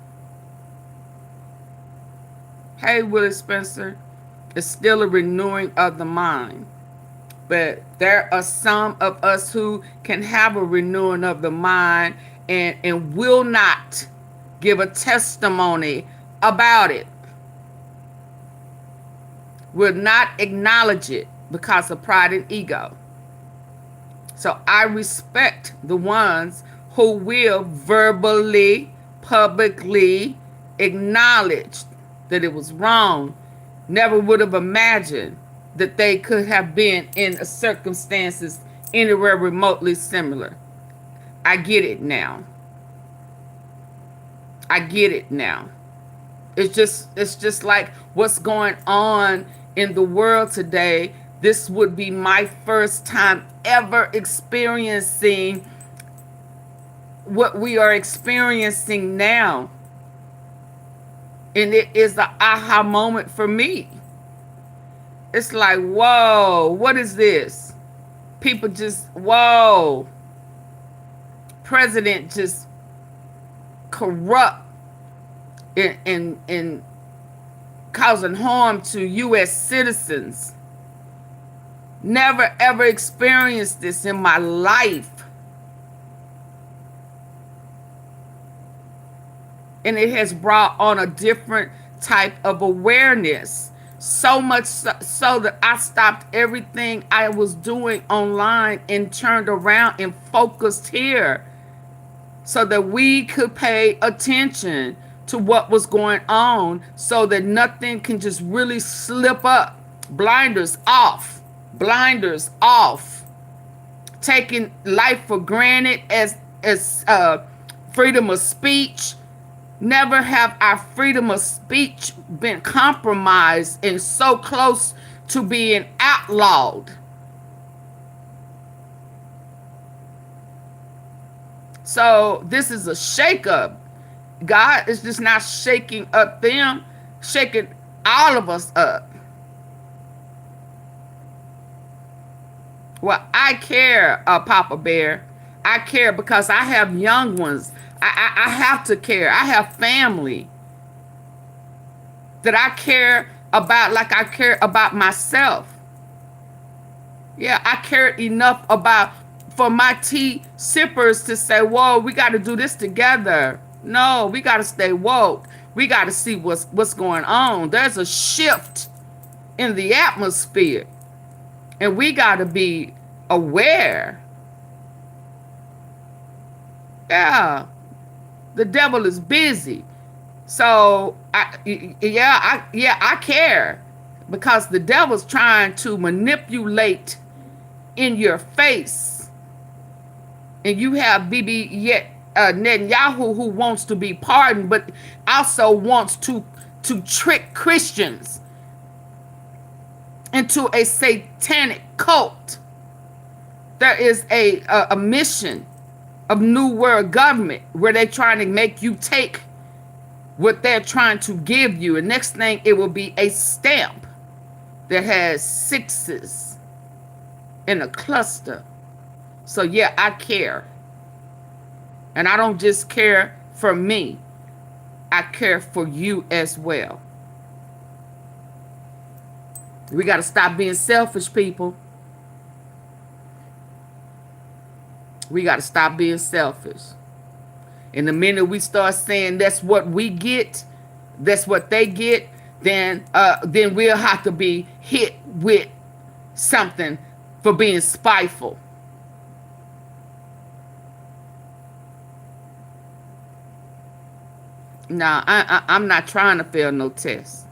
Hey, Willie Spencer, it's still a renewing of the mind. But there are some of us who can have a renewing of the mind and will not give a testimony about it. Will not acknowledge it because of pride and ego. So I respect the ones who will verbally, publicly acknowledge that it was wrong. Never would have imagined that they could have been in circumstances anywhere remotely similar. I get it now. I get it now. It's just like what's going on in the world today. This would be my first time ever experiencing what we are experiencing now. And it is the aha moment for me. It's like, whoa, what is this? People just, whoa. President just corrupt and causing harm to U.S. citizens. Never ever experienced this in my life. And it has brought on a different type of awareness. So much so that I stopped everything I was doing online and turned around and focused here so that we could pay attention to what was going on so that nothing can just really slip up. Blinders off. Blinders off. Taking life for granted as freedom of speech. Never have our freedom of speech been compromised and so close to being outlawed. So this is a shakeup. God is just not shaking up them, shaking all of us up. Well, I care, Papa Bear. I care because I have young ones. I have to care. I have family that I care about like I care about myself. Yeah, I care enough about for my tea sippers to say, whoa, we got to do this together. No, we got to stay woke. We got to see what's going on. There's a shift in the atmosphere. And we got to be aware. Yeah. The devil is busy. So, I care. Because the devil's trying to manipulate in your face. And you have Netanyahu who wants to be pardoned, but also wants to trick Christians into a satanic cult. There is a mission of New World Government where they're trying to make you take what they're trying to give you. And next thing, it will be a stamp that has 6s in a cluster. So yeah, I care. And I don't just care for me. I care for you as well. We got to stop being selfish, people. We got to stop being selfish. And the minute we start saying that's what we get, that's what they get, then we'll have to be hit with something for being spiteful. No, I'm not trying to fail no test.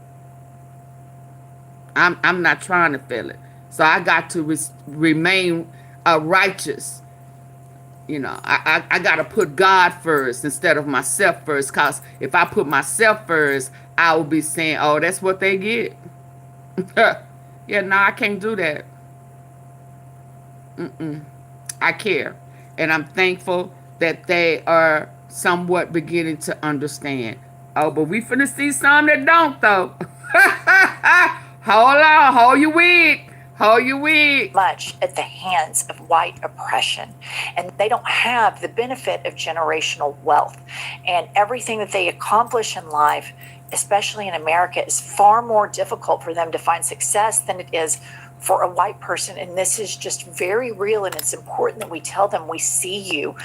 I'm not trying to fail it. So I got to remain righteous. You know, I got to put God first instead of myself first. Because if I put myself first, I will be saying, oh, that's what they get. Yeah, no, I can't do that. I care. And I'm thankful that they are somewhat beginning to understand. Oh, but we finna see some that don't, though. Hold on, hold your wig. Hold your wig. Much at the hands of white oppression, and they don't have the benefit of generational wealth. And everything that they accomplish in life, especially in America, is far more difficult for them to find success than it is for a white person. And this is just very real, and it's important that we tell them we see you,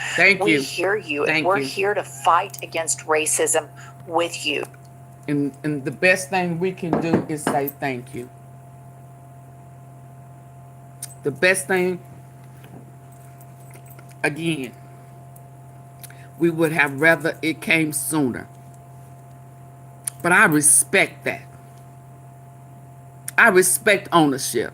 we hear you, and we're here to fight against racism with you. And the best thing we can do is say thank you. The best thing, again, we would have rather it came sooner. But I respect that. I respect ownership.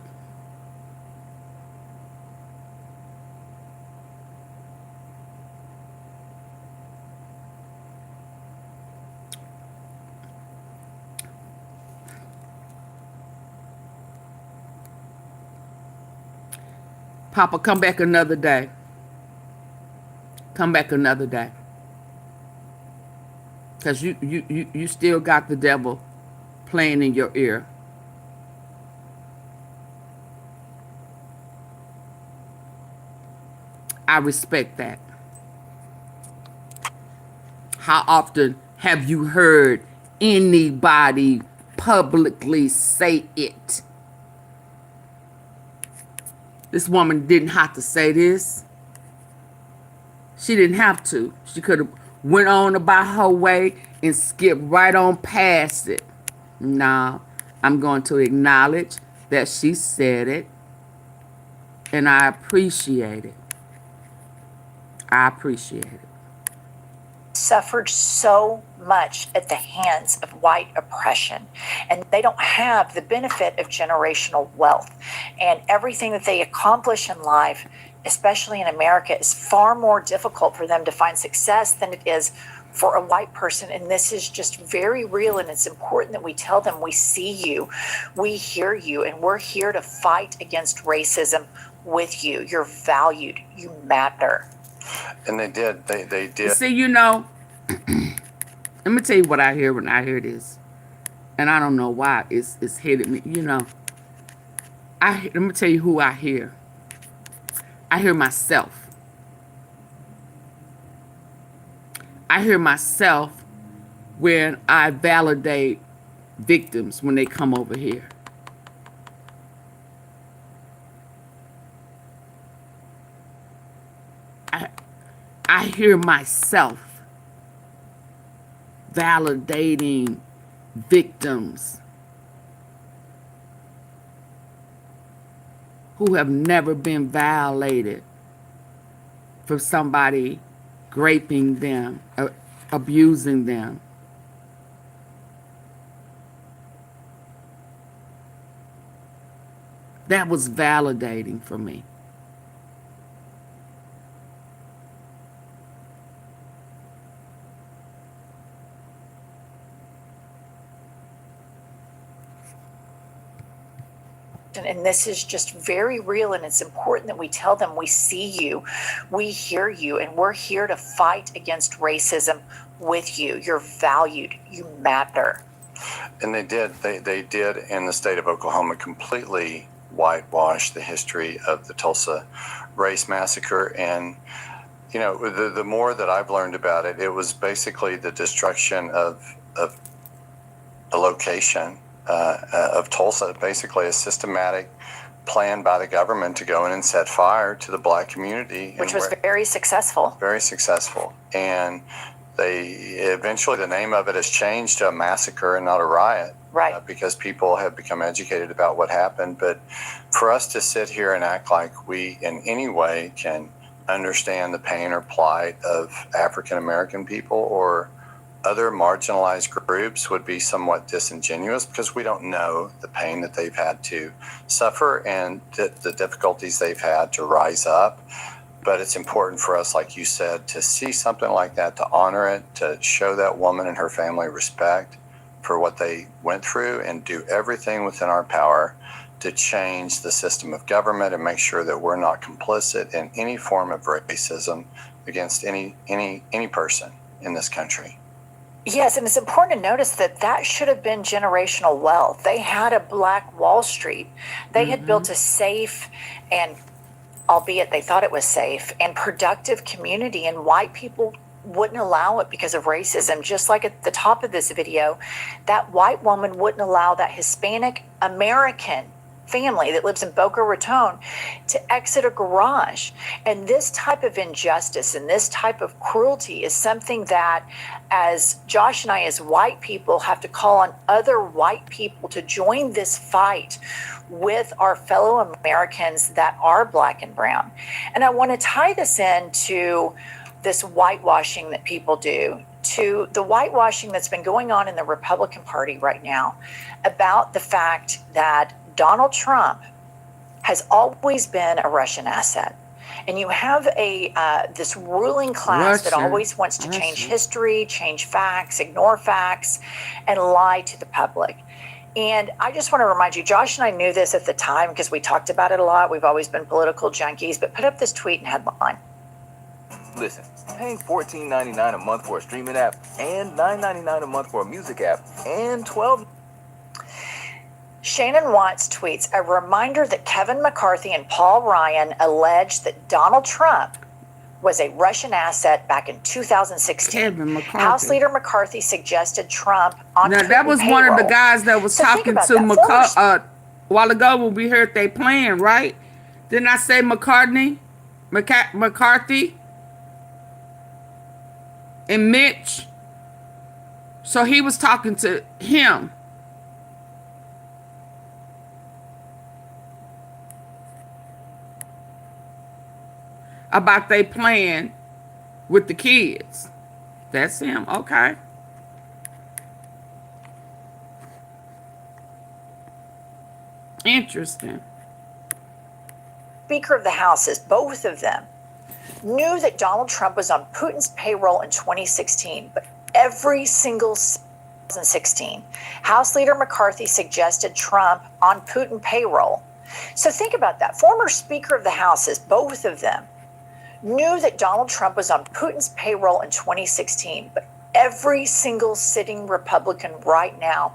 Papa, come back another day. Come back another day. Because you still got the devil playing in your ear. I respect that. How often have you heard anybody publicly say it? This woman didn't have to say this. She didn't have to. She could have went on about her way and skipped right on past it. Nah, I'm going to acknowledge that she said it, and I appreciate it. I appreciate it. Suffered so much at the hands of white oppression, and they don't have the benefit of generational wealth. And everything that they accomplish in life, especially in America, is far more difficult for them to find success than it is for a white person. And this is just very real, and it's important that we tell them we see you, we hear you, and we're here to fight against racism with you. You're valued. You matter. And they did. They did. See, you know, let me tell you what I hear when I hear this. And I don't know why it's hitting me. You know, let me tell you who I hear. I hear myself. I hear myself when I validate victims when they come over here. I hear myself validating victims who have never been violated from somebody raping them, abusing them. That was validating for me. And this is just very real, and it's important that we tell them we see you, we hear you, and we're here to fight against racism with you. You're valued. You matter. And they did. They did in the state of Oklahoma completely whitewash the history of the Tulsa race massacre. And, you know, the more that I've learned about it, it was basically the destruction of a location of Tulsa, basically a systematic plan by the government to go in and set fire to the black community. Which was very successful. Very successful. And they eventually, the name of it has changed to a massacre and not a riot. Right. Because people have become educated about what happened. But for us to sit here and act like we in any way can understand the pain or plight of African American people or other marginalized groups would be somewhat disingenuous, because we don't know the pain that they've had to suffer and the difficulties they've had to rise up. But it's important for us, like you said, to see something like that, to honor it, to show that woman and her family respect for what they went through, and do everything within our power to change the system of government and make sure that we're not complicit in any form of racism against any person. in this country. Yes, and it's important to notice that that should have been generational wealth. They had a black Wall Street. They had built a safe and, albeit they thought it was safe, and productive community, and white people wouldn't allow it because of racism. Just like at the top of this video, that white woman wouldn't allow that Hispanic American family that lives in Boca Raton to exit a garage. And this type of injustice and this type of cruelty is something that, as Josh and I as white people, have to call on other white people to join this fight with our fellow Americans that are black and brown. And I want to tie this into this whitewashing that people do, to the whitewashing that's been going on in the Republican Party right now about the fact that Donald Trump has always been a Russian asset. And you have this ruling class that always wants to change history, change facts, ignore facts, and lie to the public. And I just want to remind you, Josh and I knew this at the time because we talked about it a lot. We've always been political junkies, but put up this tweet and headline. Listen, paying $14.99 a month for a streaming app and $9.99 a month for a music app and $12. Shannon Watts tweets, a reminder that Kevin McCarthy and Paul Ryan alleged that Donald Trump was a Russian asset back in 2016. Kevin McCarthy. House Leader McCarthy suggested Trump on Now, that was one of the guys that was talking to McCarthy a while ago when we heard they playing, right? Didn't I say McCarthy? And Mitch. So he was talking to him. About they playing with the kids. That's him. Okay. Interesting. Speaker of the Houses, both of them, knew that Donald Trump was on Putin's payroll in 2016, but every single 2016, House Leader McCarthy suggested Trump on Putin payroll. So think about that. Former Speaker of the Houses, both of them, knew that Donald Trump was on Putin's payroll in 2016, but every single sitting Republican right now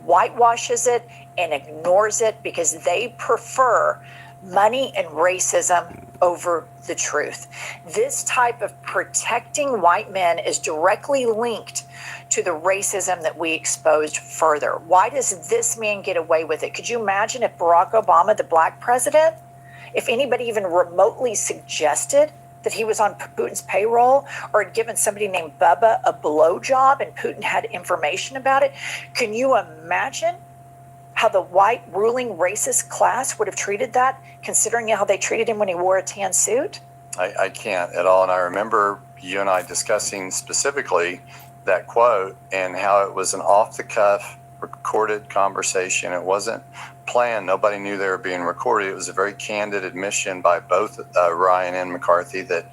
whitewashes it and ignores it because they prefer money and racism over the truth. This type of protecting white men is directly linked to the racism that we exposed further. Why does this man get away with it? Could you imagine if Barack Obama, the black president, if anybody even remotely suggested that he was on Putin's payroll or had given somebody named Bubba a blowjob and Putin had information about it? Can you imagine how the white ruling racist class would have treated that, considering how they treated him when he wore a tan suit? I can't at all. And I remember you and I discussing specifically that quote and how it was an off-the-cuff recorded conversation. It wasn't planned. Nobody knew they were being recorded. It was a very candid admission by both Ryan and McCarthy that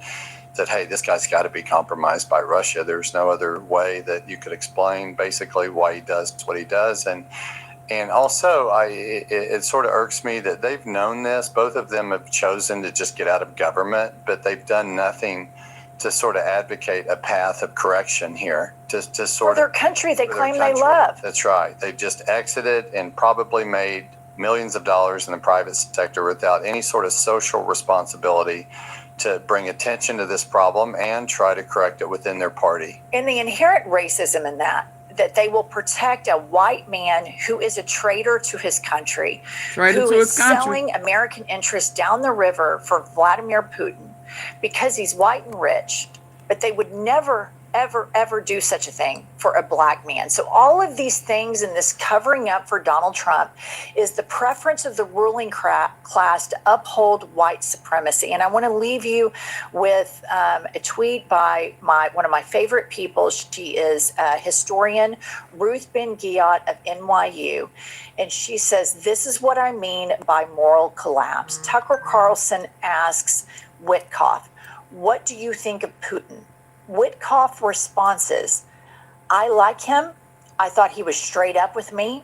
hey, this guy's got to be compromised by Russia. There's no other way that you could explain basically why he does what he does. And also, it sort of irks me that they've known this. Both of them have chosen to just get out of government, but they've done nothing to sort of advocate a path of correction here. To sort of their country they claim they love. That's right. They've just exited and probably made millions of dollars in the private sector without any sort of social responsibility to bring attention to this problem and try to correct it within their party. And the inherent racism in that they will protect a white man who is a traitor to his country, who is selling American interests down the river for Vladimir Putin because he's white and rich, but they would never, ever, ever do such a thing for a black man. So all of these things and this covering up for Donald Trump is the preference of the ruling class to uphold white supremacy. And I want to leave you with a tweet by one of my favorite people. She is historian Ruth Ben-Ghiat of NYU. And she says, "This is what I mean by moral collapse." Tucker Carlson asks Witkoff, "What do you think of Putin?" Witkoff responses, "I like him. I thought he was straight up with me.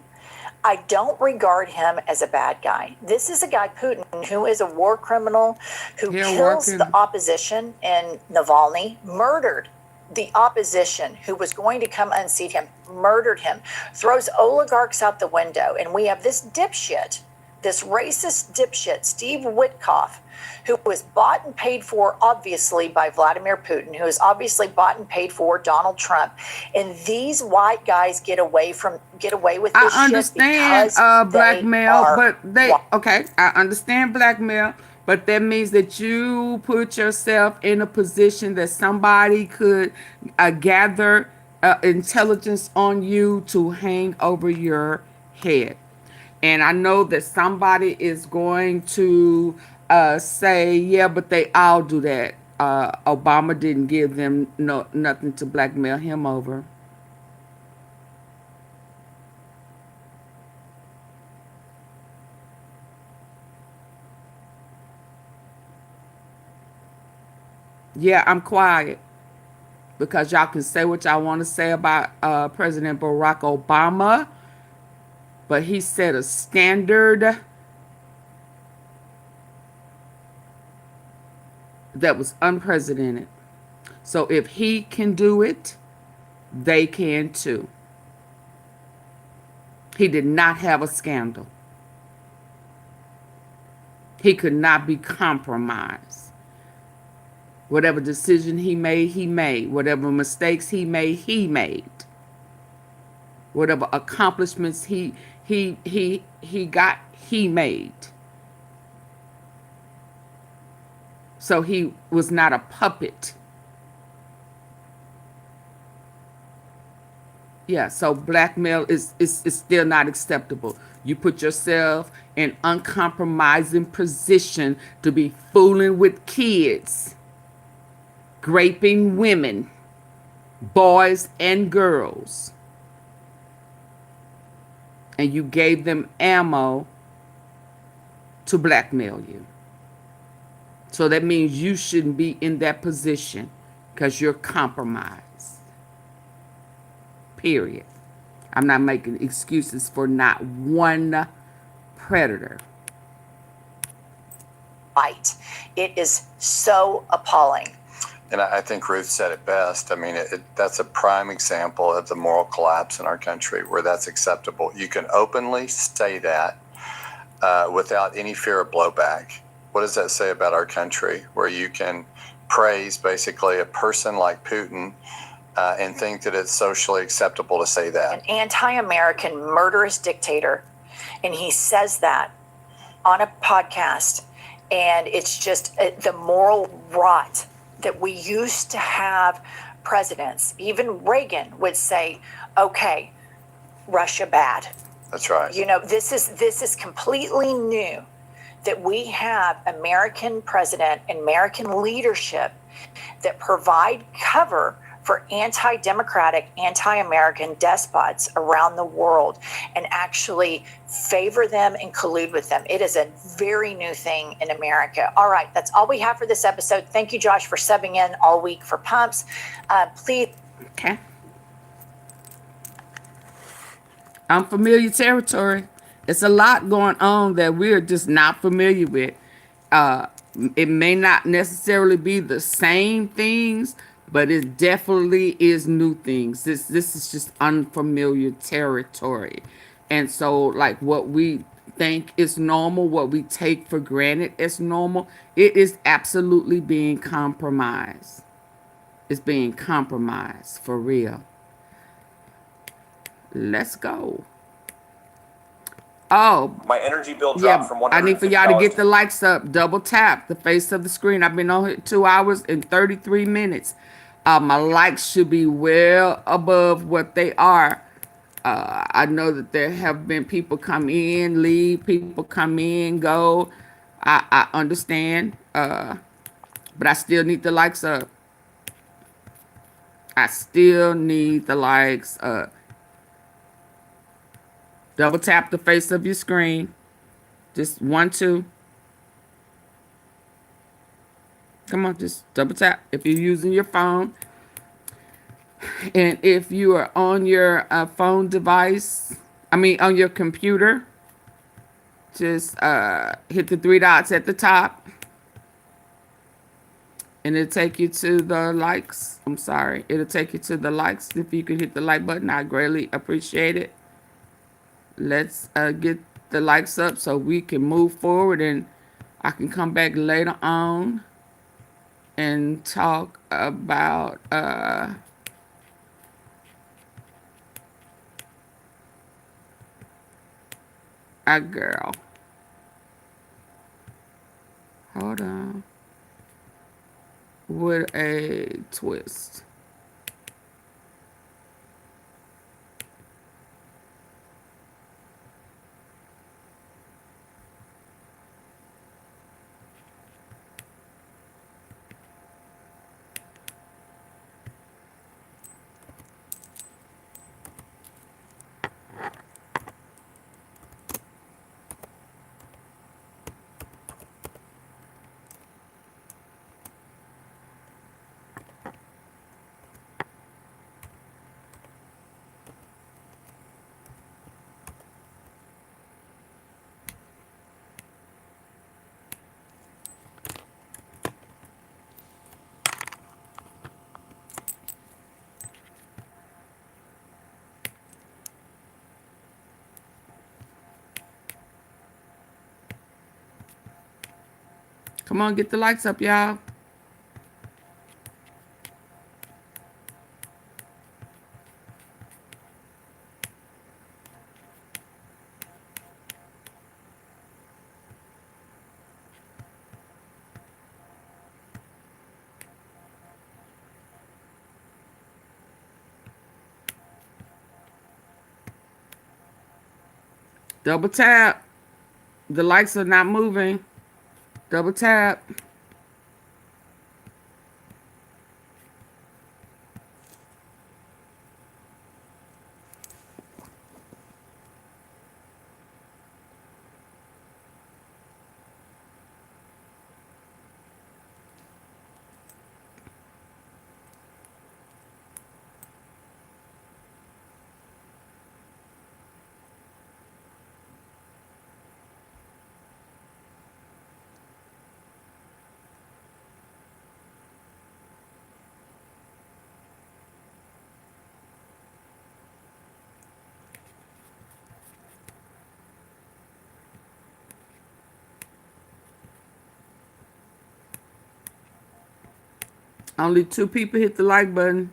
I don't regard him as a bad guy." This is a guy, Putin, who is a war criminal, who kills the opposition in Navalny, murdered the opposition who was going to come unseat him, murdered him, throws oligarchs out the window. And we have this dipshit, this racist dipshit, Steve Witkoff, who was bought and paid for, obviously, by Vladimir Putin, who is obviously bought and paid for Donald Trump. And these white guys get away with this I understand blackmail, but I understand blackmail, but that means that you put yourself in a position that somebody could gather intelligence on you to hang over your head. And I know that somebody is going to say, yeah, but they all do that. Obama didn't give them nothing to blackmail him over. Yeah, I'm quiet because y'all can say what y'all want to say about President Barack Obama, but he set a standard that was unprecedented. So if he can do it, they can too. He did not have a scandal. He could not be compromised. Whatever decision he made, he made. Whatever mistakes he made, he made. Whatever accomplishments he got, he made. So he was not a puppet. Yeah, so blackmail is still not acceptable. You put yourself in uncompromising position to be fooling with kids, graping women, boys and girls. And you gave them ammo to blackmail you. So that means you shouldn't be in that position because you're compromised. Period. I'm not making excuses for not one predator. Right. It is so appalling. And I think Ruth said it best. I mean, that's a prime example of the moral collapse in our country where that's acceptable. You can openly say that without any fear of blowback. What does that say about our country where you can praise basically a person like Putin and think that it's socially acceptable to say that? An anti-American murderous dictator. And he says that on a podcast. And it's just the moral rot that we used to have presidents. Even Reagan would say, okay, Russia bad. That's right. You know, this is completely new that we have American president and American leadership that provide cover for anti-democratic, anti-American despots around the world and actually favor them and collude with them. It is a very new thing in America. All right, that's all we have for this episode. Thank you, Josh, for subbing in all week for Pumps. Please. Okay. Unfamiliar territory. It's a lot going on that we're just not familiar with. It may not necessarily be the same things, but it definitely is new things. This is just unfamiliar territory. And so like what we think is normal, what we take for granted as normal, it is absolutely being compromised. It's being compromised for real. Let's go. Oh, my energy bill dropped from $150 I need for y'all to get the likes up. Double tap the face of the screen. I've been on here 2 hours and 33 minutes. My likes should be well above what they are. I know that there have been people come in, leave, people come in, go. I understand, but I still need the likes up. I still need the likes up. Double tap the face of your screen. Just 1, 2. Come on, just double tap if you're using your phone. And if you are on your phone device, on your computer, just hit the 3 dots at the top. And it'll take you to the likes. I'm sorry. It'll take you to the likes. If you could hit the like button, I greatly appreciate it. Let's get the likes up so we can move forward, and I can come back later on and talk about our girl. Hold on. With a twist. Come on, get the likes up, y'all. Double tap. The likes are not moving. Double tap. Only 2 people hit the like button.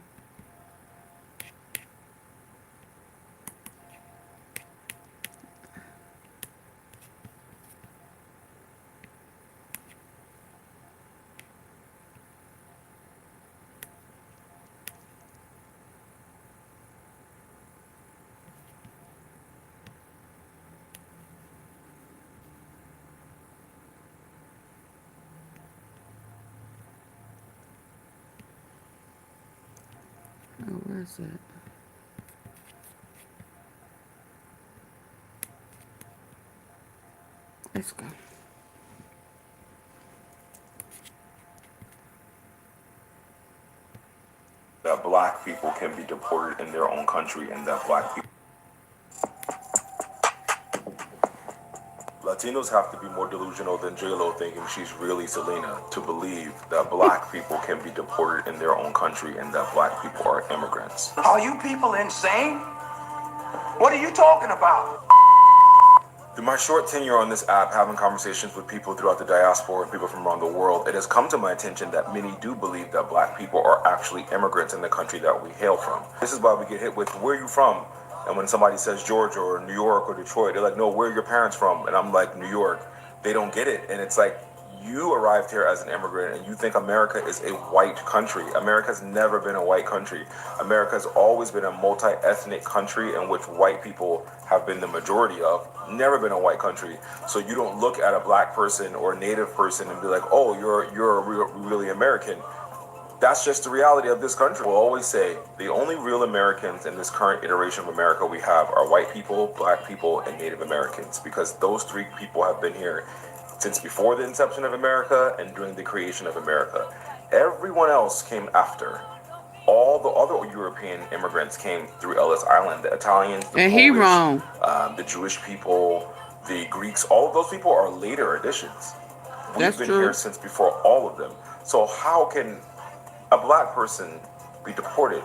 Oh, where is it? Let's go. That black people can be deported in their own country, and that black people, Latinos have to be more delusional than J-Lo thinking she's really Selena to believe that black people can be deported in their own country and that black people are immigrants. Are you people insane? What are you talking about? Through my short tenure on this app, having conversations with people throughout the diaspora and people from around the world, it has come to my attention that many do believe that black people are actually immigrants in the country that we hail from. This is why we get hit with, where are you from? And when somebody says Georgia or New York or Detroit, they're like, no, where are your parents from? And I'm like, New York. They don't get it. And it's like, you arrived here as an immigrant and you think America is a white country. America's never been a white country. America has always been a multi-ethnic country in which white people have been the majority of. Never been a white country. So you don't look at a black person or a native person and be like, oh, you're really American. That's just the reality of this country. We'll always say the only real Americans in this current iteration of America we have are white people, black people, and Native Americans, because those 3 people have been here since before the inception of America and during the creation of America. Everyone else came after. All the other European immigrants came through Ellis Island. The Italians, the Polish, the Jewish people, the Greeks, all of those people are later additions. We've been here since before all of them. So how can a black person be deported?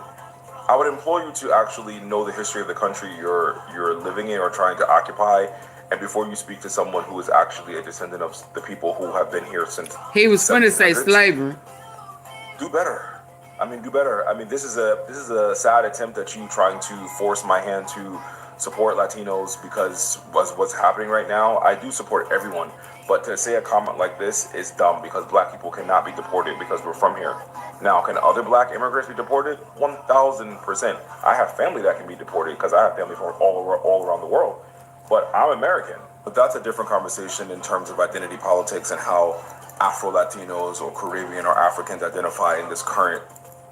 I would implore you to actually know the history of the country you're living in or trying to occupy, and before you speak to someone who is actually a descendant of the people who have been here since he was going to say slavery. Do better. Do better. This is a sad attempt at you trying to force my hand to support Latinos because what's happening right now. I do support everyone, but to say a comment like this is dumb because black people cannot be deported because we're from here. Now, can other black immigrants be deported? 1,000%. I have family that can be deported because I have family from all around the world, but I'm American. But that's a different conversation in terms of identity politics and how Afro-Latinos or Caribbean or Africans identify in this current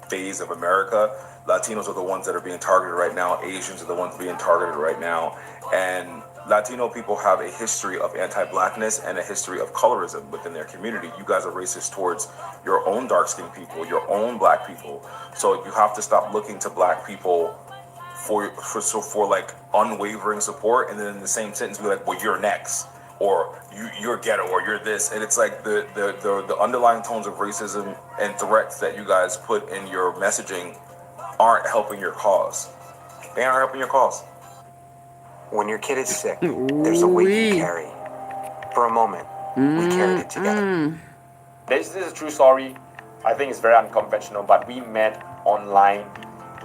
phase of America. Latinos are the ones that are being targeted right now. Asians are the ones being targeted right now. And Latino people have a history of anti-blackness and a history of colorism within their community. You guys are racist towards your own dark-skinned people, your own black people. So you have to stop looking to black people for like unwavering support, and then in the same sentence be like, well, you're next, or you're ghetto, or you're this. And it's like the underlying tones of racism and threats that you guys put in your messaging aren't helping your cause. They aren't helping your cause. When your kid is sick, there's a weight you carry. For a moment, we carried it together. This is a true story. I think it's very unconventional, but we met online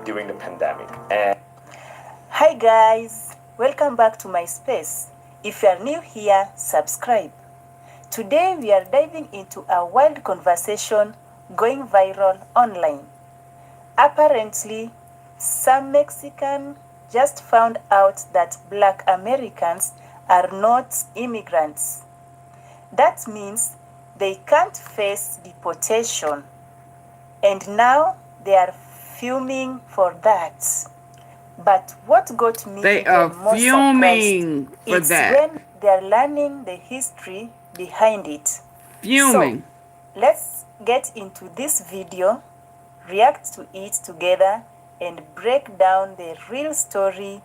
during the pandemic. And hi guys, welcome back to my space. If you are new here, subscribe. Today we are diving into a wild conversation going viral online. Apparently, some Mexican just found out that black Americans are not immigrants. That means they can't face deportation. And now they are fuming for that. But what got me they are fuming for is that when they are learning the history behind it. Fuming. So, let's get into this video, react to it together, and break down the real story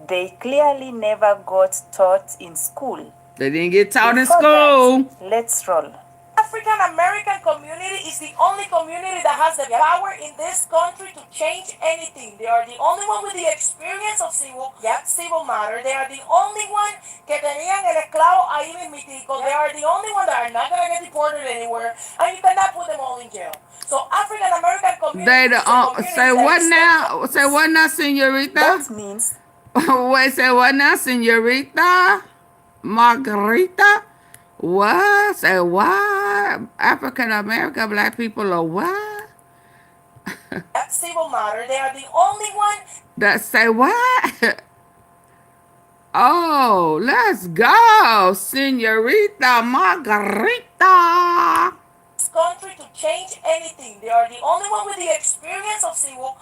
they clearly never got taught in school. They didn't get taught in school. Let's roll. African American community is the only community that has the power in this country to change anything. They are the only one with the experience of civil matter. They are the only one que tenían el esclavo ahí mismitico. They are the only one that are not going to get deported anywhere, and you cannot put them all in jail. So African American community. Say what now? Say what now, señorita? That means. Wait, say what now, señorita? Margarita? What? Say what? African American black people are what? That's civil matter. They are the only one. That say what? Oh, let's go, señorita Margarita. Country to change anything. They are the only one with the experience of civil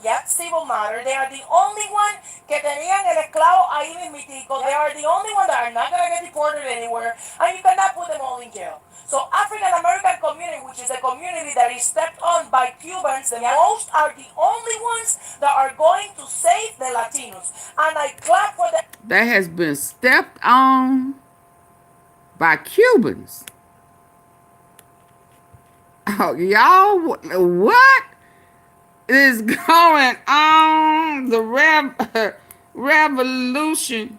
matter. They are the only one que tenían el esclavo ahí mismitico. They are the only one that are not going to get deported anywhere, and you cannot put them all in jail. So African American community, which is a community that is stepped on by Cubans, the most are the only ones that are going to save the Latinos. And I clap for that. That has been stepped on by Cubans. Oh, y'all, what is going on? The revelation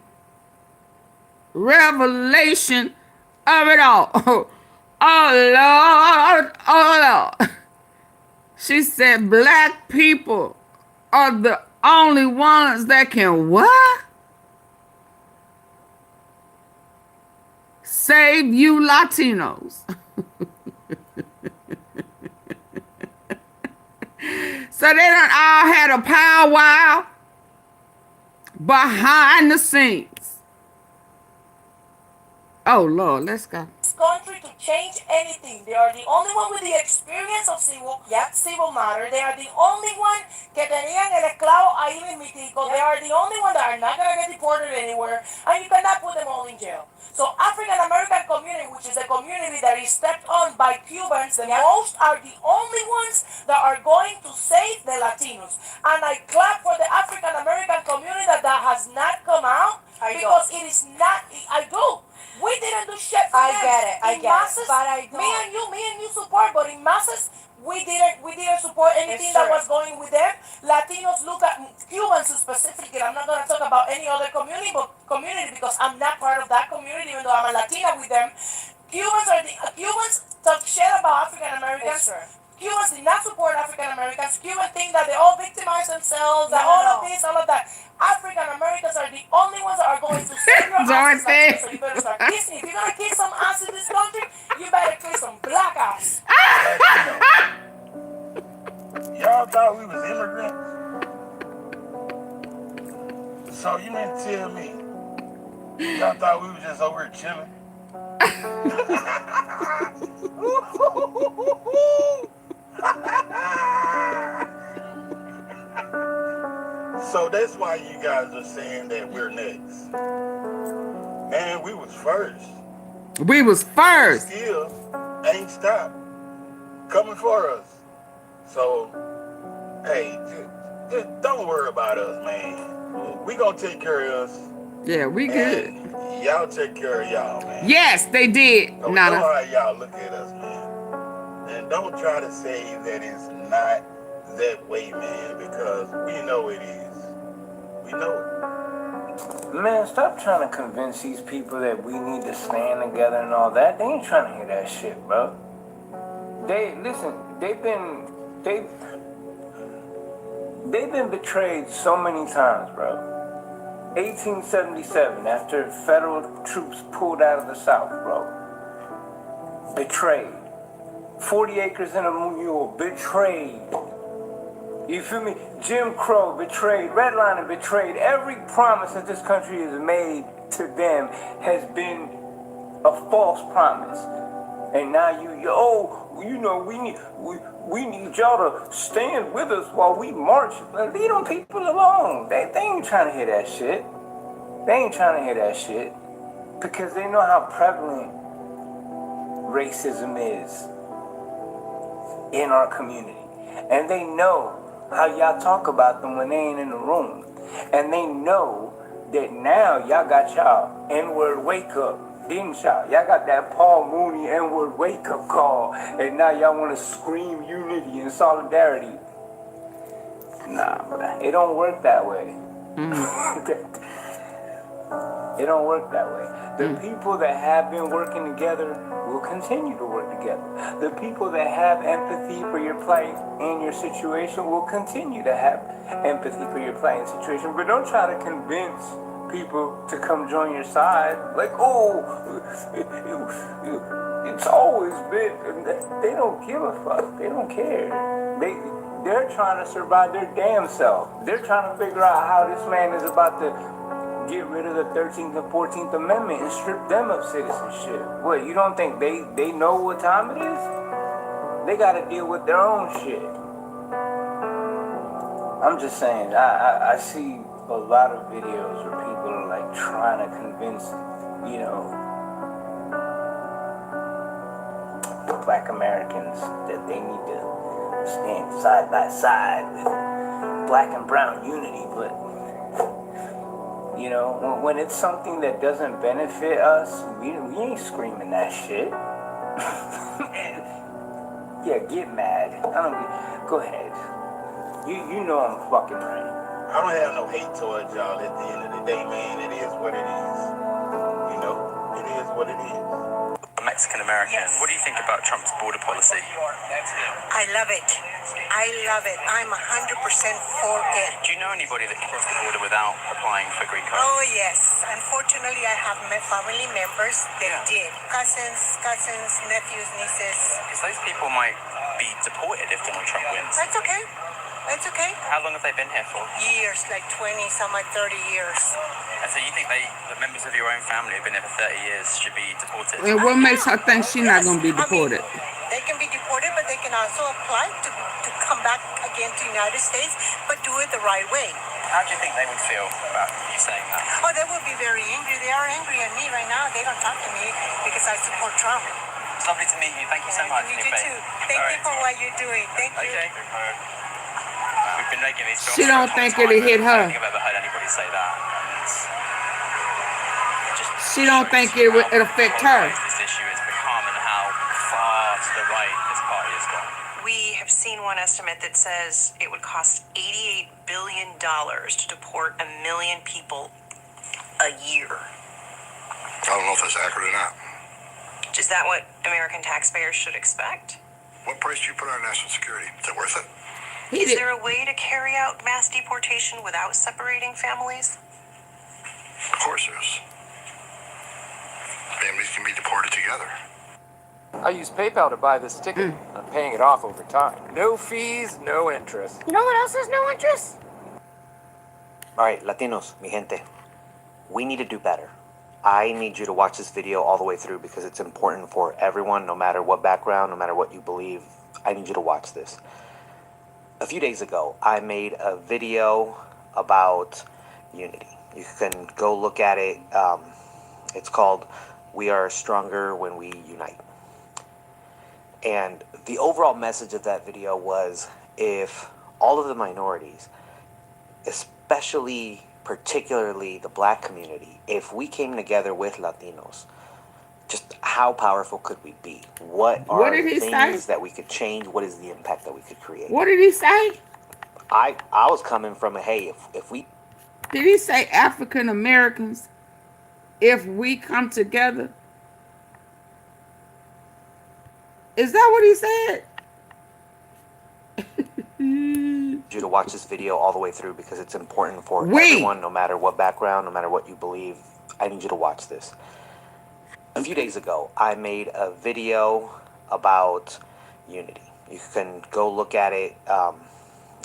of it all. Oh, Lord. She said black people are the only ones that can what? Save you Latinos. So they done all had a powwow behind the scenes. Oh, Lord, let's go. Country to change anything. They are the only one with the experience of civil matter. They are the only one que tenían el esclavo ahí mismitico. They are the only one that are not going to get deported anywhere, and you cannot put them all in jail. So African American community, which is a community that is stepped on by Cubans, the most are the only ones that are going to save the Latinos. And I clap for the African American community that has not come out because it is not. I do. We didn't do shit for them. I get it. But I don't. Me and you support, but but in masses, we didn't support anything that was going with them. Latinos look at Cubans specifically. I'm not gonna talk about any other community because I'm not part of that community, even though I'm a Latina with them. Cubans talk shit about African Americans. Cubans did not support African Americans. Cubans think that they all victimize themselves, that all of this, all of that. African Americans are the only ones that are going to save your asses. Like, so you better start kissing. If you're gonna kiss some ass in this country, you better kiss some black ass. Y'all thought we was immigrants? So you mean to tell me y'all thought we was just over here chilling? So that's why you guys are saying that we're next. Man, we was first. We was first. Still ain't stopped coming for us. So, hey, just don't worry about us, man. We gonna take care of us. Yeah, we good. Y'all take care of y'all, man. Yes, they did. Don't know how y'all look at us, man. And don't try to say that it's not that way, man, because we know it is. We know it. Man, stop trying to convince these people that we need to stand together and all that. They ain't trying to hear that shit, bro. They've been betrayed so many times, bro. 1877, after federal troops pulled out of the South, bro. Betrayed. 40 acres and a mule, betrayed. You feel me? Jim Crow, betrayed. Redlining, betrayed. Every promise that this country has made to them has been a false promise. And now we need y'all to stand with us while we march. Leave them people alone. They ain't trying to hear that shit. They ain't trying to hear that shit. Because they know how prevalent racism is in our community. And they know how y'all talk about them when they ain't in the room. And they know that now y'all got y'all N-word wake up. Didn't y'all? Y'all got that Paul Mooney N-word wake up call. And now y'all want to scream unity and solidarity. Nah, bro. It don't work that way. It don't work that way. The people that have been working together will continue to work together. The people that have empathy for your plight and your situation will continue to have empathy for your plight and situation. But don't try to convince people to come join your side. Like, it's always been. They don't give a fuck. They don't care. They're trying to survive their damn self. They're trying to figure out how this man is about to get rid of the 13th and 14th Amendment and strip them of citizenship. What, you don't think they know what time it is? They got to deal with their own shit. I'm just saying, I see a lot of videos where people are like trying to convince, Black Americans that they need to stand side by side with Black and brown unity, but when it's something that doesn't benefit us, we ain't screaming that shit. Yeah, get mad. Go ahead. You know I'm fucking right. I don't have no hate towards y'all at the end of the day, man. It is what it is. It is what it is. Mexican American. Yes. What do you think about Trump's border policy? I love it. I'm 100% for it. Do you know anybody that crossed the border without applying for green card? Oh, yes. Unfortunately, I have family members that did. Cousins, nephews, nieces. Because those people might be deported if Donald Trump wins. That's okay. How long have they been here for? Years, like 20, some like 30 years. And so you think the members of your own family who've been here for 30 years should be deported? And what makes her think she's not going to be deported? They can be deported, but they can also apply to come back again to the United States, but do it the right way. How do you think they would feel about you saying that? Oh, they would be very angry. They are angry at me right now. They don't talk to me because I support Trump. It's lovely to meet you. Thank you so much. You too. Thank you for what you're doing. Thank you. Okay. We've been making these films. She don't think it'll hit her. I don't think I've ever heard anybody say that. She don't think it would affect her. This issue has become and how fast the the right this party has got. We have seen one estimate that says it would cost $88 billion to deport 1 million people a year. I don't know if that's accurate or not. Is that what American taxpayers should expect? What price do you put on national security? Is it worth it? Is there a way to carry out mass deportation without separating families? Of course there is. Families can be deported together. I use PayPal to buy this ticket. I'm paying it off over time. No fees, no interest. You know what else has no interest? All right, Latinos, mi gente, we need to do better. I need you to watch this video all the way through because it's important for everyone, no matter what background, no matter what you believe. I need you to watch this. A few days ago, I made a video about unity. You can go look at it. It's called We Are Stronger When We Unite. And the overall message of that video was if all of the minorities, especially particularly the black community, if we came together with Latinos, just how powerful could we be? What are did he things say? that we could change? What is the impact that we could create? What did he say? I was coming from a, hey, if we... Did he say African Americans, if we come together? Is that what he said? You to watch this video all the way through because it's important for We. everyone, no matter what background, no matter what you believe. I need you to watch this. A few days ago, I made a video about unity. You can go look at it.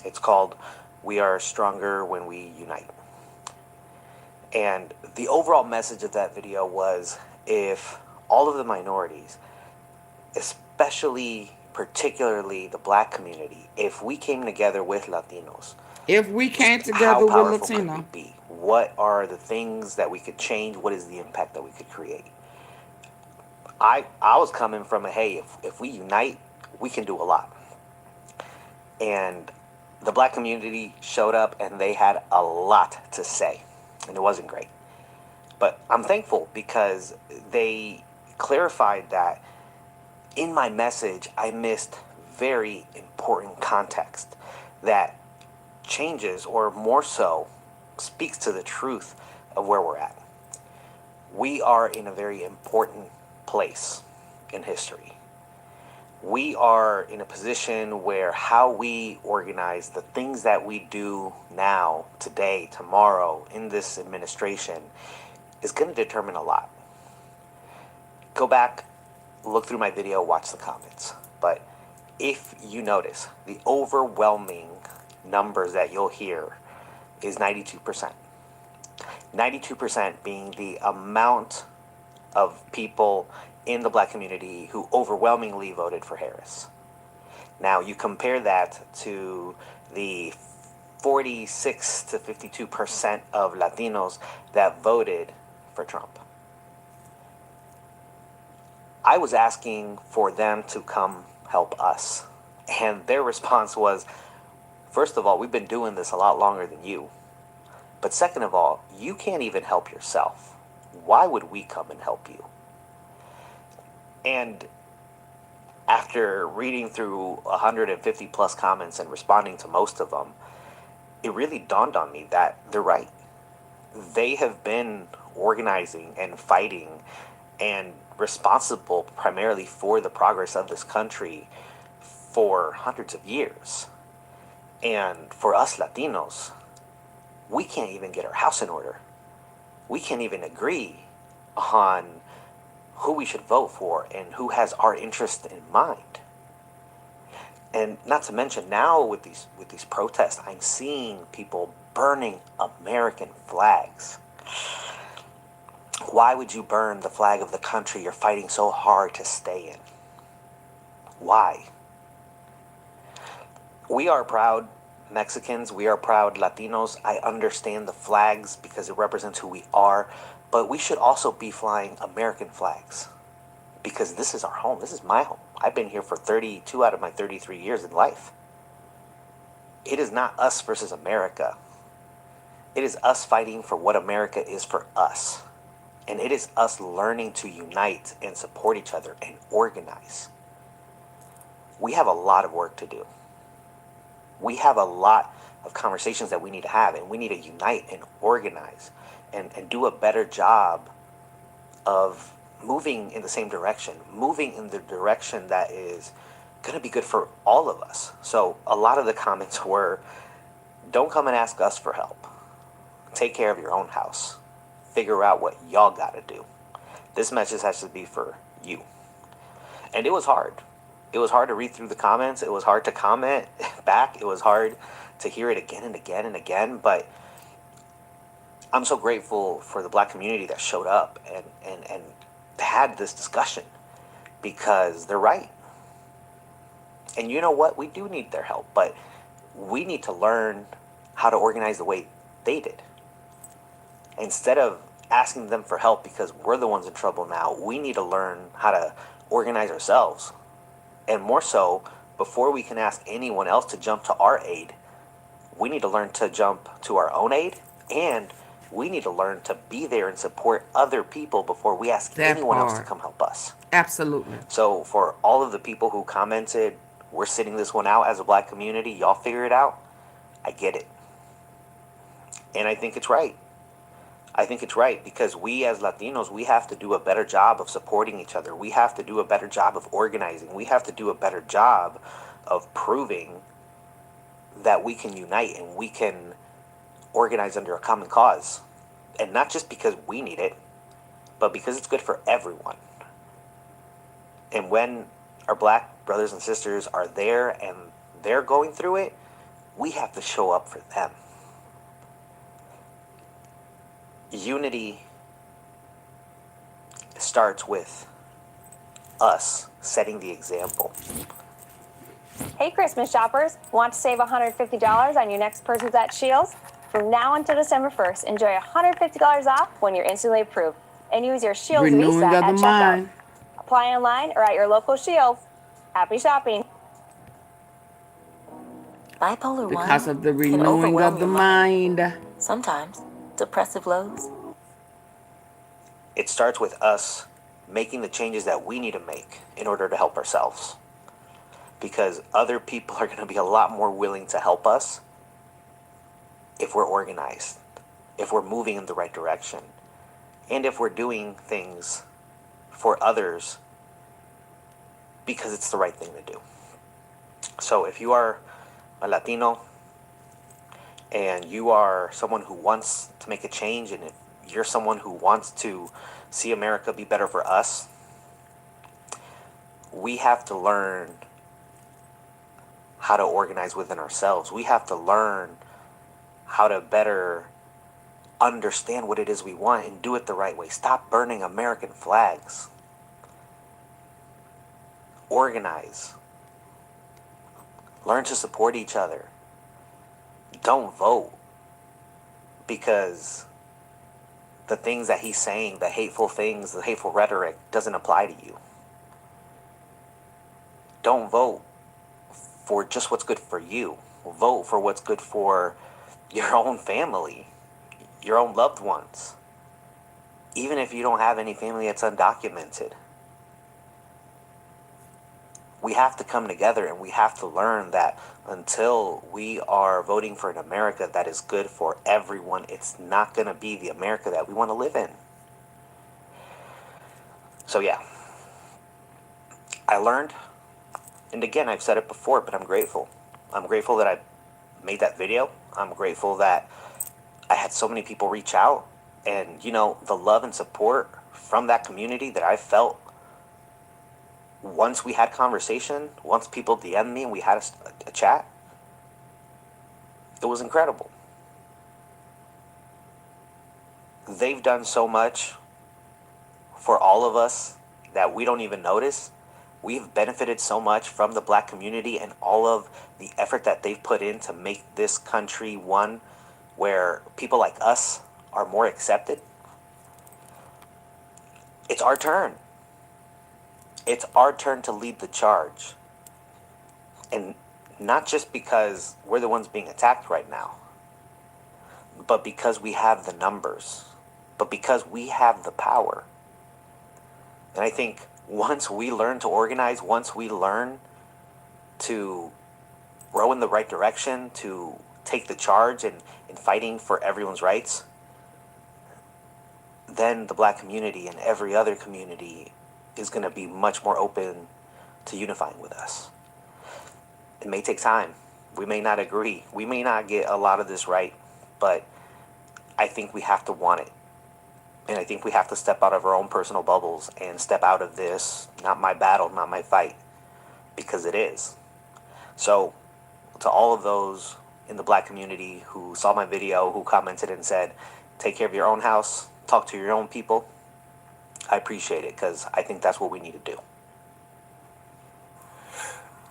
It's called We Are Stronger When We Unite. And the overall message of that video was if all of the minorities, especially particularly the black community, if we came together with Latinos, If we came how together with powerful could Latino. we be? What are the things that we could change? What is the impact that we could create? I was coming from a, hey, if we unite, we can do a lot. And the black community showed up and they had a lot to say. And it wasn't great. But I'm thankful because they clarified that in my message, I missed very important context that changes, or more so, speaks to the truth of where we're at. We are in a very important place in history. We are in a position where how we organize the things that we do now, today, tomorrow, in this administration, is going to determine a lot. Go back, look through my video, watch the comments. But if you notice, the overwhelming numbers that you'll hear is 92%. 92% being the amount of people in the black community who overwhelmingly voted for Harris. Now you compare that to the 46 to 52% of Latinos that voted for Trump. I was asking for them to come help us. And their response was, first of all, we've been doing this a lot longer than you. But second of all, you can't even help yourself. Why would we come and help you? And after reading through 150 plus comments and responding to most of them, it really dawned on me that they're right. They have been organizing and fighting and responsible primarily for the progress of this country for hundreds of years. And for us Latinos, we can't even get our house in order. We can't even agree on who we should vote for and who has our interest in mind. And not to mention now with these protests, I'm seeing people burning American flags. Why would you burn the flag of the country you're fighting so hard to stay in? Why? We are proud Mexicans, we are proud Latinos. I understand the flags because it represents who we are, but we should also be flying American flags because this is our home. This is my home. I've been here for 32 out of my 33 years in life. It is not us versus America. It is us fighting for what America is for us. And it is us learning to unite and support each other and organize. we have a lot of work to do. We have a lot of conversations that we need to have, and we need to unite and organize and do a better job of moving in the same direction, moving in the direction that is going to be good for all of us. So a lot of the comments were, don't come and ask us for help. Take care of your own house. Figure out what y'all got to do. This message has to be for you. And it was hard. It was hard to read through the comments. It was hard to comment back. It was hard to hear it again and again and again. But I'm so grateful for the Black community that showed up and had this discussion, because they're right. And you know what? We do need their help, but we need to learn how to organize the way they did. Instead of asking them for help because we're the ones in trouble now, we need to learn how to organize ourselves. And more so, before we can ask anyone else to jump to our aid, we need to learn to jump to our own aid, and we need to learn to be there and support other people before we ask anyone else to come help us. Absolutely. So for all of the people who commented, we're sitting this one out as a Black community, y'all figure it out, I get it. And I think it's right. I think it's right, because we as Latinos, we have to do a better job of supporting each other. We have to do a better job of organizing. We have to do a better job of proving that we can unite and we can organize under a common cause. And not just because we need it, but because it's good for everyone. And when our Black brothers and sisters are there and they're going through it, we have to show up for them. Unity starts with us setting the example. Hey, Christmas shoppers. Want to save $150 on your next purchase at Shields? From now until December 1st, enjoy $150 off when you're instantly approved. And use your Shields Renewing Visa of at the checkout. mind. Apply online or at your local Shields. Happy shopping. Bipolar Because 1 of the can renewing overwhelm of the your mind. mind. Sometimes depressive lows. It starts with us making the changes that we need to make in order to help ourselves. Because other people are going to be a lot more willing to help us if we're organized, if we're moving in the right direction, and if we're doing things for others because it's the right thing to do. So if you are a Latino and you are someone who wants to make a change, and if you're someone who wants to see America be better for us, we have to learn how to organize within ourselves. We have to learn how to better understand what it is we want and do it the right way. Stop burning American flags. Organize. Learn to support each other. Don't vote because the things that he's saying, the hateful things, the hateful rhetoric doesn't apply to you. Don't vote for just what's good for you. Vote for what's good for your own family, your own loved ones, even if you don't have any family that's undocumented. We have to come together and we have to learn that until we are voting for an America that is good for everyone, it's not going to be the America that we want to live in. So yeah, I learned, and again, I've said it before, but I'm grateful. I'm grateful that I made that video. I'm grateful that I had so many people reach out, and you know, the love and support from that community that I felt once we had conversation, once people DM'd me and we had a chat, it was incredible. They've done so much for all of us that we don't even notice. We've benefited so much from the Black community and all of the effort that they've put in to make this country one where people like us are more accepted. It's our turn. It's our turn to lead the charge. And not just because we're the ones being attacked right now, but because we have the numbers, but because we have the power. And I think once we learn to organize, once we learn to row in the right direction, to take the charge in fighting for everyone's rights, then the black community and every other community is going to be much more open to unifying with us. It may take time. We may not agree. We may not get a lot of this right, but I think we have to want it. And I think we have to step out of our own personal bubbles and step out of this, not my battle, not my fight, because it is. So, to all of those in the black community who saw my video, who commented and said, take care of your own house, talk to your own people, I appreciate it, because I think that's what we need to do.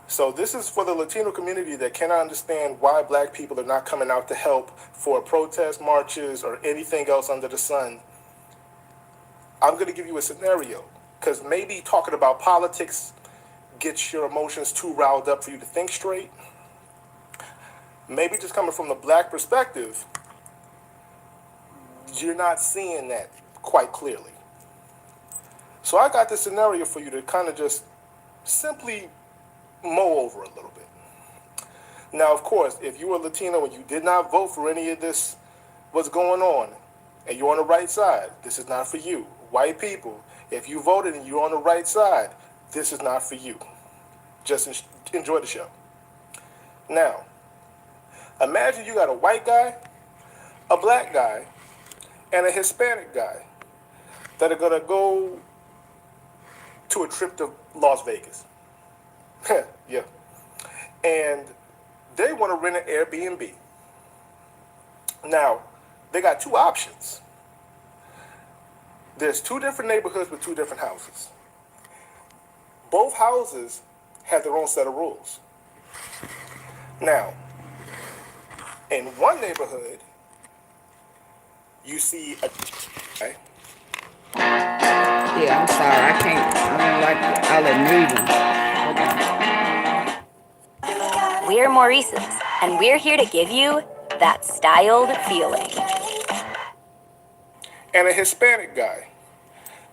So this is for the Latino community that cannot understand why black people are not coming out to help for protest marches or anything else under the sun. I'm going to give you a scenario, because maybe talking about politics gets your emotions too riled up for you to think straight. Maybe just coming from the black perspective, you're not seeing that quite clearly. So I got this scenario for you to kind of just simply mow over a little bit. Now, of course, if you were Latino and you did not vote for any of this, what's going on, and you're on the right side, this is not for you. White people, if you voted and you're on the right side, this is not for you. Just enjoy the show. Now, imagine you got a white guy, a black guy, and a Hispanic guy that are going to go to a trip to Las Vegas. Yeah. And they want to rent an Airbnb. Now, they got two options. There's two different neighborhoods with two different houses. Both houses have their own set of rules. Now, in one neighborhood, you see a... Okay? Yeah, I'm sorry. I can't. I don't like it. I'll admit them. We're Maurice's, and we're here to give you that styled feeling. And a Hispanic guy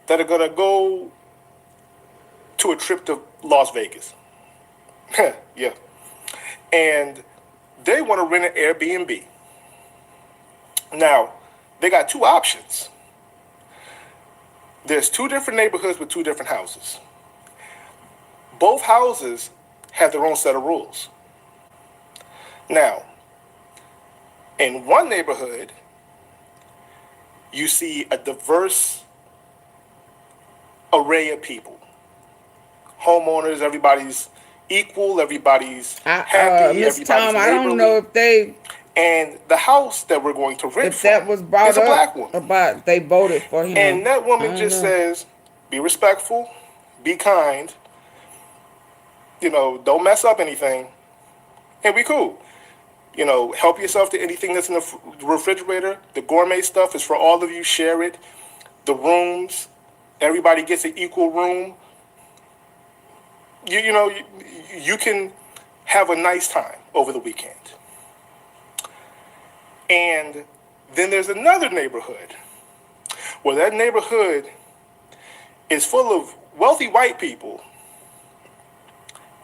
that are going to go to a trip to Las Vegas. Yeah. And they want to rent an Airbnb. Now, they got two options. There's two different neighborhoods with two different houses. Both houses have their own set of rules. Now, in one neighborhood, you see a diverse array of people. Homeowners, everybody's equal, everybody's happy, Miss everybody's Tom, I don't neighborly. know if they... And the house that we're going to rent if that was brought is a black up woman. about they voted for him. And that woman just says, be respectful, be kind, you know, don't mess up anything, and be cool. You know, help yourself to anything that's in the refrigerator. The gourmet stuff is for all of you. Share it. The rooms, everybody gets an equal room. You can have a nice time over the weekend. And then there's another neighborhood where that neighborhood is full of wealthy white people.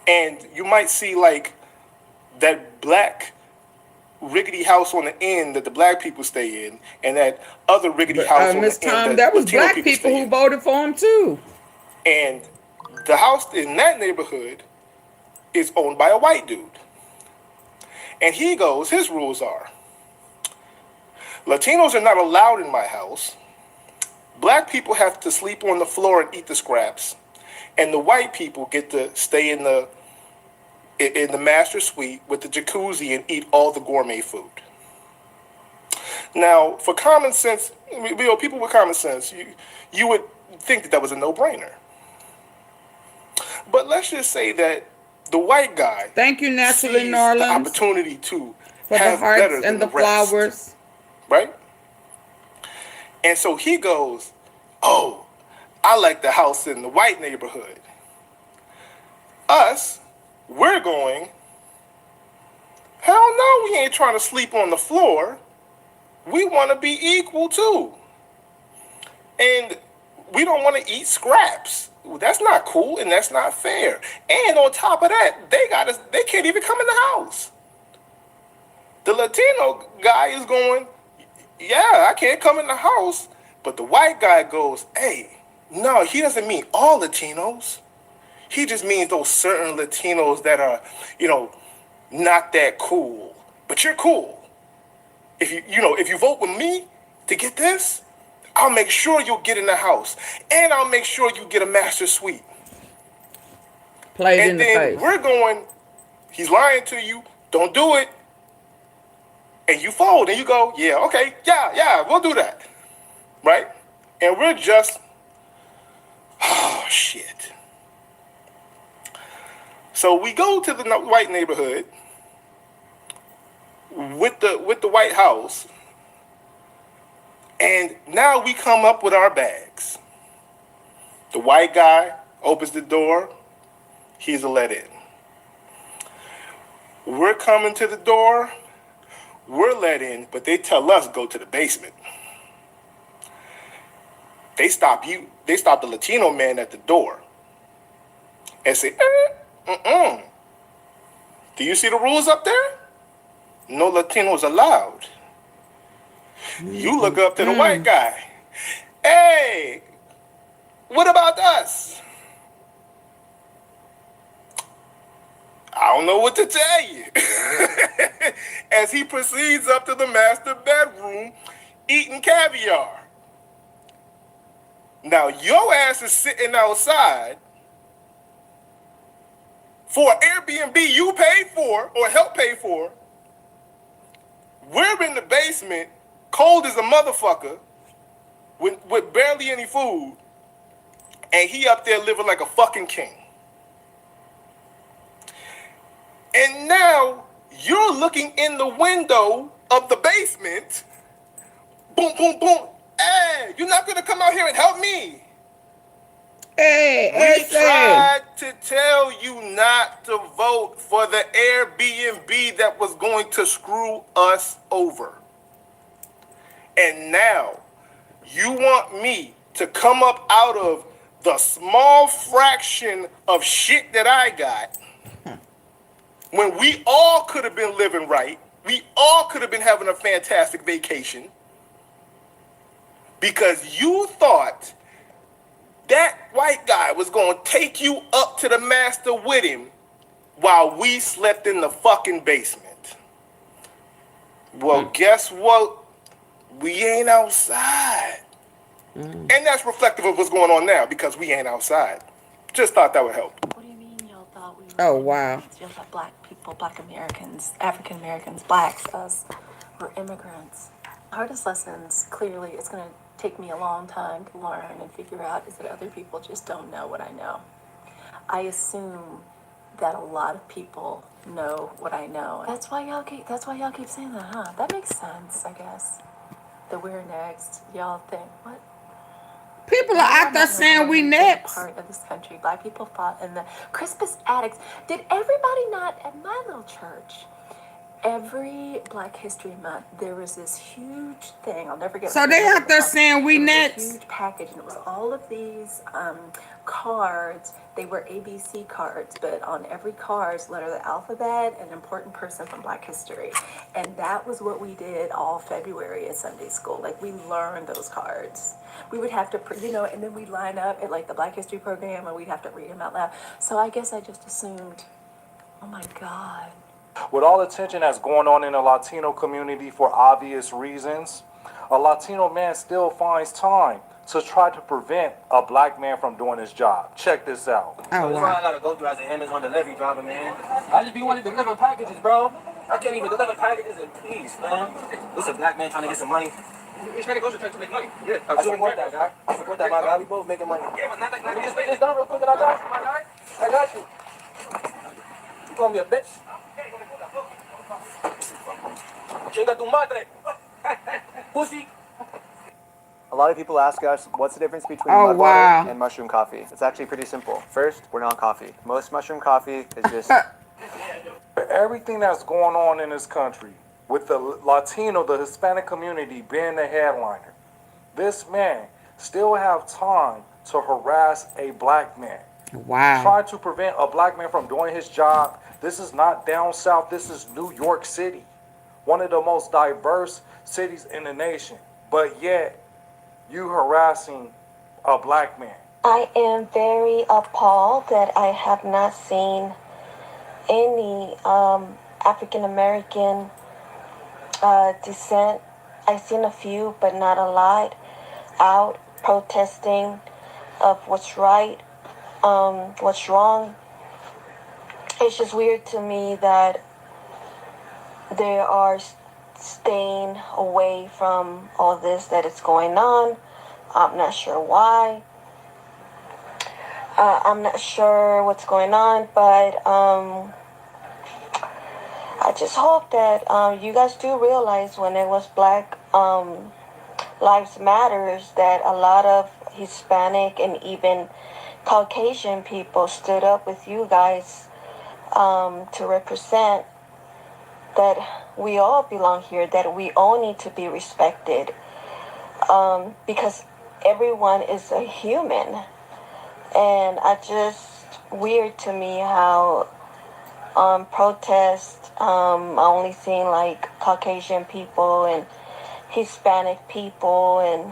And you might see like that black rickety house on the end that the black people stay in, and that other rickety house on Miss the end Tom, that was Latino black people who in. voted for him too. And the house in that neighborhood is owned by a white dude. And his rules are, Latinos are not allowed in my house. Black people have to sleep on the floor and eat the scraps. And the white people get to stay in the master suite with the jacuzzi and eat all the gourmet food. Now, for common sense, people with common sense, you would think that was a no-brainer. But let's just say that the white guy Thank you, Naturally sees Norland, the opportunity to for the have better hearts than and the rest, flowers. right? And so he goes, oh, I like the house in the white neighborhood. Us, we're going, hell no, we ain't trying to sleep on the floor. We want to be equal too. And we don't want to eat scraps. That's not cool and that's not fair. And on top of that, they can't even come in the house. The Latino guy is going, yeah, I can't come in the house. But the white guy goes, hey, no, he doesn't mean all Latinos. He just means those certain Latinos that are, not that cool. But you're cool. If you vote with me to get this, I'll make sure you'll get in the house. And I'll make sure you get a master suite. Played and in the then face. we're going, he's lying to you, don't do it. And you fold and you go, yeah, okay, yeah, we'll do that. Right? And we're just, oh, shit. So we go to the white neighborhood with the White House, and now we come up with our bags. The white guy opens the door, he's a let in. We're coming to the door, we're let in, but they tell us go to the basement. They stop the Latino man at the door and say, do you see the rules up there? No Latinos allowed. You look up to the white guy. Hey, what about us? I don't know what to tell you. As he proceeds up to the master bedroom, eating caviar. Now, your ass is sitting outside for an Airbnb you paid for or helped pay for. We're in the basement, cold as a motherfucker, with barely any food, and he up there living like a fucking king. And now you're looking in the window of the basement. Boom, boom, boom. Hey, you're not gonna come out here and help me. We tried to tell you not to vote for the Airbnb that was going to screw us over. And now you want me to come up out of the small fraction of shit that I got when we all could have been living right, we all could have been having a fantastic vacation, because you thought that white guy was going to take you up to the master with him while we slept in the fucking basement. Well, guess what? We ain't outside. And that's reflective of what's going on now, because we ain't outside. Just thought that would help. What do you mean y'all thought we were? Oh, wow. Y'all thought black people, black Americans, African Americans, blacks, us, were immigrants. Hardest lessons, clearly, it's going to take me a long time to learn and figure out is that other people just don't know what I know. I assume that a lot of people know what I know. That's why y'all keep saying that, huh? That makes sense, I guess. That we're next. Y'all think, what? People are out there saying we next. Part of this country. Black people fought in the Crispus Attucks. Did everybody not at my little church? Every Black History Month, there was this huge thing. I'll never get. So they out there saying we next. A huge package, and it was all of these cards. They were ABC cards, but on every card, letter of the alphabet, an important person from Black history, and that was what we did all February at Sunday school. Like, we learned those cards. We would have to, and then we'd line up at like the Black History program, and we'd have to read them out loud. So I guess I just assumed, oh my God. With all the tension that's going on in the Latino community for obvious reasons, a Latino man still finds time to try to prevent a black man from doing his job. Check this out. That's why I gotta go through as an Amazon delivery driver, man. I just be wanting to deliver packages, bro. I can't even deliver packages in peace, man. This a black man trying to get some money. He's trying to go to make money. Yeah, I support that guy. I support that, my guy. We both making money. Yeah, but not like, let me just make this done real quick and I got you, my guy. I got you. You call me a bitch? Chinga tu madre. Pussy. A lot of people ask us, what's the difference between Oh, mud wow. water and mushroom coffee? It's actually pretty simple. First, we're not coffee. Most mushroom coffee is just... Everything that's going on in this country, with the Latino, the Hispanic community being the headliner, this man still have time to harass a black man. Wow. Trying to prevent a black man from doing his job. This is not down south. This is New York City, one of the most diverse cities in the nation. But yet, you harassing a black man. I am very appalled that I have not seen any African American descent. I've seen a few, but not a lot, out protesting of what's right, what's wrong. It's just weird to me that they are staying away from all this that is going on. I'm not sure why. I'm not sure what's going on, but I just hope that you guys do realize when it was Black Lives Matters that a lot of Hispanic and even Caucasian people stood up with you guys to represent that we all belong here, that we all need to be respected, because everyone is a human. And weird to me how protests, I only seen like Caucasian people and Hispanic people, and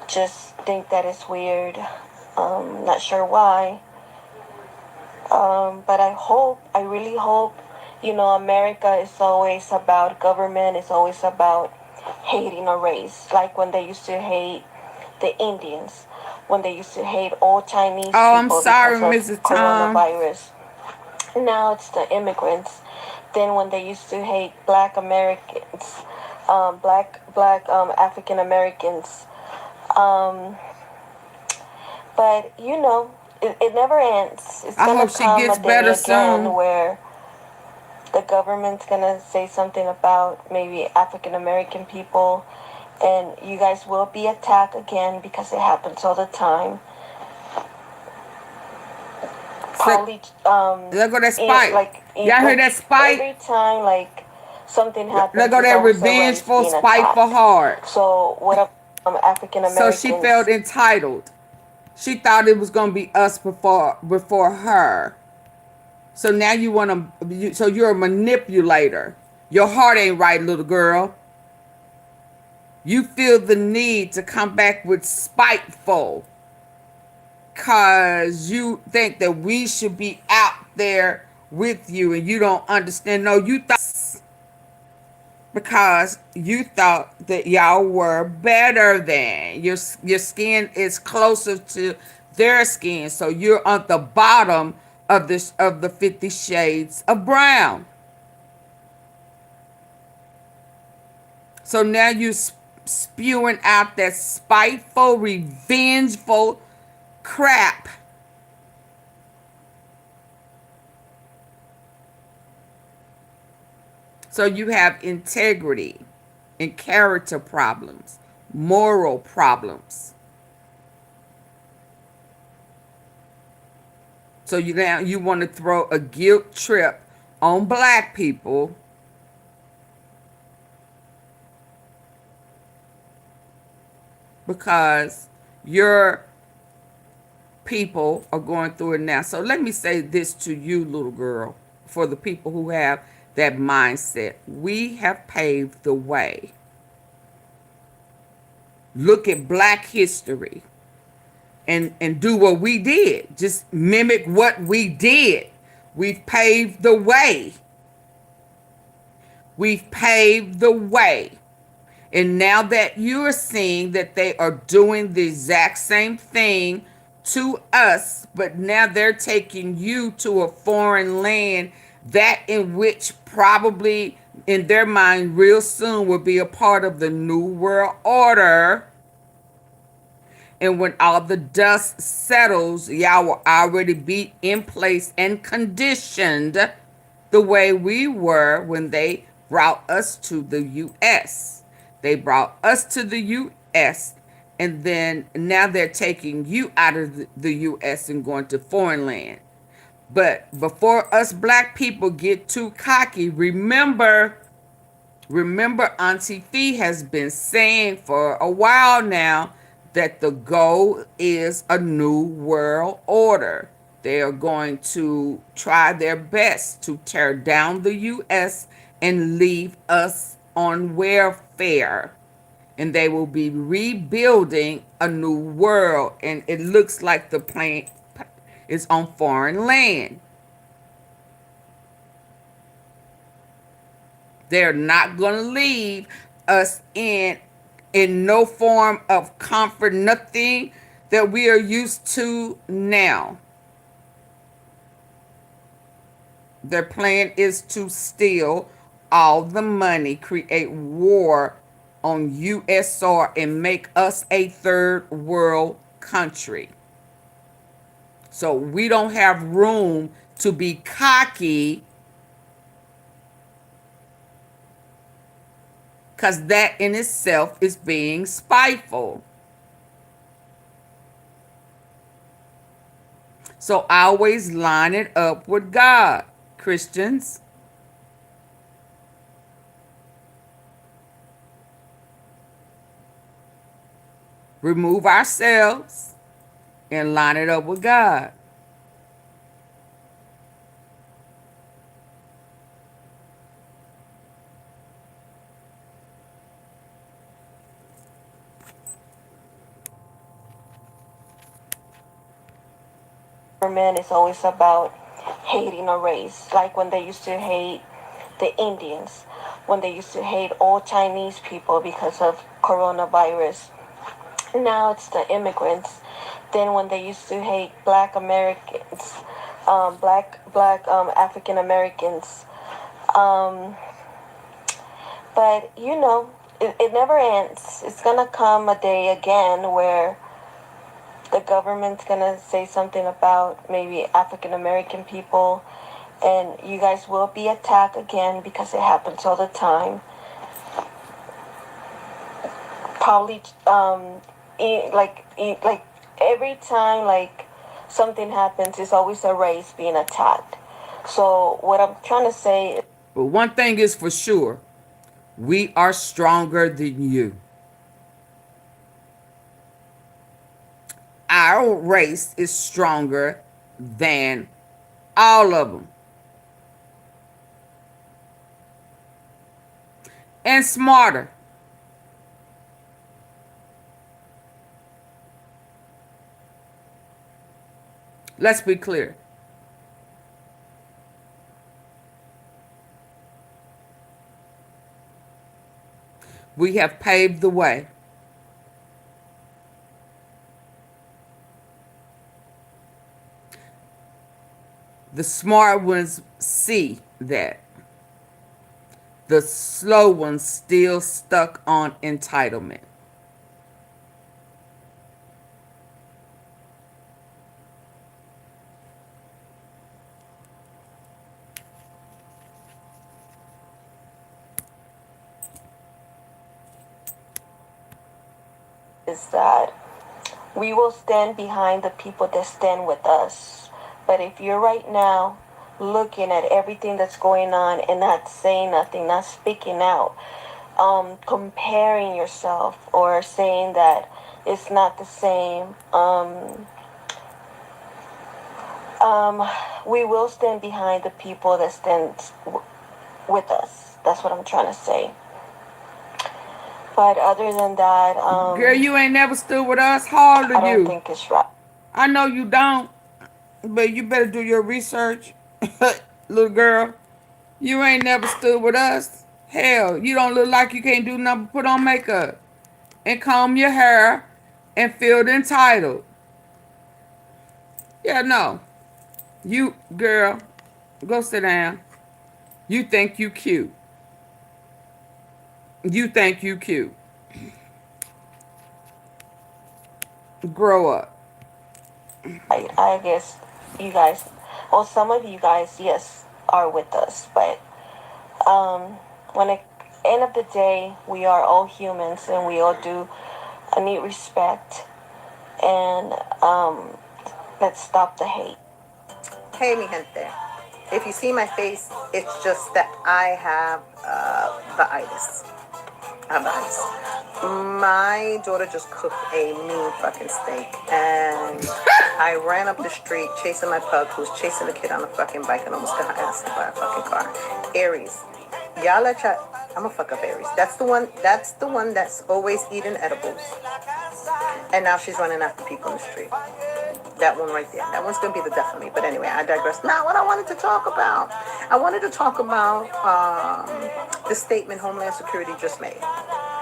just think that it's weird. Not sure why. But I really hope, America is always about government, it's always about hating a race. Like when they used to hate the Indians, when they used to hate all Chinese people. I'm sorry, because of Mrs. Tom. coronavirus. Now it's the immigrants. Then when they used to hate Black Americans, black African Americans. But it never ends. It's I gonna hope she come gets a day better again soon. where the government's gonna say something about maybe African American people, and you guys will be attacked again because it happens all the time. Probably, Look at that spike. Y'all hear that spike? Every time, something happens, Look at it's that always a race revengeful, being spiteful attacked. heart. So what African So Americans? she felt entitled. She thought it was gonna be us before her. So now you want to. So you're a manipulator. Your heart ain't right, little girl. You feel the need to come back with spiteful, cause you think that we should be out there with you, and you don't understand. No, you thought, because you thought that y'all were better than your skin is closer to their skin, so you're on the bottom of the 50 Shades of Brown. So now you spewing out that spiteful, revengeful crap. So you have integrity and character problems, moral problems. So now you want to throw a guilt trip on Black people because your people are going through it now. So let me say this to you, little girl, for the people who have that mindset. We have paved the way. Look at Black history and do what we did. Just mimic what we did. We've paved the way. We've paved the way. And now that you're seeing that they are doing the exact same thing to us, but now they're taking you to a foreign land, that in which probably in their mind real soon will be a part of the New World Order. And when all the dust settles, y'all will already be in place and conditioned the way we were when they brought us to the U.S. They brought us to the U.S. and then now they're taking you out of the U.S. and going to foreign land. But before us Black people get too cocky, remember AunTeaFee has been saying for a while now that the goal is a new world order. They are going to try their best to tear down the U.S. and leave us on welfare. And they will be rebuilding a new world. And it looks like the plane is on foreign land. They're not going to leave us in no form of comfort, nothing that we are used to now. Their plan is to steal all the money, create war on U.S. soil, and make us a third world country. So we don't have room to be cocky, because that in itself is being spiteful. So always line it up with God, Christians. Remove ourselves and line it up with God. Government is always about hating a race, like when they used to hate the Indians, when they used to hate all Chinese people because of coronavirus. Now it's the immigrants. Then when they used to hate Black Americans, black African Americans. But you know, it never ends. It's gonna come a day again where the government's gonna say something about maybe African American people, and you guys will be attacked again because it happens all the time. Probably like every time like something happens, it's always a race being attacked. So what I'm trying to say, but one thing is for sure, we are stronger than you. Our race is stronger than all of them. And smarter. Let's be clear. We have paved the way. The smart ones see that. The slow ones still stuck on entitlement. is that we will stand behind the people that stand with us. But if you're right now looking at everything that's going on and not saying nothing, not speaking out, comparing yourself or saying that it's not the same, we will stand behind the people that stand with us. That's what I'm trying to say. But other than that, girl, you ain't never stood with us. How old are you? I don't think it's right. I know you don't, but you better do your research, little girl. You ain't never stood with us. Hell, you don't look like you can't do nothing but put on makeup and comb your hair and feel entitled. Yeah, no. You, girl, go sit down. You think you cute. You think you cute. Grow up. I guess you guys, well, some of you guys, yes, are with us, but when at the end of the day, we are all humans and we all do need respect, and let's stop the hate. Hey, mi gente. If you see my face, it's just that I have the itis. I have the itis. My daughter just cooked a mean fucking steak, and I ran up the street chasing my pug, who was chasing a kid on a fucking bike and almost got asked by a fucking car. Aries, y'all let y'all. I'm gonna fuck up Aries. That's the one. That's the one that's always eating edibles, and now she's running after people in the street. That one right there. That one's gonna be the death of me. But anyway, I digress. Now, what I wanted to talk about, I wanted to talk about the statement Homeland Security just made.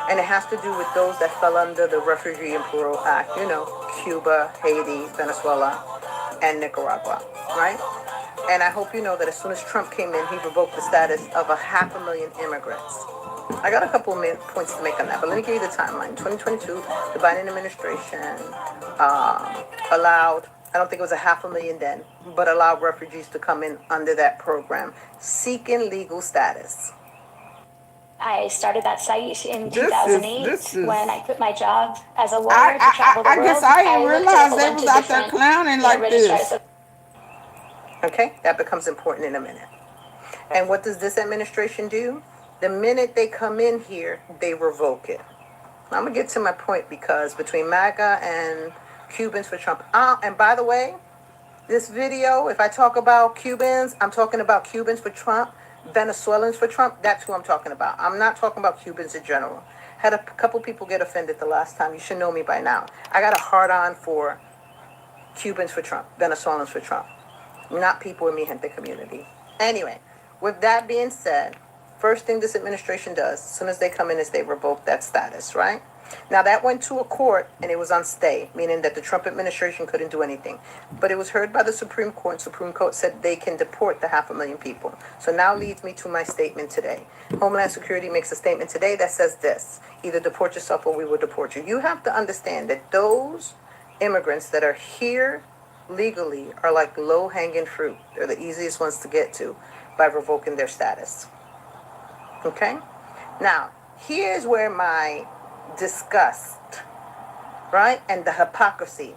And it has to do with those that fell under the Refugee and Parole Act, you know, Cuba, Haiti, Venezuela, and Nicaragua, right? And I hope you know that as soon as Trump came in, he revoked the status of 500,000 immigrants. I got a couple of points to make on that, but let me give you the timeline. 2022, the Biden administration allowed, I don't think it was 500,000 then, but allowed refugees to come in under that program, seeking legal status. I started that site in This 2008 is- when I quit my job as a lawyer to travel the I world. guess I didn't looked at realize a they bunch was of out there different, clowning like registrars this. Okay, that becomes important in a minute. And what does this administration do? The minute they come in here, they revoke it. I'm going to get to my point because between MAGA and Cubans for Trump. And by the way, this video, if I talk about Cubans, I'm talking about Cubans for Trump, Venezuelans for Trump. That's who I'm talking about. I'm not talking about Cubans in general. Had a couple people get offended the last time. You should know me by now. I got a hard on for Cubans for Trump, Venezuelans for Trump. Not people in mi gente community. Anyway, with that being said, first thing this administration does, as soon as they come in, is they revoke that status, right? Now, that went to a court, and it was on stay, meaning that the Trump administration couldn't do anything. But it was heard by the Supreme Court, and Supreme Court said they can deport the 500,000 people. So now leads me to my statement today. Homeland Security makes a statement today that says this: either deport yourself or we will deport you. You have to understand that those immigrants that are here legally are like low-hanging fruit. They're the easiest ones to get to by revoking their status. Okay? Now, here's where my disgust, right, and the hypocrisy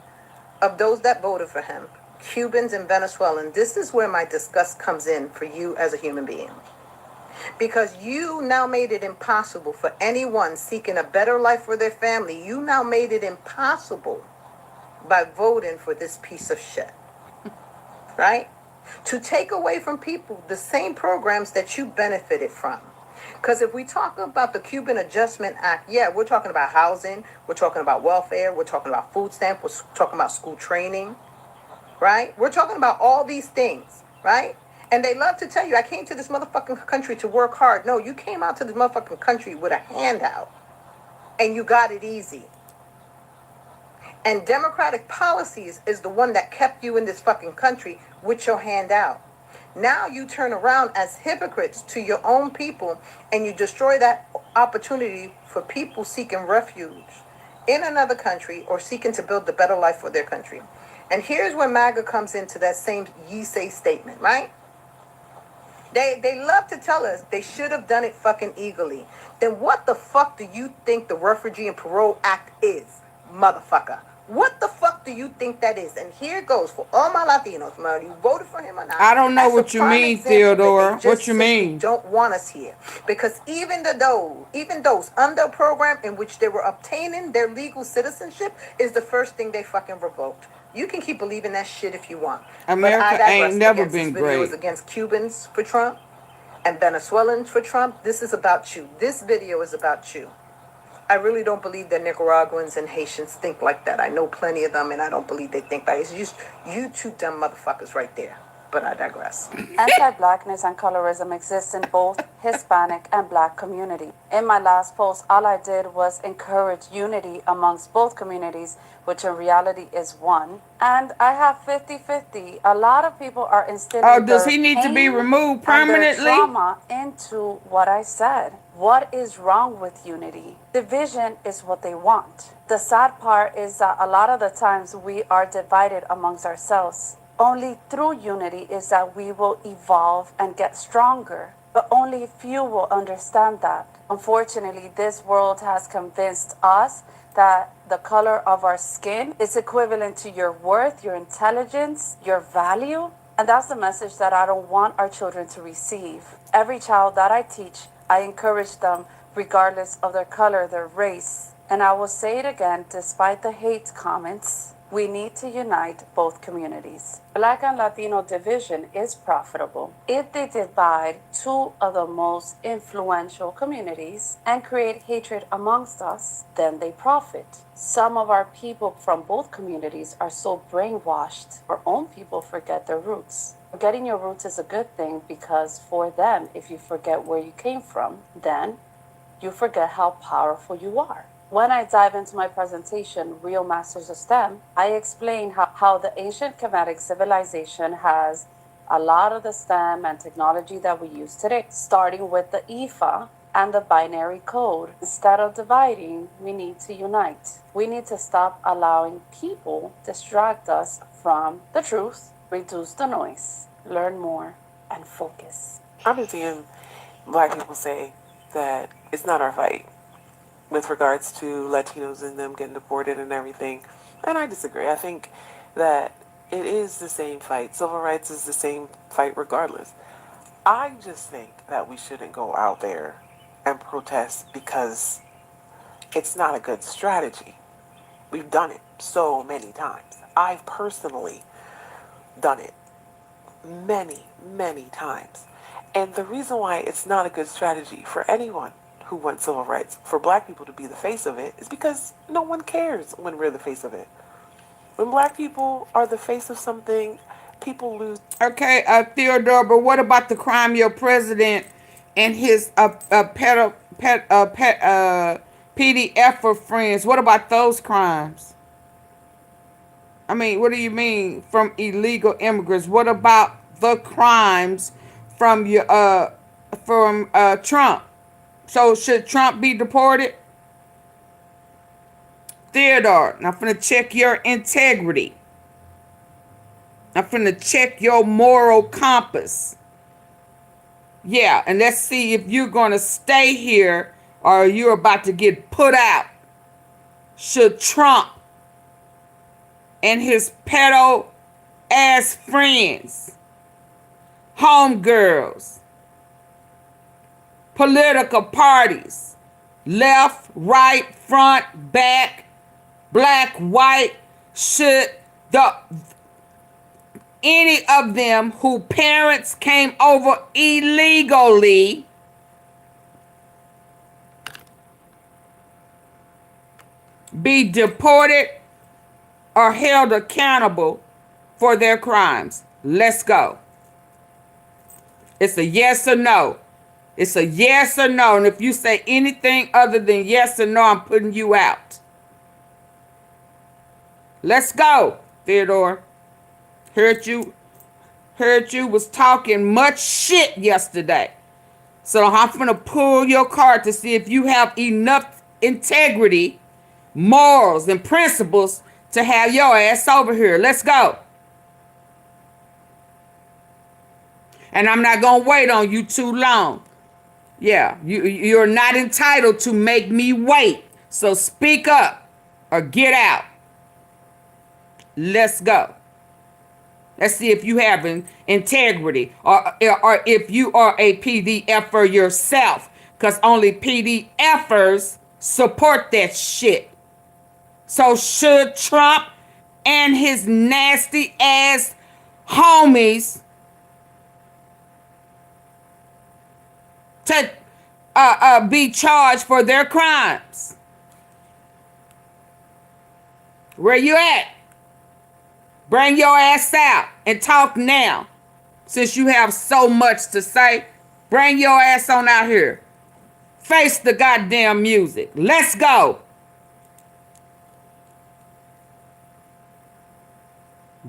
of those that voted for him, Cubans and Venezuelans, this is where my disgust comes in for you as a human being. Because you now made it impossible for anyone seeking a better life for their family. You now made it impossible by voting for this piece of shit, right? To take away from people the same programs that you benefited from. Because if we talk about the Cuban Adjustment Act, yeah, we're talking about housing, we're talking about welfare, we're talking about food stamp, we're talking about school training, right? We're talking about all these things, right? And they love to tell you, I came to this motherfucking country to work hard. No, you came out to this motherfucking country with a handout, and you got it easy. And democratic policies is the one that kept you in this fucking country with your hand out. Now you turn around as hypocrites to your own people and you destroy that opportunity for people seeking refuge in another country or seeking to build a better life for their country. And here's where MAGA comes into that same ye say statement, right? They love to tell us they should have done it fucking legally. Then what the fuck do you think the Refugee and Parole Act is, motherfucker? What the fuck do you think that is? And here it goes for all my Latinos, whether you voted for him or not. I don't know That's what a you prime mean, example that Theodora. they just What you simply mean? don't want us here. Because even those under a program in which they were obtaining their legal citizenship is the first thing they fucking revoked. You can keep believing that shit if you want. America but I digress. ain't never Against been this video great. is against Cubans for Trump and Venezuelans for Trump. This is about you. This video is about you. I really don't believe that Nicaraguans and Haitians think like that. I know plenty of them, and I don't believe they think like that. It's just you two dumb motherfuckers right there. But I digress. Anti-blackness and colorism exists in both Hispanic and Black community. In my last post, all I did was encourage unity amongst both communities, which in reality is one. And I have 50-50. A lot of people are instilling does their he need to be pain removed and their permanently? trauma into what I said. What is wrong with unity? Division is what they want. The sad part is that a lot of the times we are divided amongst ourselves. Only through unity is that we will evolve and get stronger. But only few will understand that. Unfortunately, this world has convinced us that the color of our skin is equivalent to your worth, your intelligence, your value. And that's the message that I don't want our children to receive. Every child that I teach, I encourage them, regardless of their color, their race. And I will say it again, despite the hate comments, we need to unite both communities. Black and Latino division is profitable if they divide two of the most influential communities and create hatred amongst us, then they profit. Some of our people from both communities are so brainwashed, our own people forget their roots. Forgetting your roots is a good thing because for them, if you forget where you came from, then you forget how powerful you are. When I dive into my presentation, Real Masters of STEM, I explain how the ancient Kemetic civilization has a lot of the STEM and technology that we use today, starting with the IFA and the binary code. Instead of dividing, we need to unite. We need to stop allowing people distract us from the truth, reduce the noise, learn more, and focus. I've been seeing Black people say that it's not our fight with regards to Latinos and them getting deported and everything. And I disagree. I think that it is the same fight. Civil rights is the same fight regardless. I just think that we shouldn't go out there and protest because it's not a good strategy. We've done it so many times. I've personally done it many, many times. And the reason why it's not a good strategy for anyone who wants civil rights, for Black people to be the face of it, is because no one cares when we're the face of it. When Black people are the face of something, people lose. Okay, Theodore, but what about the crime your president and his PDF for friends? What about those crimes? I mean, what do you mean from illegal immigrants? What about the crimes from Trump? So should Trump be deported? Theodore, I'm finna check your integrity. I'm finna check your moral compass. Yeah, and let's see if you're gonna stay here or you're about to get put out. Should Trump and his pedo ass friends, homegirls, political parties, left, right, front, back, black, white, should any of them who parents came over illegally be deported or held accountable for their crimes? Let's go. It's a yes or no. It's a yes or no. And if you say anything other than yes or no, I'm putting you out. Let's go, Theodore. Heard you was talking much shit yesterday. So I'm gonna pull your card to see if you have enough integrity, morals, and principles to have your ass over here. Let's go. And I'm not gonna wait on you too long. Yeah, you're not entitled to make me wait. So speak up or get out. Let's go. Let's see if you have integrity or if you are a PDFer yourself, because only PDFers support that shit. So should Trump and his nasty ass homies to be charged for their crimes? Where you at? Bring your ass out and talk now. Since you have so much to say, bring your ass on out here. Face the goddamn music. Let's go.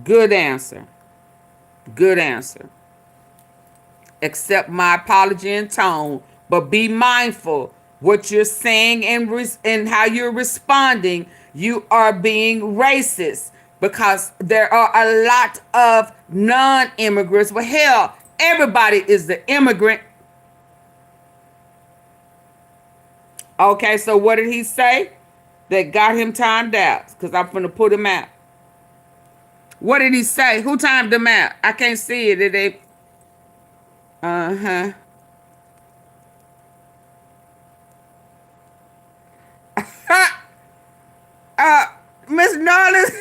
Good answer. Good answer. Accept my apology and tone, but be mindful what you're saying and how you're responding. You are being racist because there are a lot of non-immigrants. Well, hell, everybody is the immigrant. Okay, so what did he say that got him timed out? Because I'm going to put him out. What did he say? Who timed him out? I can't see it. Did they? Uh-huh. Miss Norris.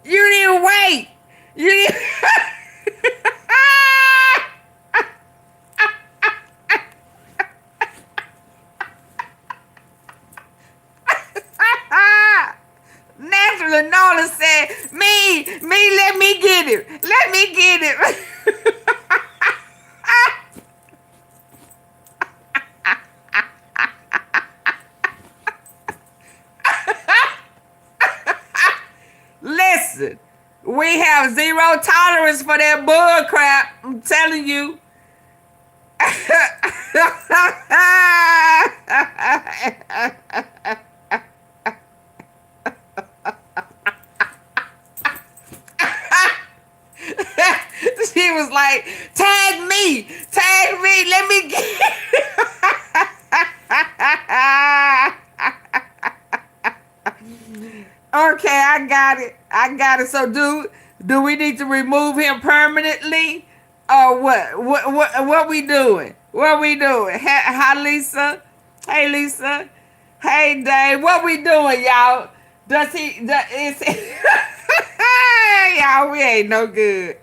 You didn't wait. You didn't. Naturally, Nolan said, me, let me get it. Let me get it. Listen, we have zero tolerance for that bull crap. I'm telling you. She was like, tag me, let me get Okay, I got it. So do we need to remove him permanently? Or what we doing? Hi, Lisa. Hey, Lisa. Hey, Dave. What we doing, y'all? Y'all, we ain't no good.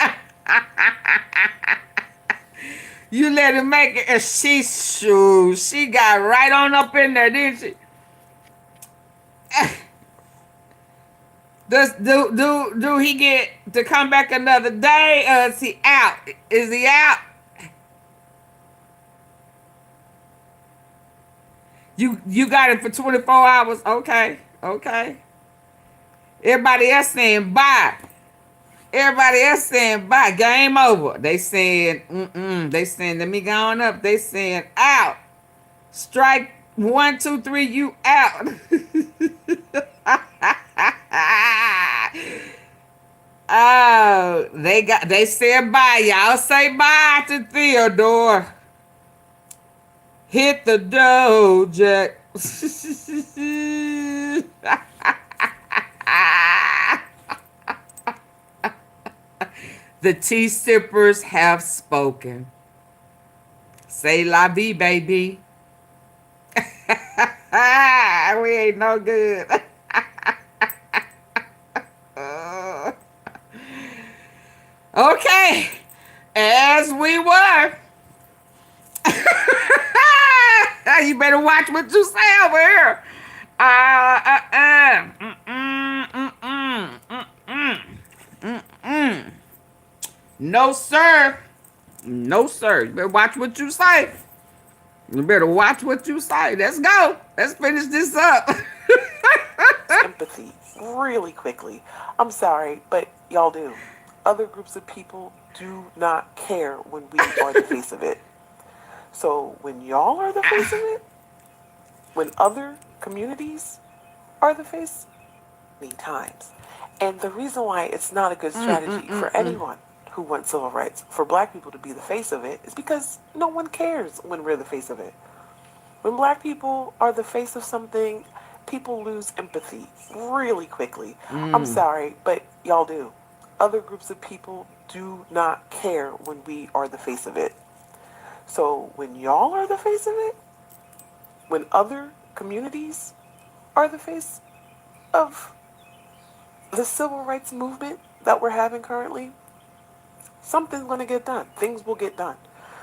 You let him make it, and she got right on up in there, didn't she? Do he get to come back another day, or is he out? Is he out? You got it for 24 hours. Okay. Everybody else saying bye. Game over. They saying, They saying, let me go on up. They saying out. Strike 1, 2, 3, you out. Oh, they said bye. Y'all say bye to Theodore. Hit the dough, Jack. The tea sippers have spoken. Say la vie, baby. We ain't no good. Okay, as we were. You better watch what you say over here. No, sir. You better watch what you say. Let's go. Let's finish this up. Empathy, really quickly. I'm sorry, but y'all do. Other groups of people do not care when we are the face of it. So when y'all are the face of it, when other communities are the face, many times. And the reason why it's not a good strategy for anyone who wants civil rights, for black people to be the face of it, is because no one cares when we're the face of it. When black people are the face of something, people lose empathy really quickly. I'm sorry, but y'all do. Other groups of people do not care when we are the face of it. So when y'all are the face of it, when other communities are the face of the civil rights movement that we're having currently, something's going to get done. Things will get done.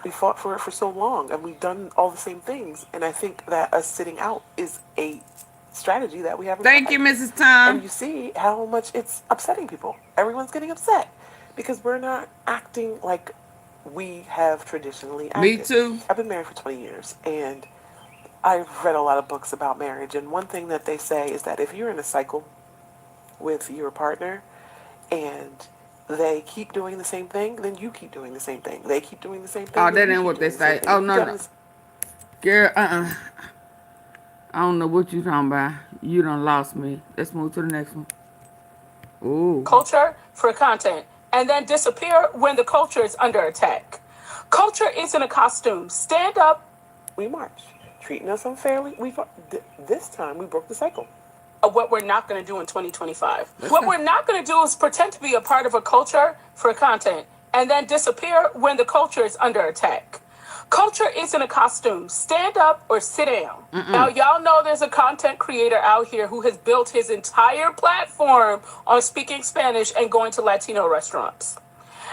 We fought for it for so long, and we've done all the same things, and I think that us sitting out is a strategy that we haven't tried. Thank you, Mrs. Tom. And you see how much it's upsetting people. Everyone's getting upset because we're not acting like we have traditionally acted. Me too. I've been married for 20 years, and I've read a lot of books about marriage, and one thing that they say is that if you're in a cycle with your partner and they keep doing the same thing, then you keep doing the same thing. They keep doing the same thing. Oh, that ain't what they say. Oh, no. Girl, I don't know what you talking about. You done lost me. Let's move to the next one. Ooh. Culture for content, and then disappear when the culture is under attack. Culture isn't a costume. Stand up. We march. Treating us unfairly. This time we broke the cycle. What we're not going to do in 2025. What we're not going to do is pretend to be a part of a culture for content, and then disappear when the culture is under attack. Culture isn't a costume. Stand up or sit down. Now, y'all know there's a content creator out here who has built his entire platform on speaking Spanish and going to Latino restaurants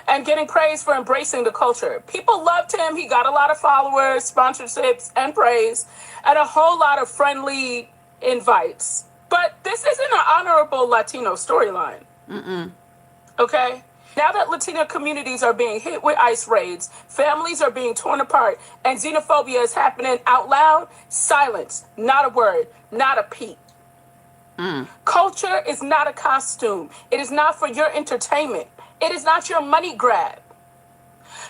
and getting praise for embracing the culture. People loved him. He got a lot of followers, sponsorships, and praise, and a whole lot of friendly invites. But this isn't an honorable Latino storyline. Okay? Now that Latino communities are being hit with ICE raids, families are being torn apart, and xenophobia is happening out loud, silence, not a word, not a peep. Culture is not a costume. It is not for your entertainment. It is not your money grab.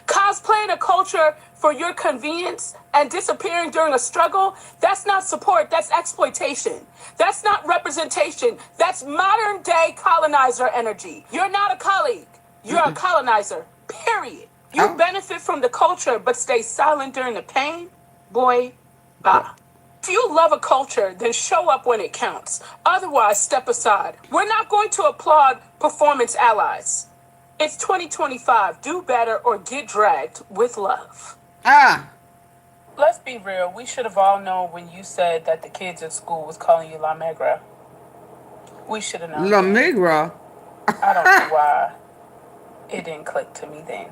Cosplaying a culture for your convenience and disappearing during a struggle, that's not support, that's exploitation. That's not representation. That's modern day colonizer energy. You're not a colleague. You're a colonizer, period. You benefit from the culture, but stay silent during the pain? Boy, bah. If you love a culture, then show up when it counts. Otherwise, step aside. We're not going to applaud performance allies. It's 2025. Do better or get dragged with love. Let's be real. We should have all known when you said that the kids at school was calling you La Negra. We should have known. La Negra? I don't know why. It didn't click to me then.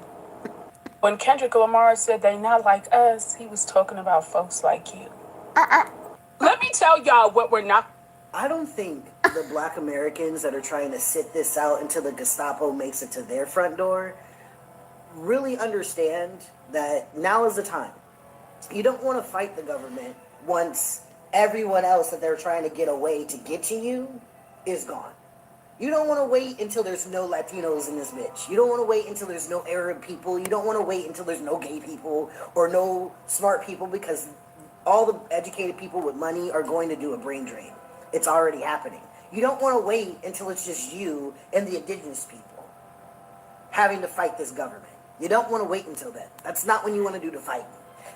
When Kendrick Lamar said they not like us, he was talking about folks like you. Let me tell y'all what we're not. I don't think the Black Americans that are trying to sit this out until the Gestapo makes it to their front door really understand that now is the time. You don't want to fight the government once everyone else that they're trying to get away to get to you is gone. You don't want to wait until there's no Latinos in this bitch. You don't want to wait until there's no Arab people. You don't want to wait until there's no gay people or no smart people, because all the educated people with money are going to do a brain drain. It's already happening. You don't want to wait until it's just you and the indigenous people having to fight this government. You don't want to wait until then. That's not when you want to do the fight.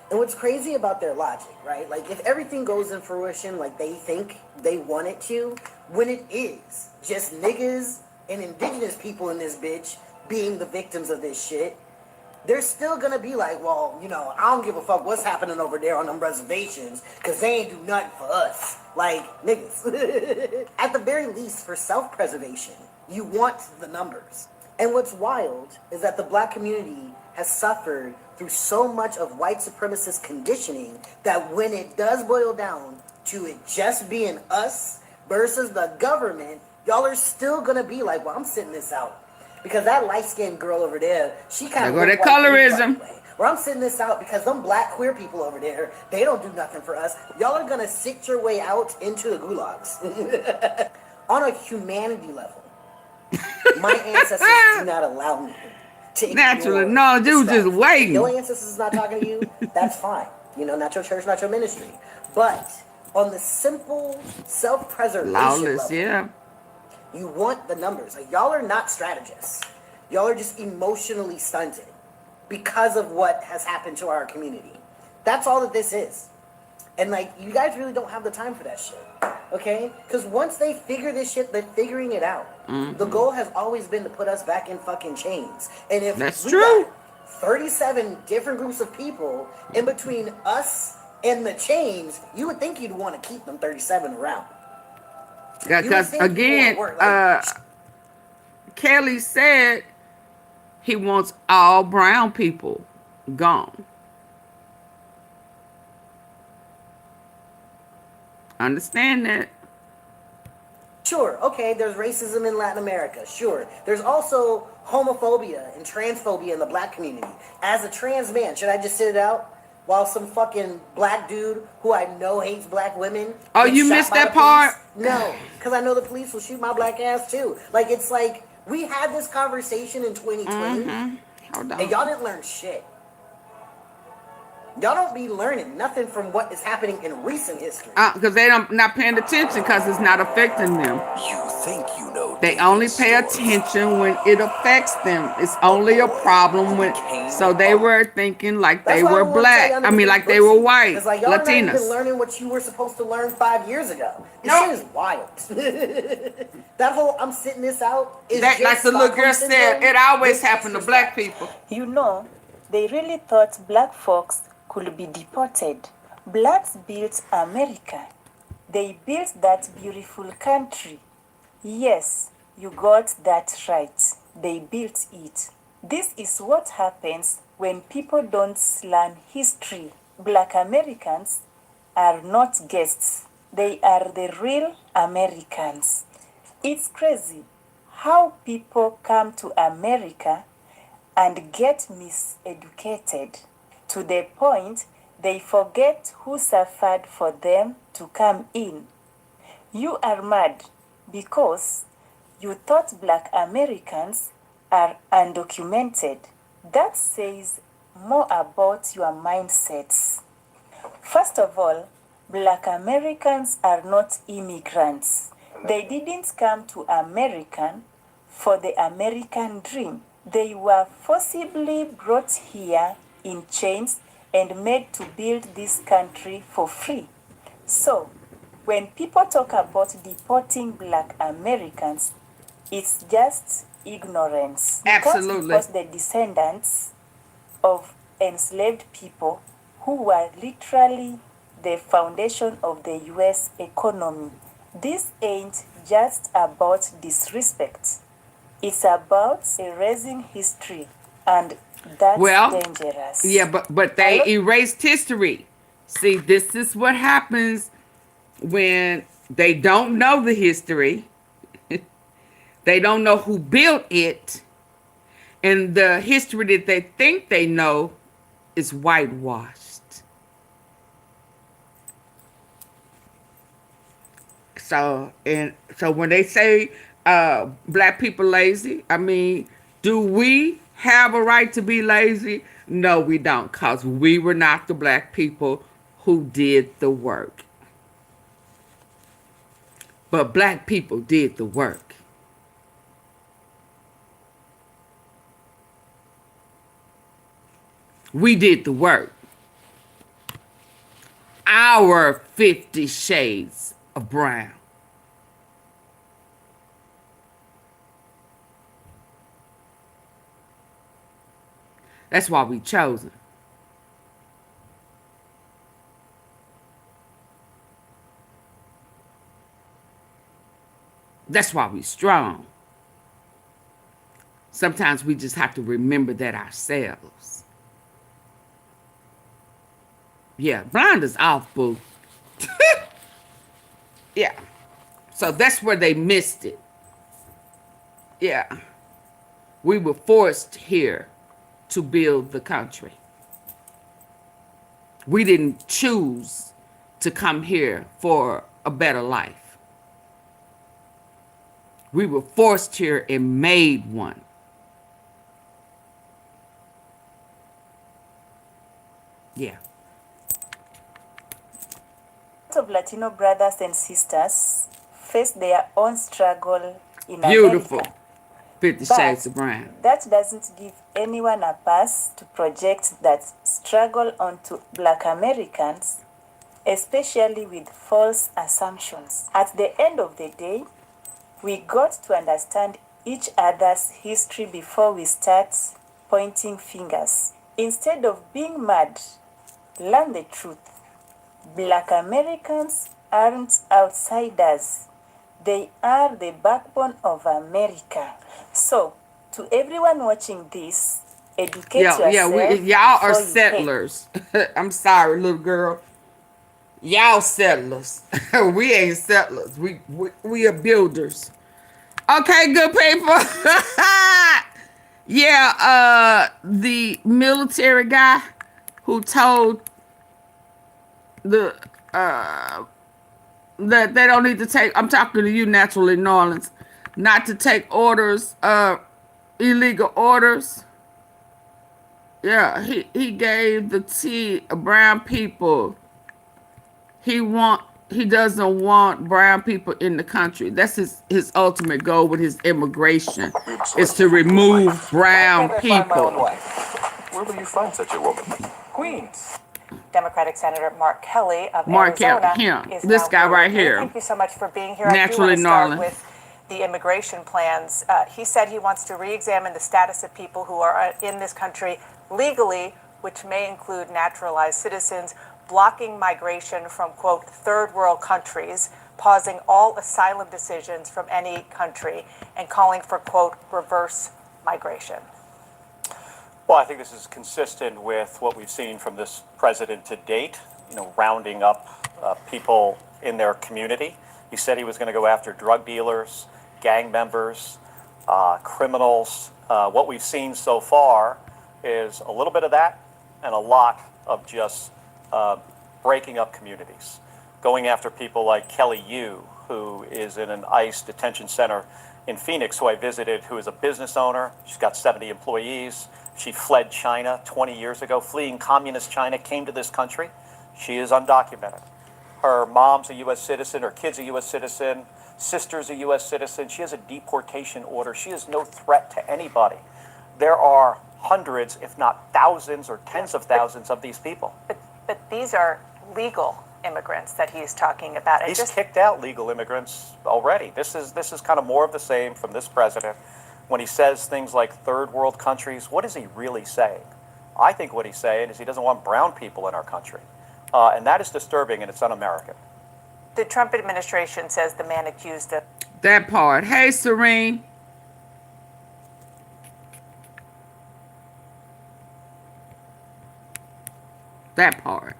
And what's crazy about their logic, right? Like, if everything goes in fruition like they think they want it to, when it is just niggas and indigenous people in this bitch being the victims of this shit, they're still gonna be like, well, you know, I don't give a fuck what's happening over there on them reservations, because they ain't do nothing for us. Like, niggas. At the very least, for self-preservation, you want the numbers. And what's wild is that the Black community has suffered through so much of white supremacist conditioning that when it does boil down to it just being us versus the government, y'all are still gonna be like, well, I'm sitting this out. Because that light-skinned girl over there, she kind of... There go that colorism. Where I'm sitting this out because them black queer people over there, they don't do nothing for us. Y'all are gonna sit your way out into the gulags. On a humanity level, my ancestors do not allow me to naturally. No, dude, just waiting. Your ancestors is not talking to you, that's fine. You know, not your church, not your ministry. But on the simple self-preservation lawless, level, yeah. You want the numbers. Like, y'all are not strategists. Y'all are just emotionally stunted because of what has happened to our community. That's all that this is. And, like, you guys really don't have the time for that shit. Okay? Because once they figure this shit, they're figuring it out. The goal has always been to put us back in fucking chains. And if that's we true. got 37 different groups of people in between us and the chains, you would think you'd want to keep them 37 around. Yeah, because again, Kelly said he wants all brown people gone. Understand that? Sure, okay, there's racism in Latin America, sure. There's also homophobia and transphobia in the black community. As a trans man, should I just sit it out while some fucking black dude who I know hates black women... Oh, you missed that part? No, because I know the police will shoot my black ass too. Like, it's like, we had this conversation in 2020, Hold on. and y'all didn't learn shit. Y'all don't be learning nothing from what is happening in recent history. Because they don't not paying attention because it's not affecting them. You think you know. They only pay attention when it affects them. It's only a problem when. So they were thinking like they were black. I mean, like they were white, it's like y'all not even Latinas. learning what you were supposed to learn 5 years ago. This shit is wild. That whole I'm sitting this out is That, like the little girl said, it always happened to black people. You know, they really thought black folks could be deported. Blacks built America. They built that beautiful country. Yes, you got that right. They built it. This is what happens when people don't learn history. Black Americans are not guests. They are the real Americans. It's crazy how people come to America and get miseducated to the point they forget who suffered for them to come in. You are mad because you thought black Americans are undocumented. That says more about your mindsets. First of all, black Americans are not immigrants. They didn't come to America for the American dream. They were forcibly brought here in chains and made to build this country for free. So, when people talk about deporting black Americans, it's just ignorance. Absolutely. Because the descendants of enslaved people who were literally the foundation of the US economy. This ain't just about disrespect. It's about erasing history, and that's dangerous. Yeah, but they erased history. See, this is what happens when they don't know the history. They don't know who built it. And the history that they think they know is whitewashed. So when they say black people lazy, I mean, do we have a right to be lazy? No, we don't, because we were not the black people who did the work. But black people did the work. We did the work. Our 50 Shades of Brown. That's why we chosen. That's why we strong. Sometimes we just have to remember that ourselves. Yeah, blinders off, boo. Yeah. So that's where they missed it. Yeah. We were forced here to build the country. We didn't choose to come here for a better life. We were forced here and made one. Yeah. Of Latino brothers and sisters face their own struggle in Beautiful. America. 50 Shades of Brown. That doesn't give anyone a pass to project that struggle onto black Americans, especially with false assumptions. At the end of the day, we got to understand each other's history before we start pointing fingers. Instead of being mad, learn the truth. Black Americans aren't outsiders. They are the backbone of America. So, to everyone watching this, educate yourself. Y'all are settlers. I'm sorry, little girl. Y'all settlers. We ain't settlers. We are builders. Okay, good people. Yeah, the military guy who told the that they don't need to take, I'm talking to you, naturally, New Orleans, not to take orders, illegal orders. Yeah, he gave the tea brown people. He doesn't want brown people in the country. That's his ultimate goal with his immigration is to remove brown people. Where will you find such a woman? Queens. Democratic Senator Mark Kelly of Mark Arizona him. is This now guy here right with me. here. Thank you so much for being here. I do Naturally want to start Norland. with the immigration plans. He said he wants to re-examine the status of people who are in this country legally, which may include naturalized citizens, blocking migration from, quote, third world countries, pausing all asylum decisions from any country, and calling for, quote, reverse migration. Well, I think this is consistent with what we've seen from this president to date, rounding up people in their community. He said he was going to go after drug dealers, gang members, criminals. What we've seen so far is a little bit of that and a lot of just breaking up communities, going after people like Kelly Yu, who is in an ICE detention center in Phoenix, who I visited, who is a business owner. She's got 70 employees. She fled China 20 years ago, fleeing communist China, came to this country. She is undocumented. Her mom's a U.S. citizen, her kid's a U.S. citizen, sister's a U.S. citizen. She has a deportation order. She is no threat to anybody. There are hundreds, if not thousands or tens of thousands of these people. But these are legal immigrants that he's talking about. He's kicked out legal immigrants already. This is kind of more of the same from this president. When he says things like third world countries, what is he really saying? I think what he's saying is he doesn't want brown people in our country. And that is disturbing, and it's un-American. The Trump administration says the man accused of That part. Hey, Serene. That part.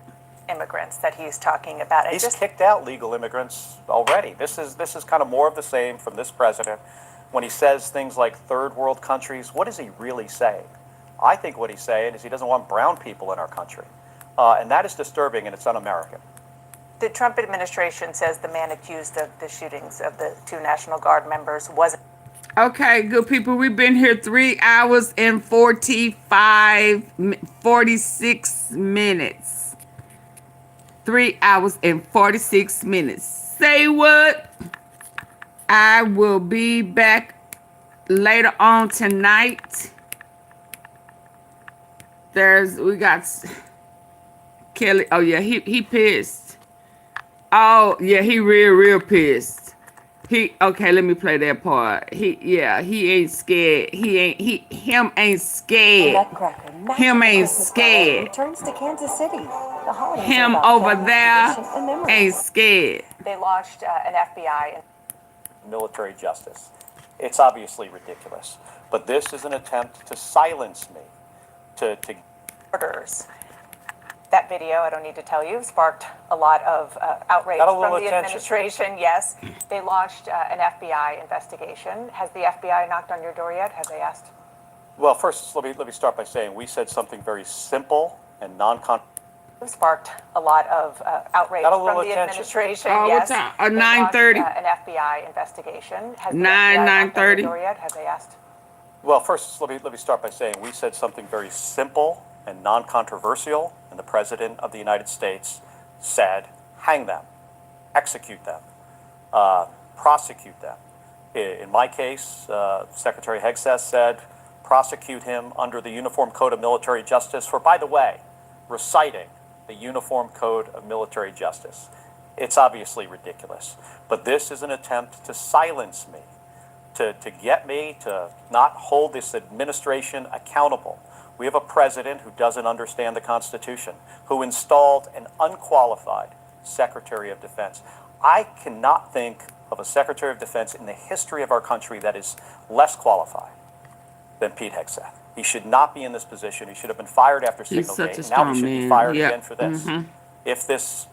immigrants that he's talking about. He's kicked out legal immigrants already. This is kind of more of the same from this president. When he says things like third world countries, what is he really saying? I think what he's saying is he doesn't want brown people in our country. And that is disturbing, and it's un-American. The Trump administration says the man accused of the shootings of the 2 National Guard members wasn't. Okay, good people. We've been here 3 hours and 46 minutes. 3 hours and 46 minutes. Say what? I will be back later on tonight. We got Kelly. Oh yeah, he pissed. Oh yeah, he real pissed. Okay, let me play that part. He ain't scared. Him ain't scared. Him ain't scared. Returns to Kansas City. The holidays Him are about over family, there tradition, and memories. ain't scared. They launched an FBI Military justice. It's obviously ridiculous. But this is an attempt to silence me. To orders. That video, I don't need to tell you, sparked a lot of outrage Got a from little the attention. administration. Yes, they launched an FBI investigation. Has the FBI knocked on your door yet? Have they asked? Well, first, let me start by saying we said something very simple and non-controversial. Sparked a lot of outrage Got a from little the attention. administration. Oh, Yes, what time? they launched, 9:30. An FBI investigation. Has the 9, FBI knocked on your 9:30. door yet? Have they asked? Well, first, let me start by saying we said something very simple and non-controversial, and the President of the United States said, hang them, execute them, prosecute them. In my case, Secretary Hegseth said, prosecute him under the Uniform Code of Military Justice for, by the way, reciting the Uniform Code of Military Justice. It's obviously ridiculous. But this is an attempt to silence me, to get me to not hold this administration accountable. We have a president who doesn't understand the Constitution, who installed an unqualified Secretary of Defense. I cannot think of a Secretary of Defense in the history of our country that is less qualified than Pete Hegseth. He should not be in this position. He should have been fired after He's Signalgate. such a And now he strong should be man. fired Yeah. again for this. Mhm. If this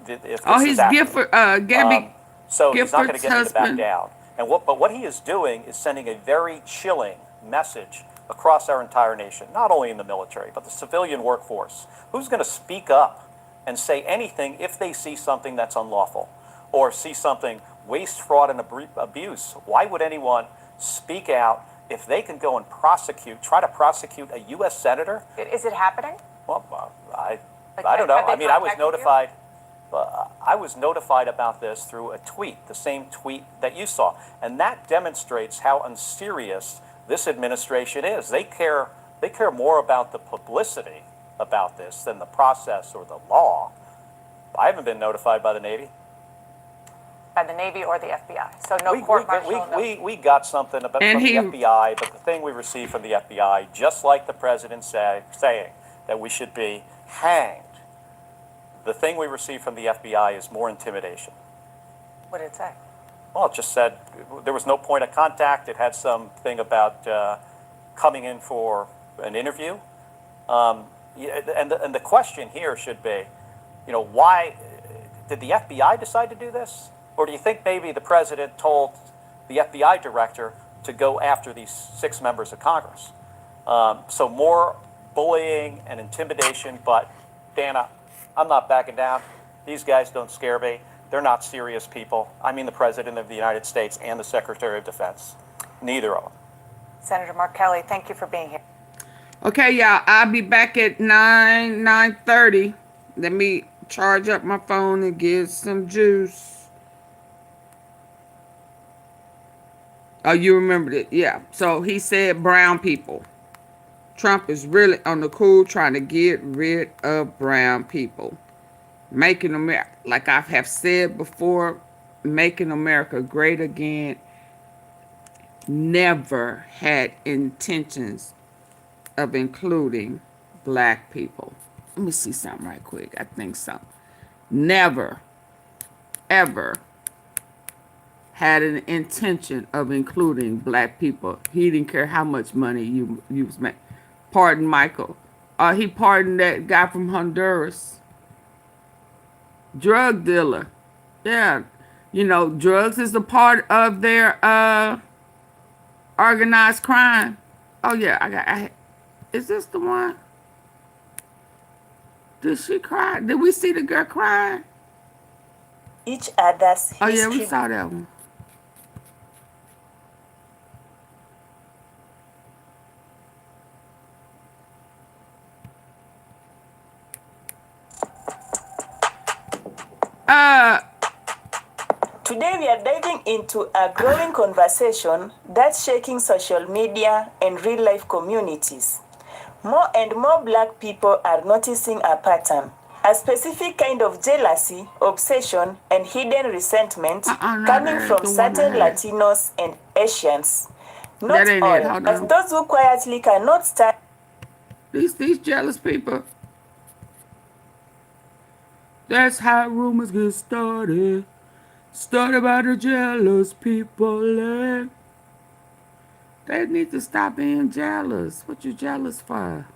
Oh, is he's accurate. Gabby. So he's not going to Gifford's get me to back husband. down. But what he is doing is sending a very chilling message across our entire nation, not only in the military, but the civilian workforce. Who's going to speak up and say anything if they see something that's unlawful or see something waste, fraud, and abuse? Why would anyone speak out if they can go and try to prosecute a U.S. senator. Is it happening? Well, I don't know. I mean, I was notified. I was notified about this through a tweet, the same tweet that you saw, and that demonstrates how unserious this administration is. They care more about the publicity about this than the process or the law. I haven't been notified by the Navy. By the Navy or the FBI? So no court martial? We got something from the FBI, but the thing we received from the FBI, just like the president saying that we should be hanged, the thing we received from the FBI is more intimidation. What did it say? Well, it just said there was no point of contact. It had something about coming in for an interview. And the question here should be, why did the FBI decide to do this? Or do you think maybe the president told the FBI director to go after these 6 members of Congress? So more bullying and intimidation, but Dana, I'm not backing down. These guys don't scare me. They're not serious people. I mean the President of the United States and the Secretary of Defense. Neither of them. Senator Mark Kelly, thank you for being here. Okay, y'all, I'll be back at 9:30. Let me charge up my phone and get some juice. Oh, you remembered it. Yeah. So he said brown people. Trump is really on the cool trying to get rid of brown people. Making America, like I have said before, making America great again. Never had intentions of including black people. Let me see something right quick. I think so. Never, ever had an intention of including black people. He didn't care how much money you was making. Pardon Michael. He pardoned that guy from Honduras. Drug dealer. Yeah. Drugs is a part of their organized crime. Oh yeah, is this the one? Did she cry? Did we see the girl crying? Each other's history. Oh yeah, we saw that one. Today we are diving into a growing conversation that's shaking social media and real-life communities. More and more black people are noticing a pattern, a specific kind of jealousy, obsession, and hidden resentment coming from certain Latinos and Asians. Not all, but those who quietly cannot stand. These jealous people. That's how rumors get started. Started by the jealous people. They need to stop being jealous. What you jealous for?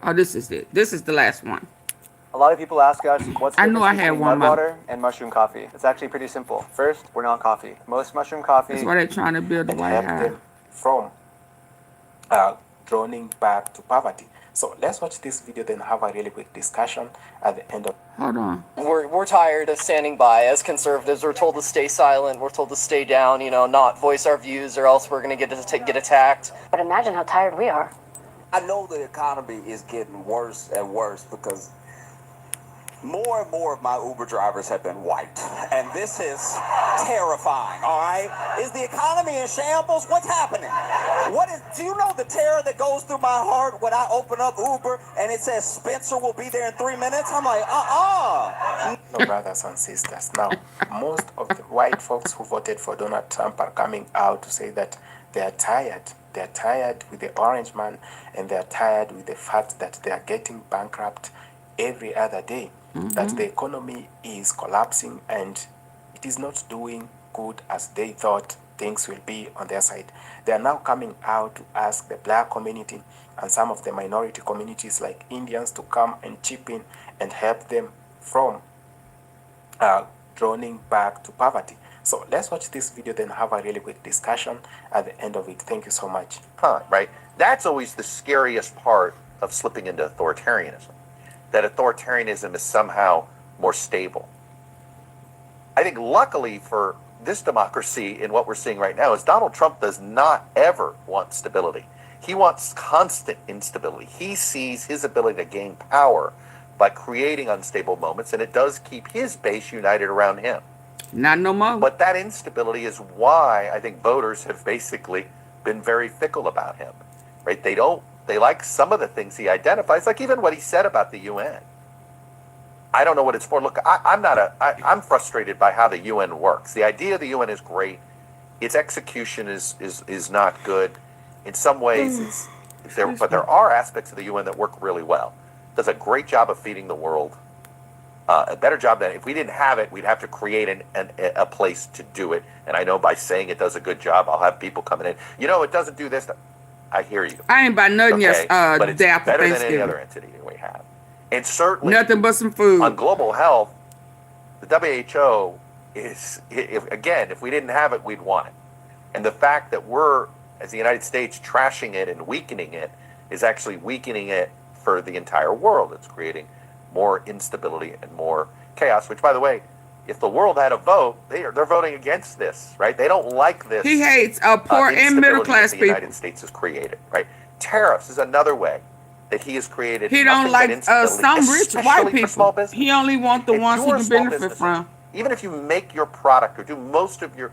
Oh, this is it. This is the last one. A lot of people ask us what's the difference between one mud water and mushroom coffee. It's actually pretty simple. First, we're not coffee. Most mushroom coffee. That's why they're trying to build the White House. From drowning back to poverty. So let's watch this video, then have a really quick discussion at the end of. Hold on. We're tired of standing by as conservatives. We're told to stay silent. We're told to stay down. Not voice our views, or else we're gonna get attacked. But imagine how tired we are. I know the economy is getting worse and worse because more and more of my Uber drivers have been white, and this is terrifying, all right? Is the economy in shambles? What's happening? Do you know the terror that goes through my heart when I open up Uber and it says Spencer will be there in 3 minutes? I'm like, No, brothers and sisters. Now, most of the white folks who voted for Donald Trump are coming out to say that they are tired. They're tired with the orange man, and they're tired with the fact that they are getting bankrupt every other day. That the economy is collapsing and it is not doing good as they thought things will be on their side. They are now coming out to ask the black community and some of the minority communities like Indians to come and chip in and help them from drowning back to poverty. So let's watch this video, then have a really quick discussion at the end of it. Thank you so much. Right? That's always the scariest part of slipping into authoritarianism. That authoritarianism is somehow more stable. I think luckily for this democracy in what we're seeing right now is Donald Trump does not ever want stability. He wants constant instability. He sees his ability to gain power by creating unstable moments, and it does keep his base united around him. Not no more. But that instability is why I think voters have basically been very fickle about him, right? They like some of the things he identifies, like even what he said about the UN. I don't know what it's for. Look, I'm frustrated by how the UN works. The idea of the UN is great. Its execution is not good. In some ways, but there are aspects of the UN that work really well. It does a great job of feeding the world. A better job than if we didn't have it, we'd have to create a place to do it. And I know by saying it does a good job, I'll have people coming in. You know, it doesn't do this. I hear you. I ain't by nothing okay? But it's day after better than any Thanksgiving. other entity that we have. And certainly Nothing but some food. on global health, the WHO is, if we didn't have it, we'd want it. And the fact that we're, as the United States, trashing it and weakening it is actually weakening it for the entire world. It's creating more instability and more chaos, which, by the way, if the world had a vote, they're voting against this, right? They don't like this. He hates poor and middle class people. The United people. States has created, right? Tariffs is another way that he has created. He don't like some rich white people. He only want the ones he can benefit from. Even if you make your product or do most of your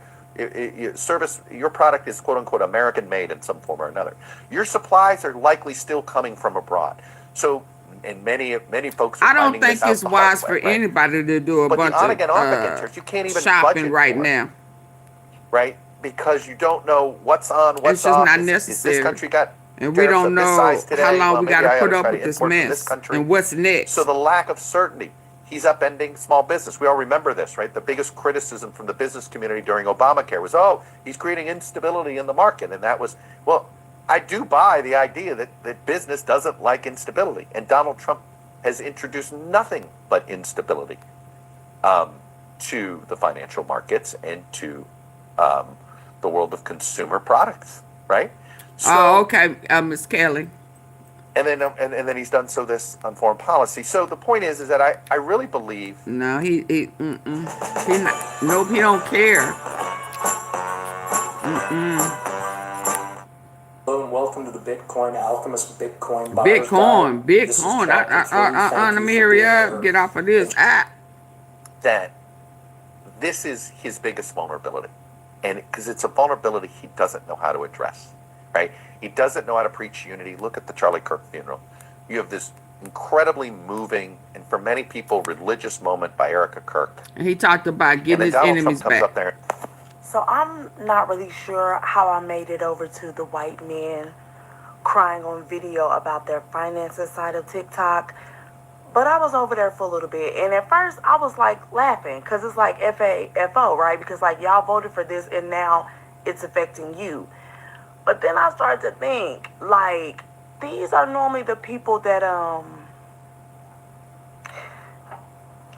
service, your product is quote unquote American made in some form or another. Your supplies are likely still coming from abroad. So, and many folks. I don't think it's wise for anybody to do a bunch of you can't even shopping right now, right? Because you don't know what's on, what's it's just off. not Is necessary. this country got and we don't know how long we got to put up with this mess country. and what's next. So the lack of certainty. He's upending small business. We all remember this, right? The biggest criticism from the business community during Obamacare was, he's creating instability in the market. And that was, well, I do buy the idea that business doesn't like instability. And Donald Trump has introduced nothing but instability to the financial markets and to the world of consumer products, right? So, okay, Miss Kelly. And then he's done this on foreign policy. So the point is that I really believe. No, he nope, he don't care. Welcome to the Bitcoin Alchemist Bitcoin. Bitcoin. Let me hurry up. Get off of this. That this is his biggest vulnerability, and because it's a vulnerability he doesn't know how to address, right? He doesn't know how to preach unity. Look at the Charlie Kirk funeral. You have this incredibly moving and for many people religious moment by Erica Kirk. And he talked about getting his enemies back. Up there. So I'm not really sure how I made it over to the white men crying on video about their finances side of TikTok. But I was over there for a little bit. And at first I was like laughing because it's like FAFO, right? Because like y'all voted for this and now it's affecting you. But then I started to think, like, these are normally the people that,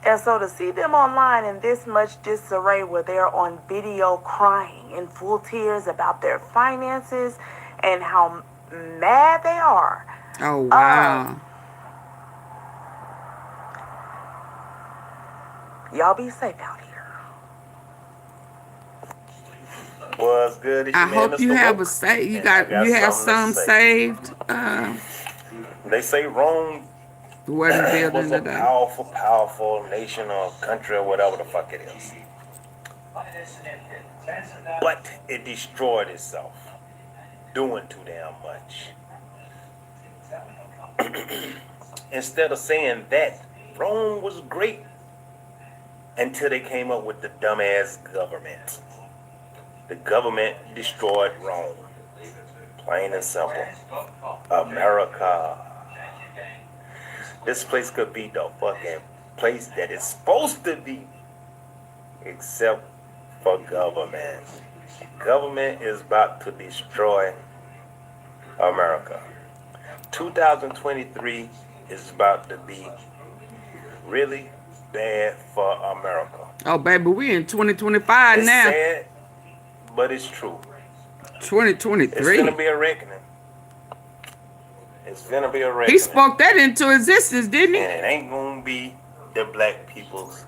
and so to see them online in this much disarray where they're on video crying in full tears about their finances and how mad they are. Oh, wow. Y'all be safe out here. Was good. I hope you have a save. You have some saved. They say Rome was a powerful nation or country or whatever the fuck it is. But it destroyed itself, doing too damn much. Instead of saying that Rome was great until they came up with the dumbass government. The government destroyed Rome. Plain and simple. America. This place could be the fucking place that it's supposed to be. Except for government. Government is about to destroy America. 2023 is about to be really bad for America. Oh, baby, we in 2025 it's now. Sad, but it's true. 2023. It's gonna be a reckoning. It's gonna be a reckoning. He spoke that into existence, didn't he? And it ain't gonna be the black people's.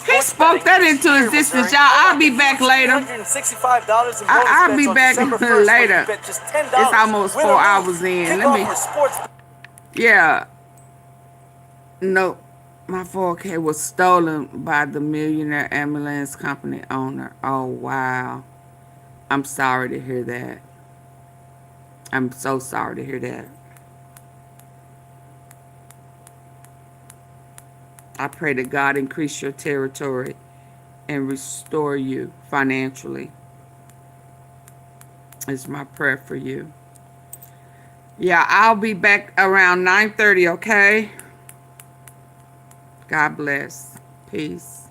He spoke that into existence, y'all. I'll be back later. I'll be back later. It's almost 4 hours in. Let me. Yeah. Nope. My 4K was stolen by the millionaire ambulance company owner. Oh, wow. I'm sorry to hear that. I'm so sorry to hear that. I pray that God increase your territory and restore you financially. It's my prayer for you. Yeah, I'll be back around 9:30, okay? God bless. Peace.